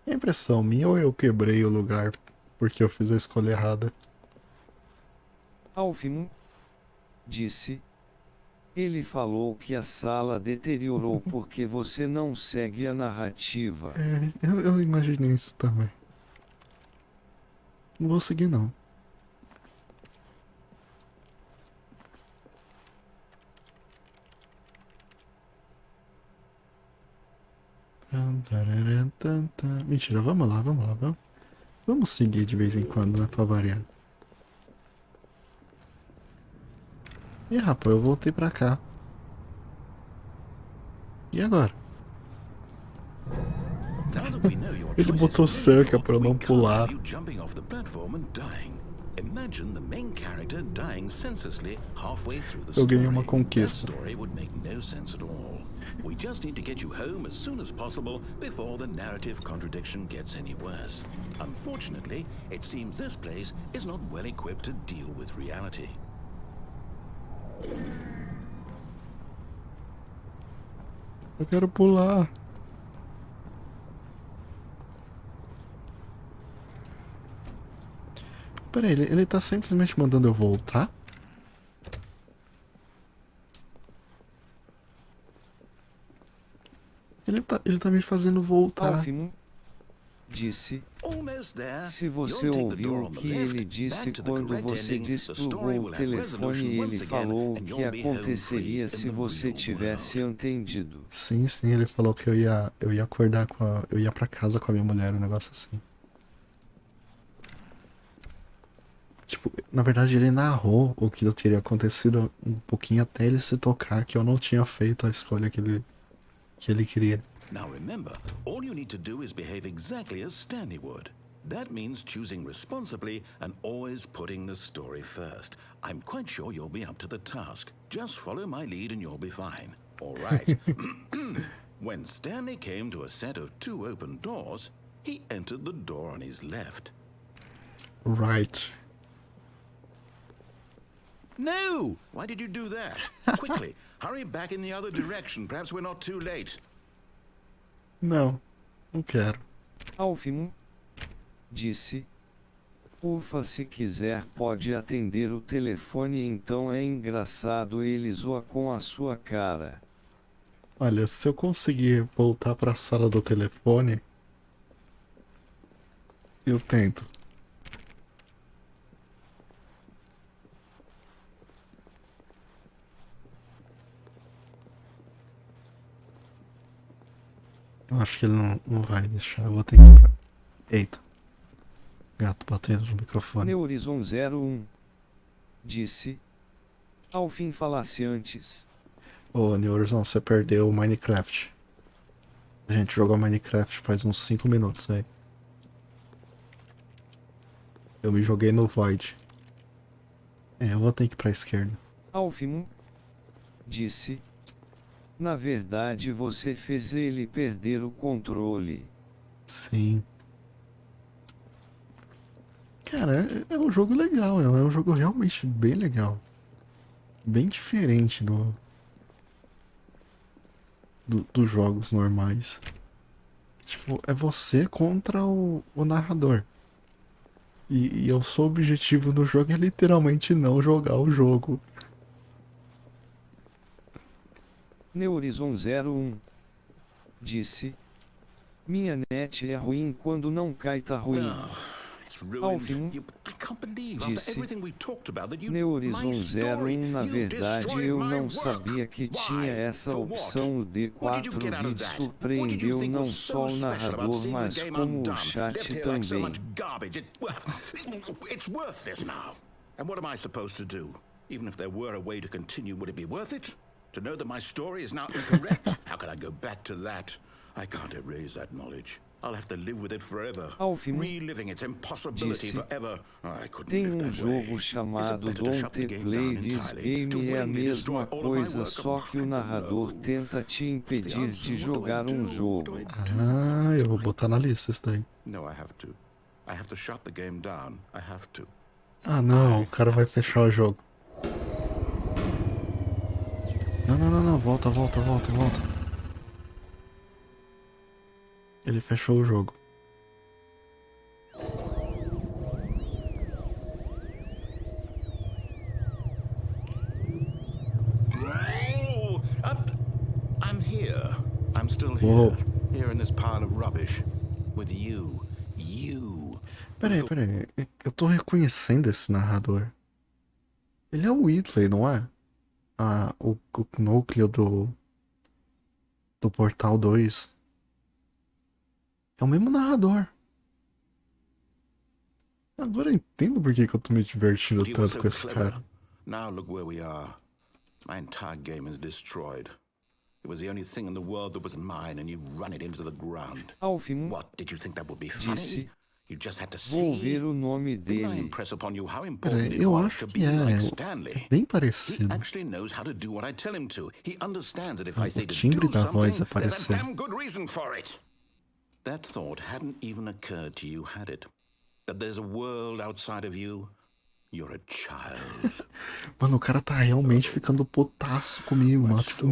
É impressão minha ou eu quebrei o lugar porque eu fiz a escolha errada? Alvin disse. Ele falou que a sala deteriorou porque você não segue a narrativa. É, eu imaginei isso também. Não vou seguir não. Mentira, vamos lá. Vamos seguir de vez em quando, né, pra variar. Ih, rapaz, eu voltei pra cá. E agora? Ele botou cerca pra eu não pular. Eu ganhei uma conquista. We just need to get you home as soon as possible before the narrative contradiction gets any worse. Unfortunately, it seems this place is not well equipped to deal with reality. Eu quero pular. Pera aí, ele tá simplesmente mandando eu voltar? Ele tá me fazendo voltar. Alvin disse. Se você ouviu o que ele disse quando você desplugou o telefone, ele falou o que aconteceria se você tivesse entendido. Sim, ele falou que eu ia acordar eu ia pra casa com a minha mulher, um negócio assim. Tipo, na verdade ele narrou o que teria acontecido um pouquinho até ele se tocar que eu não tinha feito a escolha que ele queria. Now remember, all you need to do is behave exactly as Stanley would. That means choosing responsibly and always putting the story first. I'm quite sure you'll be up to the task. Just follow my lead and you'll be fine. All right. When Stanley came to a set of 2 open doors, he entered the door on his left. Right. No! Why did you do that? Quickly, hurry back in the other direction. Perhaps we're not too late. Não quero. Alvin disse. Ufa, se quiser pode atender o telefone, então é engraçado, ele zoa com a sua cara. Olha, se eu conseguir voltar pra sala do telefone, eu tento. Eu acho que ele não vai deixar, eu vou ter que ir pra... Eita. Gato batendo no microfone. Neurizon 01 disse. Alvin falasse antes. Ô, Neurizon, você perdeu o Minecraft. A gente jogou Minecraft faz uns 5 minutos aí. Eu me joguei no Void. Eu vou ter que ir pra esquerda. Alfimo disse: na verdade você fez ele perder o controle. Sim. Cara, é um jogo legal, é um jogo realmente bem legal. Bem diferente dos jogos normais. Tipo, é você contra o narrador. E o seu objetivo no jogo é literalmente não jogar o jogo. Neurizon01 disse: minha net é ruim quando não cai, tá ruim. Alfimo disse: Neurizon01, na verdade eu não sabia que tinha essa opção. O D4 Vid surpreendeu não só o narrador, mas como o chat também. It's worthless now. And what am I supposed to do? Even if there were a way to continue, would it be worth it? To know that my story is now incorrect? How can I go back to that? I can't erase that knowledge. I'll have to live with it forever. Alfimo Reliving its impossibility disse: forever. I couldn't tem live that jogo way. chamado Is it better to shut Don't the game Play down This entirely, to Game, é a willingly destroy mesma all of my coisa, work? só que o narrador tenta te impedir de jogar um jogo. Ah, eu vou botar na lista isso daí. No, I have to. I have to shut the game down. I have to. Ah não, o cara vai fechar o jogo. Não, volta. Ele fechou o jogo. Oh, I'm here. I'm still here. Whoa. Here in this pile of rubbish. With you. Peraí. Eu tô reconhecendo esse narrador. Ele é o Whitley, não é? Ah, o núcleo do Portal 2. É o mesmo narrador. Agora eu entendo por que eu tô me divertindo You were tanto so com esse clever. cara. Now look where we are. My entire game is destroyed. It was the only thing in the world that was mine, and you've run it into the ground. Alfimo What, did you think that would be funny? disse: You just had to vou see. ver o nome Didn't I dele. impress upon you how important Peraí, it eu was acho to que be like é Stanley? bem He parecido. actually knows how to do what I tell him to. He understands that if I say to timbre do da voz something, é there's a parecido. damn good reason for it. That thought hadn't even occurred to you, had it? That there's a world outside of you? You're a child. Mano, o cara tá realmente ficando putaço comigo, mano. Tipo,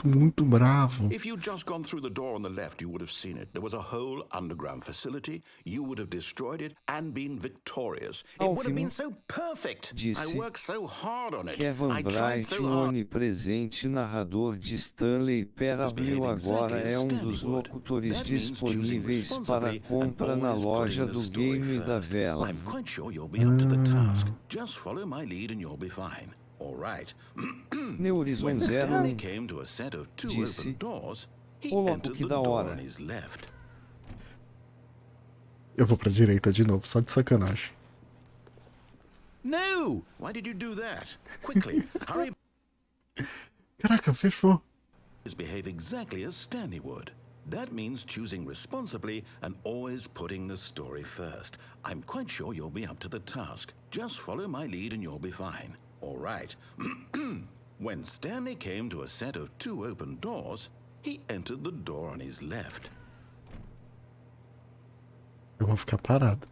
muito bravo. If you'd just gone through the door on the left, you would have seen it. There was a whole underground facility. You would have destroyed it and been victorious. It would have been so perfect. I worked so hard on it. Kevin I tried Bright, so o hard. onipresente narrador de Stanley Parable, agora é um dos locutores disponíveis para compra na loja do Game da Vela. I'm quite sure you'll be up to the task. Just follow my lead and you'll be fine. All right. Neurizon When Stanley 01 came to a set of two disse: open doors, he "Ô, louco, entered que the da door hora." on his left. Eu vou pra direita de novo, só de sacanagem. No! Why did you do that? Quickly, hurry. Caraca, fechou. Behave exactly as Stanley would. That means choosing responsibly and always putting the story first. I'm quite sure you'll be up to the task. Just follow my lead and you'll be fine. All right. When Stanley came to a set of two open doors, he entered the door on his left. Eu vou ficar parado.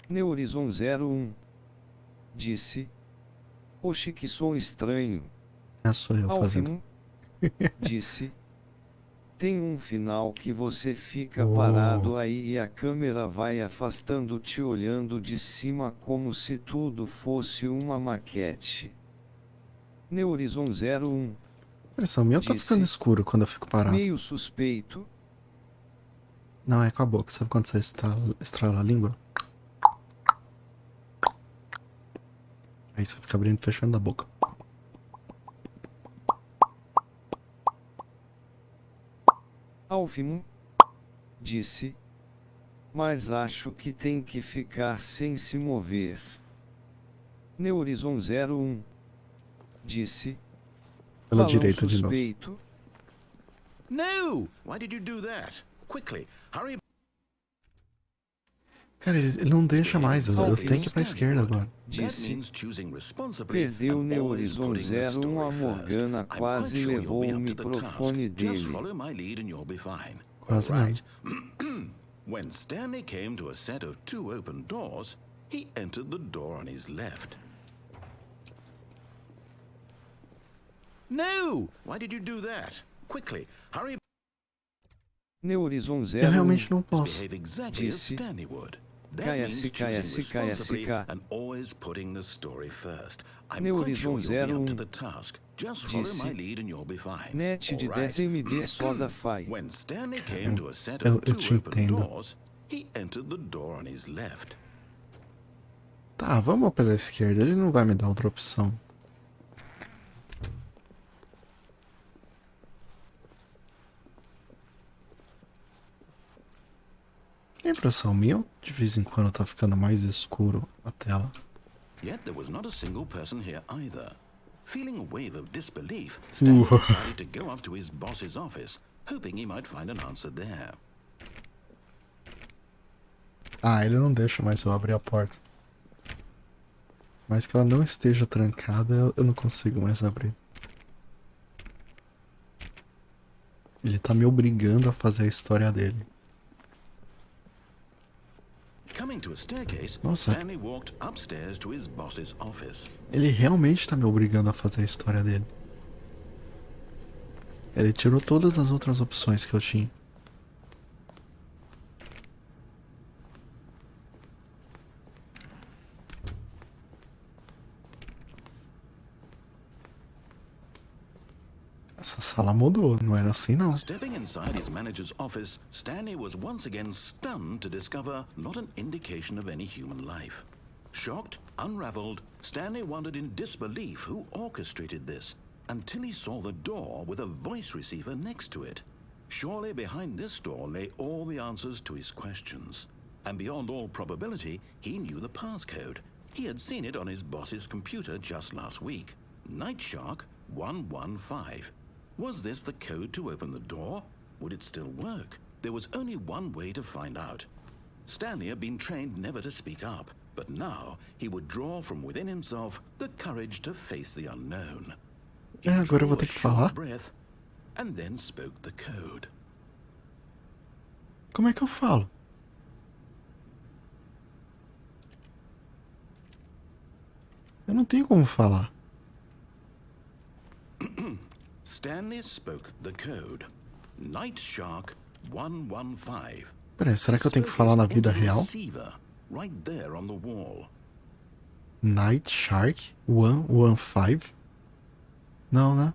Neurizon 01 disse: oxe, que som estranho. Sou eu fazendo. Alfimo disse: tem um final que você fica parado aí e a câmera vai afastando, te olhando de cima como se tudo fosse uma maquete. Neurizon 01 Impressão minha, tá ficando escuro quando eu fico parado. Meio suspeito. Não, é com a boca. Sabe quando você estrala a língua? Aí você fica abrindo e fechando a boca. Alvin disse. Mas acho que tem que ficar sem se mover. Neurizon 01 disse. Pela Balão direita de novo. suspeito. No! Why did you do that? Quickly, hurry. Cara, ele não deixa mais. Eu tenho que ir pra esquerda agora. Disse. Perdeu o Neurizon 01, a Morgana quase levou o microfone dele. Quase não. When Stanley came to a set of 2 open doors, he entered the door on his left. No! Why did you do that? Quickly, hurry. Neurizon Eu 01 realmente não posso. Behave exactly as disse. Stanley would. That means choosing responsibly and always putting the story first. I'm quite sure you'll be up to the task. Just follow my lead and you'll be fine. Net de All right. 10 MD soda fai. When Stanley came to a set Eu of 2 te open entendo. doors, he entered the door on his left. Tá, vamos pela esquerda. Ele não vai me dar outra opção. A impressão minha, ou de vez em quando tá ficando mais escuro a tela. Yet there was not a single person here either. Feeling a wave of disbelief, Stanley decided to go up to his boss's office, hoping he might find an answer there. Ah, ele não deixa mais eu abrir a porta. Mas que ela não esteja trancada, eu não consigo mais abrir. Ele tá me obrigando a fazer a história dele. Coming to a staircase, Nossa. Stanley walked upstairs to his boss's office. Ele realmente tá me obrigando a fazer a história dele. Ele tirou todas as outras opções que eu tinha. Essa sala mudou, não era assim não. Stepping inside his manager's office, Stanley was once again stunned to discover not an indication of any human life. Shocked, unraveled, Stanley wondered in disbelief who orchestrated this, until he saw the door with a voice receiver next to it. Surely behind this door lay all the answers to his questions. And beyond all probability, he knew the passcode. He had seen it on his boss's computer just last week. Night Shark 115. Was this the code to open the door? Would it still work? There was only one way to find out. Stanley had been trained never to speak up, but now he would draw from within himself the courage to face the unknown. He Agora eu vou drew ter a que short falar? breath and then spoke the code. Como é que eu falo? Eu não tenho como falar. Stanley spoke the code. Night Shark 115. Peraí, será que eu tenho que falar na vida real? Receiver, right there on the wall. Night Shark 115? Não, né?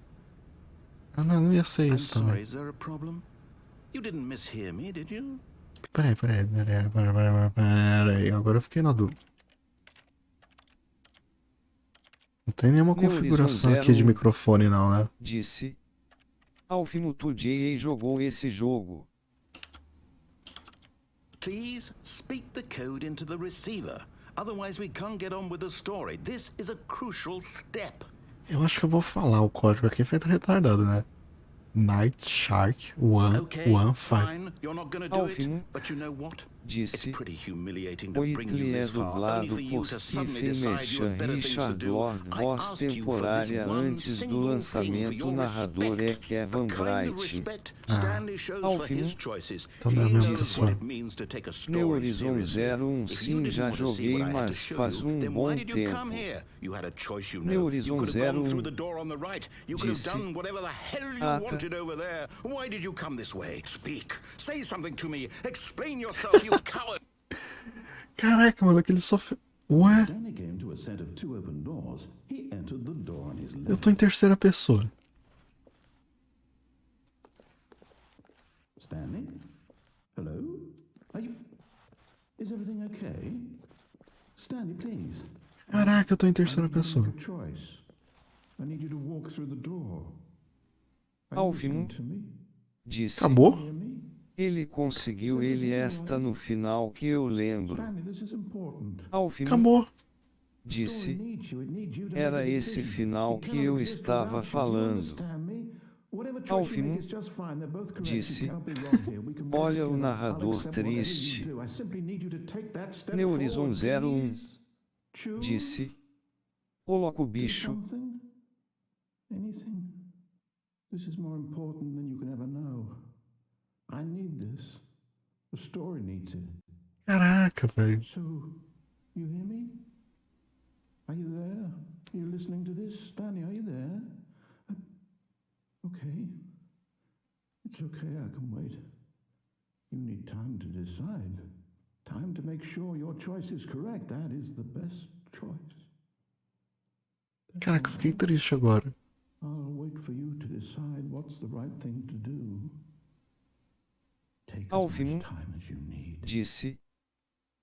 Não ia ser I'm isso sorry, também. is there a problem? You didn't mishear me, did you? Peraí. Agora eu fiquei na dúvida. Não tem nenhuma configuração aqui de microfone não, né? Disse. Alvin J.A. jogou esse jogo. Please speak the code into the receiver. Otherwise we can't get on with the story. This is a crucial step. Eu acho que eu vou falar o código aqui feito retardado, né? Night Shark 115. Fine. You're not gonna do it. Alvin But you know what? It's disse. pretty humiliating to O bring you Hitler é this far, only dublado for you por to suddenly Stephen decide you had better things to Richard do. Lord, I voz asked you for this temporária one antes do single thing for lançamento. your Narrador é respect. Kevin The kind of Bright. respect Stanley shows for Alvin. his choices. Então He não é a mesma knows pessoa. what it means to take a story Neurizon seriously. 01 If you sim, didn't já want to see joguei, what I had to mas show faz you, um then bom why did you come tempo. here? You had a choice, you know. Neurizon You could have gone 01 through the door on the right. You could have disse. done whatever the hell you Ata. wanted over there. Why did you come this way? Speak. Say something to me. Explain yourself, you coward. Caraca, mano, aquele só... Ué? Stanley came to a set of 2 open doors. He entered the door on his Eu left. tô em terceira pessoa. Stanley? Hello? Are you... Is everything okay? Stanley, please. Caraca, eu tô em terceira pessoa. Make a choice. I need you to walk through the door. Are you Alvin listening to me? disse. Acabou? Hear me? Ele conseguiu ele esta no final que eu lembro. Stanley, this is important. Alvin Acabou. disse. It needs you to make a Era esse decision. final It que cannot eu exist estava without you. Do you falando. understand me? Whatever choice Alvin you make is just fine. They're both correct. disse. You cannot be wrong here. We can work Olha o together. narrador I'll accept whatever you triste. do. I simply need you to take that step Neurizon forward, 01 please. Choose. disse. Coloca o Do bicho. something. Anything. This is more important than you can ever know. I need this. The story needs it. Caraca, velho. So, you hear me? Are you there? Are you listening to this? Stanley, are you there? Okay. It's okay, I can wait. You need time to decide. Time to make sure your choice is correct. That is the best choice. Caraca, eu fiquei triste agora. I'll wait for you to decide what's the right thing to do. Take as Alvin much time as you need. disse.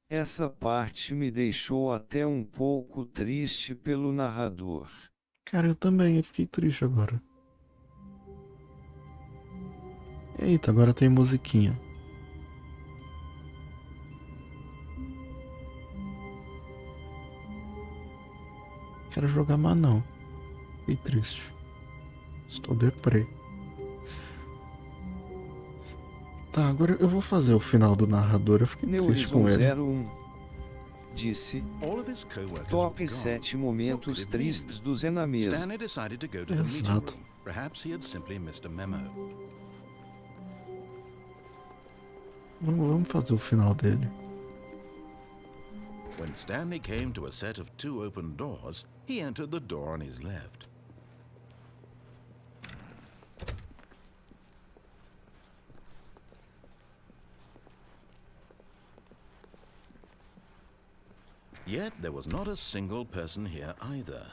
Essa parte me deixou até um pouco triste pelo narrador. Cara, eu também, eu fiquei triste agora. Eita, agora tem musiquinha. Quero jogar mais não. Fiquei triste. Estou deprê. Tá, agora eu vou fazer o final do narrador. Eu fiquei triste com ele. Neurizon 01 disse. All of his co-workers Top were gone. 7 momentos What could it tristes mean? do Zé na mesa. Stanley decided to go to the meeting Exato. room. Perhaps he had simply missed a memo. Vamos fazer o final dele. When Stanley came to a set of 2 open doors, he entered the door on his left. Yet there was not a single person here either.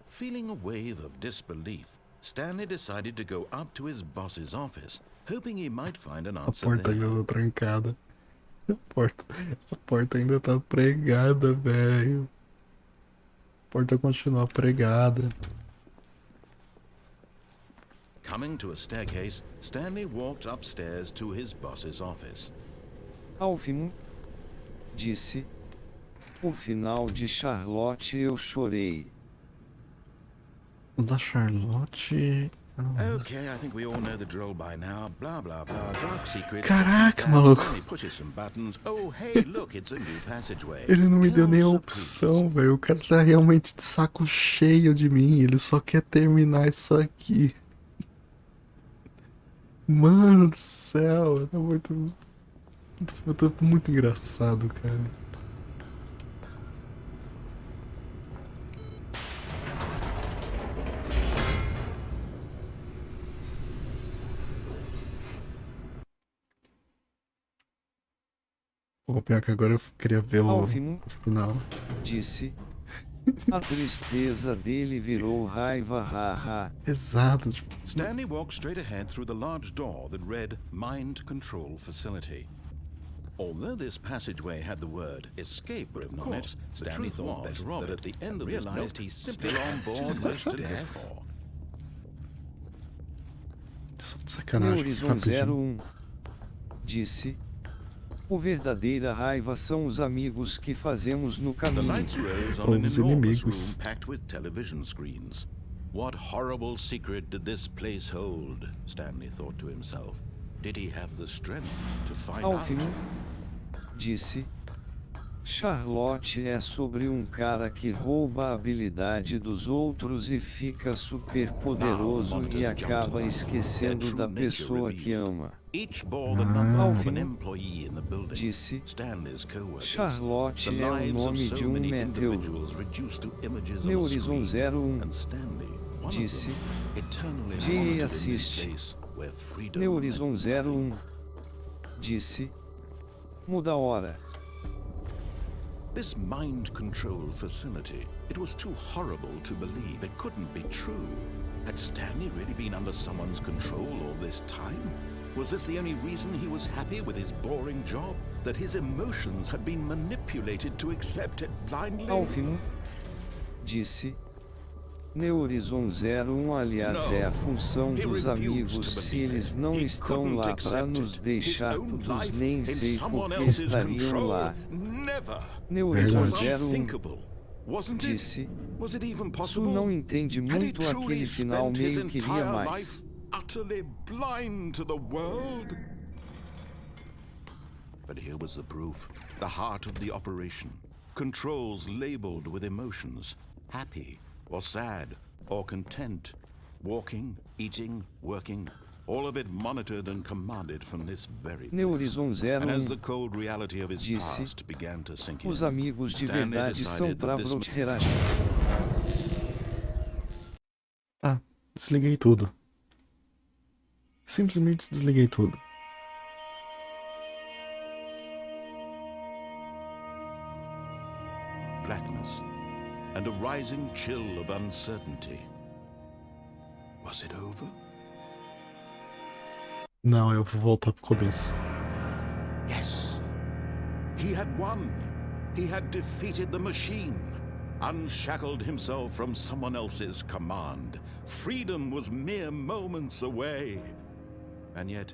Feeling a wave of disbelief, Stanley decided to go up to his boss's office, hoping he might find an A answer porta there. ainda tá trancada. A porta ainda tá pregada, velho. A porta continua pregada. Coming to a staircase, Stanley walked upstairs to his boss's office. Alvin disse. O final de Charlotte eu chorei. O da Charlotte. eu não lembro. Okay, I think we all know the drill by now. Blah, blah, blah. Dark secrets. Caraca, As maluco. Stanley pushes some buttons. Oh, hey, look, it's a new passageway. Ele não me deu nem a Kills the opção, velho. O cara tá realmente de saco cheio de mim. Ele só quer terminar isso aqui. Mano do céu. Tá muito engraçado, cara. O pior que agora eu queria ver o Alvin final. disse. A tristeza dele virou raiva, haha. Exato, tipo, Stanley walked straight ahead through the large door that read Mind Control Facility. Although this passageway had the word escape written on it, Stanley thought better of it at the end of this note, he's simply on board most to death. só de sacanagem. Neurizon Rapidinho. 01 disse. O verdadeira raiva são os amigos que fazemos no The caminho. lights rose Ou on an os enormous inimigos. room packed with television screens. What horrible secret did this place hold? Stanley thought to himself. Did he have the strength to find Alvin out? disse. Charlotte é sobre um cara que rouba a habilidade dos outros e fica super poderoso e acaba esquecendo da pessoa que ama. Each bore the number of Alvin an employee in the building. disse. Stanley's co-workers. Charlotte The é o lives of nome so de um many meteoro. individuals reduced to images on a Neurizon screen. 01 And Stanley, one disse. of them, eternally G monitored in this assiste. space where freedom Neurizon meant nothing. 01 disse. Muda a hora. This mind control facility, it was too horrible to believe. It couldn't be true. Had Stanley really been under someone's control all this time? Was this the only reason he was happy with his boring job? That his emotions had been manipulated to accept it blindly? Alvin disse. Nehorizon 01 aliás é a função dos amigos, se eles não estão lá para nos deixar todos, nem sei por que estariam lá. Nehorizon 01 disse. Su não entende muito aquele final, meio queria mais. Utterly blind to the world. But here was the proof, the heart of the operation. Controls labeled with emotions, happy or sad or content, walking, eating, working, all of it monitored and commanded from this very place. Nehorizon 01 And as the cold reality of his disse. past began to sink in, Os amigos de Stanley verdade são decided that this bravos. Ah, desliguei tudo. Simplesmente desliguei tudo. blackness and a rising chill of uncertainty. Was it over? Não, eu vou voltar pro começo. Yes. He had won. He had defeated the machine. Unshackled himself from someone else's command. Freedom was mere moments away. And yet,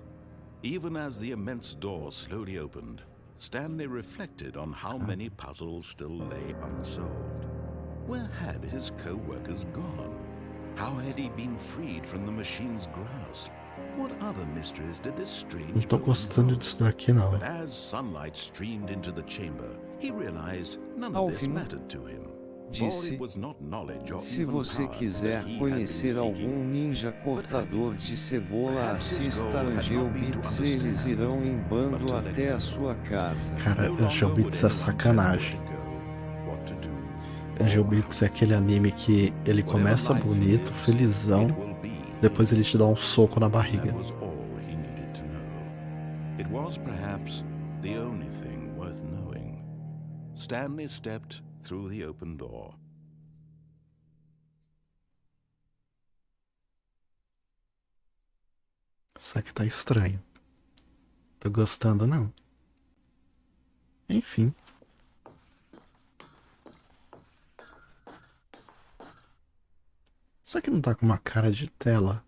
even as the immense door slowly opened, Stanley reflected on how many puzzles still lay unsolved. Where had his co-workers gone? How had he been freed from the machine's grasp? What other mysteries did this strange Não tô gostando disso daqui, não. But as sunlight streamed into the chamber, he realized none of this mattered to him. Disse, se você quiser conhecer algum ninja cortador de cebola, assista Angel Beats, eles irão em bando até a sua casa. Cara, Angel Beats é sacanagem. Angel Beats é aquele anime que ele começa bonito, felizão, depois ele te dá um soco na barriga. It was perhaps the only thing worth knowing. Stanley stepped through the open door. Isso aqui tá estranho. Tô gostando, não. Enfim. Isso aqui não tá com uma cara de tela.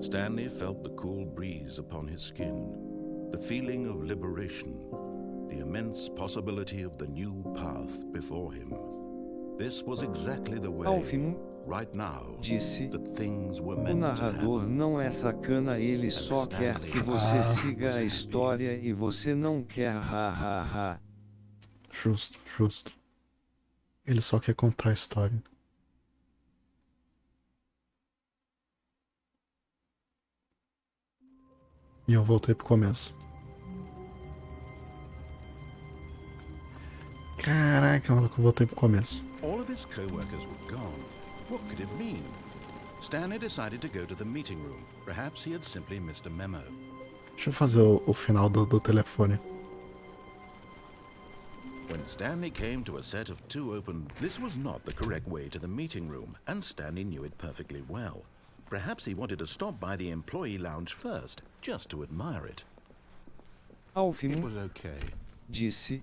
Stanley felt the cool breeze upon his skin, the feeling of liberation, the immense possibility of the new path before him. This was exactly the way, right now, disse, that things were o meant narrador to não é sacana, ele só quer que você siga a história e você não quer ha. Justo, justo. Ele só quer contar a história. E eu voltei pro começo. Caraca, maluco, eu voltei pro começo. All of his co-workers were gone. What could it mean? Stanley decided to go to the meeting room. Perhaps he had simply missed a memo. Deixa eu fazer o final do telefone. When Stanley came to a set of two open, this was not the correct way to the meeting room, and Stanley knew it perfectly well. Perhaps he wanted to stop by the employee lounge first, just to admire it. Alvin It was okay. disse,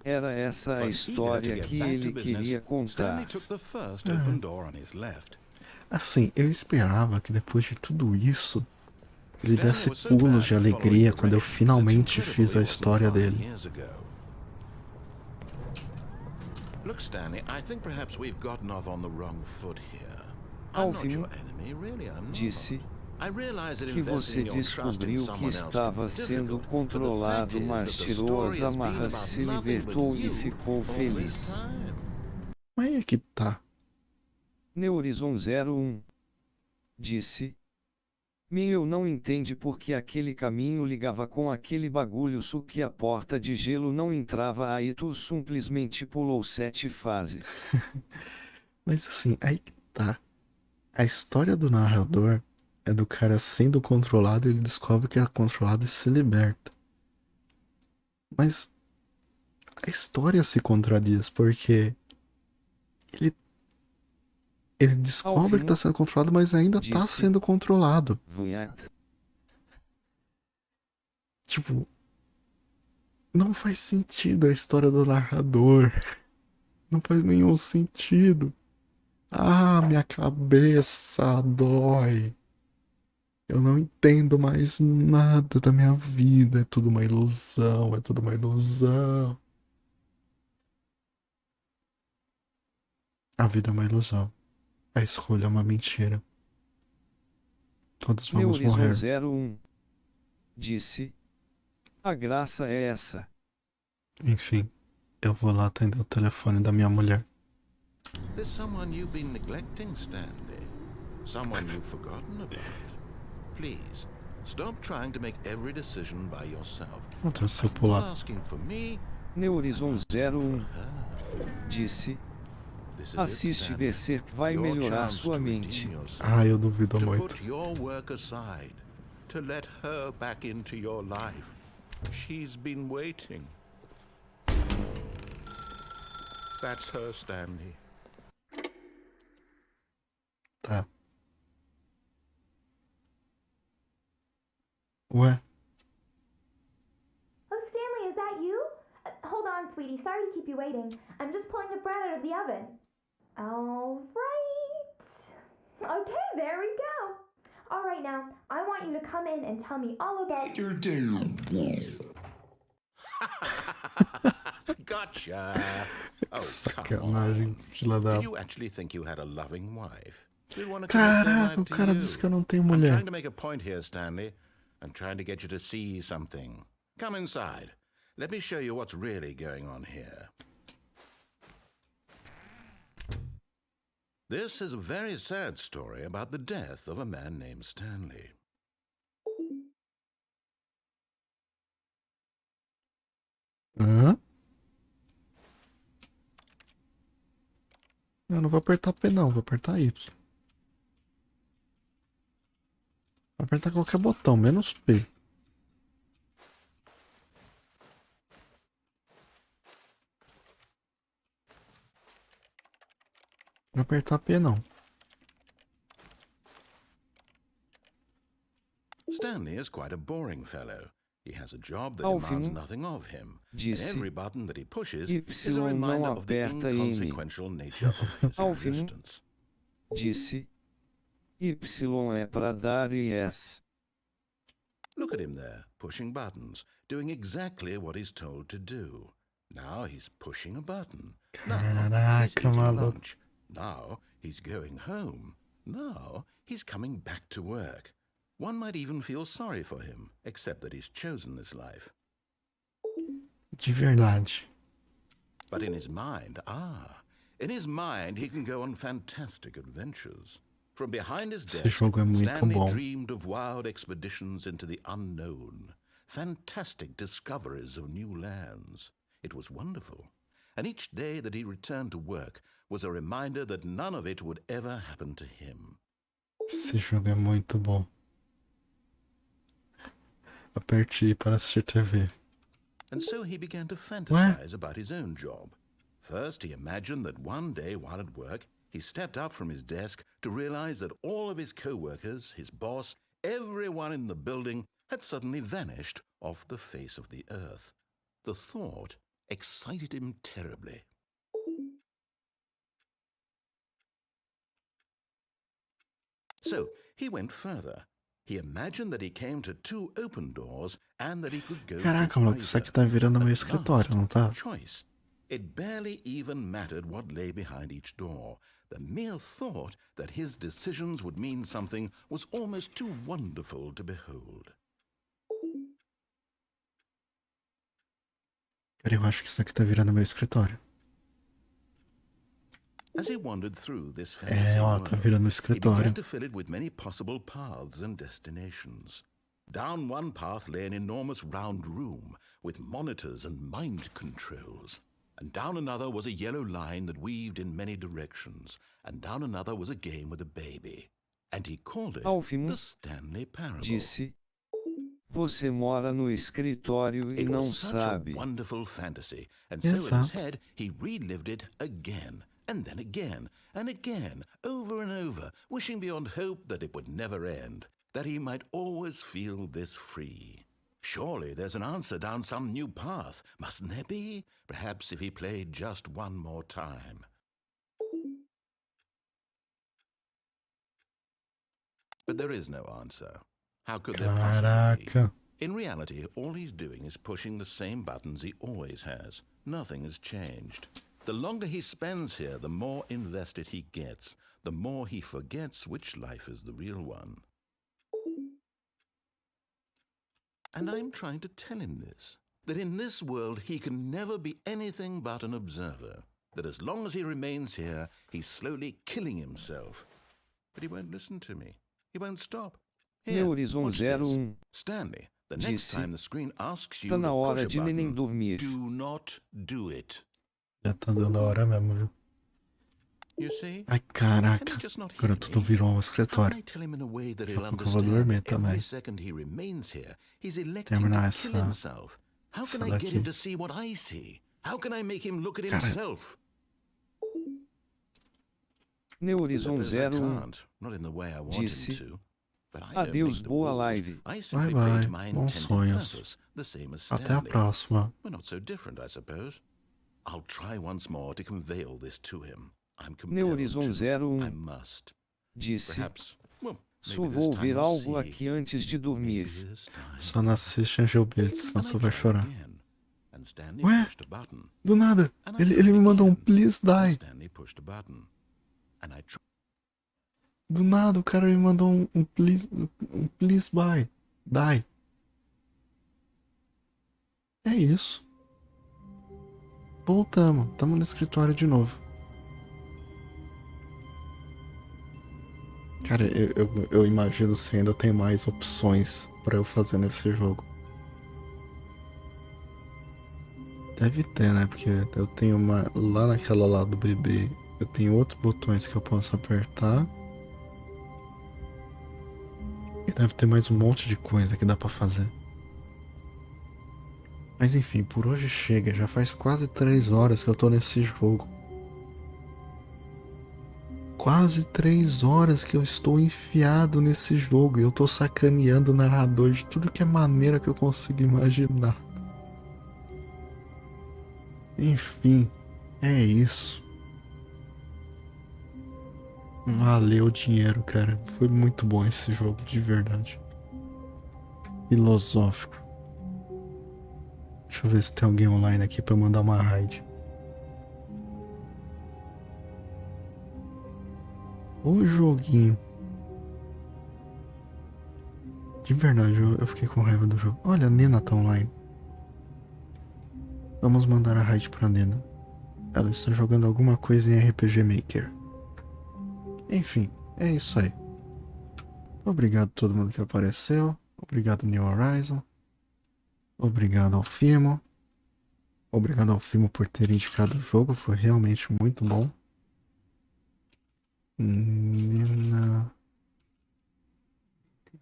era essa a história que ele queria contar. Stanley took the first open door on his left. Assim, eu esperava que depois de tudo isso, ele desse pulos de alegria quando eu finalmente fiz a história dele. Look, Stanley, I think perhaps we've gotten off on the wrong foot here. Alvin disse que você descobriu que estava sendo controlado, mas tirou as amarras, se libertou e ficou feliz. Mas é que tá. Nehorizon 01 disse, eu não entende porque aquele caminho ligava com aquele bagulho, só que a porta de gelo não entrava, aí tu simplesmente pulou 7 fases. Mas assim, aí que tá. A história do narrador é do cara sendo controlado e ele descobre que é controlado e se liberta. Mas a história se contradiz porque Ele descobre que tá sendo controlado, mas ainda tá sendo controlado. Tipo, não faz sentido a história do narrador. Não faz nenhum sentido. Ah, minha cabeça dói. Eu não entendo mais nada da minha vida. É tudo uma ilusão, é tudo uma ilusão. A vida é uma ilusão. A escolha é uma mentira. Todos vamos morrer. 01 disse: a graça é essa. Enfim, eu vou lá atender o telefone da minha mulher. There's someone you've been neglecting, Stanley. Someone you've forgotten about. Please, stop trying to make every decision by yourself. Até se eu pular. Asking for me. Neurizon 01 disse: assiste Berserk, vai melhorar sua mente. Ah, eu duvido muito. Put your work aside, to let her back into your life. She's been waiting. That's her, Stanley. Tá. Ué? Oh, Stanley, is that you? Hold on, sweetie. Sorry to keep you waiting. I'm just pulling the bread out of the oven. All right. Okay, there we go. All right, now, I want you to come in and tell me all about your day. Gotcha. Oh, sacanagem, fila da... Did you actually think you had a loving wife? Caraca, o cara disse que eu não tenho mulher. I'm trying to make a point here, Stanley. I'm trying to get you to see something. Come inside. Let me show you what's really going on here. This is a very sad story about the death of a man named Stanley. Hã? Eu não vou apertar P não, vou apertar Y. Vou apertar qualquer botão, menos P. Vou apertar P não. Stanley is quite a boring fellow. He has a job that demands nothing of him. And every button that he pushes is a reminder of the inconsequential nature of his existence. Disse: Y é para dar e S. Look at him there, pushing buttons, doing exactly what he's told to do. Now he's pushing a button. Now he's eating lunch. Now he's going home. Now he's coming back to work. One might even feel sorry for him, except that he's chosen this life. De verdade. But in his mind, he can go on fantastic adventures. From behind his desk, Stanley dreamed of wild expeditions into the unknown, fantastic discoveries of new lands. It was wonderful. And each day that he returned to work was a reminder that none of it would ever happen to him. Esse jogo é muito bom. Aperte I para assistir TV. And so he began to fantasize about his own job. First, he imagined that one day while at work, he stepped up from his desk to realize that all of his co-workers, his boss, everyone in the building had suddenly vanished off the face of the earth. The thought excited him terribly. So he went further. He imagined that he came to two open doors and that he could go. Caraca, maluco, isso aqui tá virando meu escritório, não tá? Choice. It barely even mattered what lay behind each door. The mere thought that his decisions would mean something was almost too wonderful to behold. Cara, eu acho que isso aqui tá virando meu escritório. As he wandered through this fantasy world, tá virando escritório. He began to fill it with many possible paths and destinations. Down one path lay an enormous round room with monitors and mind controls. And down another was a yellow line that weaved in many directions. And down another was a game with a baby. And he called it the Stanley Parable. Disse: você mora no escritório e não sabe. It was such a wonderful fantasy. And so in his head, he relived it again and then again, and again, over and over, wishing beyond hope that it would never end, that he might always feel this free. Surely there's an answer down some new path, mustn't there be? Perhaps if he played just one more time. But there is no answer. How could there possibly be? Caraca. In reality, all he's doing is pushing the same buttons he always has. Nothing has changed. The longer he spends here, the more invested he gets, the more he forgets which life is the real one. And I'm trying to tell him this, that in this world he can never be anything but an observer, that as long as he remains here, he's slowly killing himself. But he won't listen to me. He won't stop. Here, Horizon watch this. 01 Stanley, the next disse: time the screen asks you Tá to na hora push a de neném button, dormir. do not do it. Já tá dando a hora mesmo, viu? You see? Ai, Can caraca. he just not Agora hear tudo me? virou um How can escritório. I tell him in a way that Daqui he'll a pouco eu vou understand dormir that every também. second he remains here, he's electing Terminar to kill essa- himself. How can essa I get him daqui. to see what I see? How can I make him look at Cara. himself? Horizon Suppose I 01 can't, not in the way I want him disse: to. But I don't Adeus, make the boa rules. live. I simply Bye play bye, to my bons intended sonhos. purpose, the same as Até a Stanley. próxima. We're not so different, I suppose. I'll try once more to convey all this to him. I'm compelled Horizon to. 01 I must. disse: Perhaps, well, Só maybe vou this time ver I'll algo see. aqui antes de dormir. Maybe this time. Só não assiste Angel Beats, senão And você I vai tried chorar. again, and Stanley Ué? pushed a button. Do nada. And I Ele tried me mandou um again, please and die. Stanley pushed a button. And I tried. Do nada, o cara me mandou um please buy. Die. É isso. Voltamos. Tamo no escritório de novo. Cara, eu imagino se ainda tem mais opções pra eu fazer nesse jogo. Deve ter, né? Porque eu tenho uma... Lá naquela lá do bebê, eu tenho outros botões que eu posso apertar. E deve ter mais um monte de coisa que dá pra fazer. Mas enfim, por hoje chega. Já faz quase 3 horas que eu tô nesse jogo. Quase 3 horas que eu estou enfiado nesse jogo. E eu tô sacaneando o narrador de tudo que é maneira que eu consigo imaginar. Enfim, é isso. Valeu o dinheiro, cara. Foi muito bom esse jogo, de verdade. Filosófico. Deixa eu ver se tem alguém online aqui pra eu mandar uma raid. Ô joguinho. De verdade, eu fiquei com raiva do jogo. Olha, a Nena tá online. Vamos mandar a raid pra Nena. Ela está jogando alguma coisa em RPG Maker. Enfim, é isso aí. Obrigado a todo mundo que apareceu. Obrigado, New Horizon. Obrigado ao Fimo. Obrigado ao Fimo por ter indicado o jogo. Foi realmente muito bom. Nina...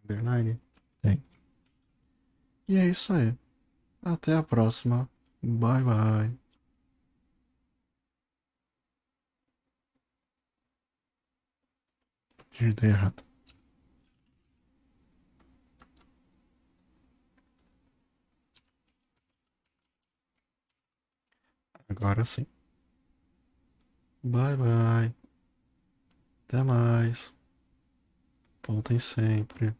Underline? Tem. E é isso aí. Até a próxima. Bye bye. Digitei errado. Agora sim. Bye bye. Até mais. Voltem sempre.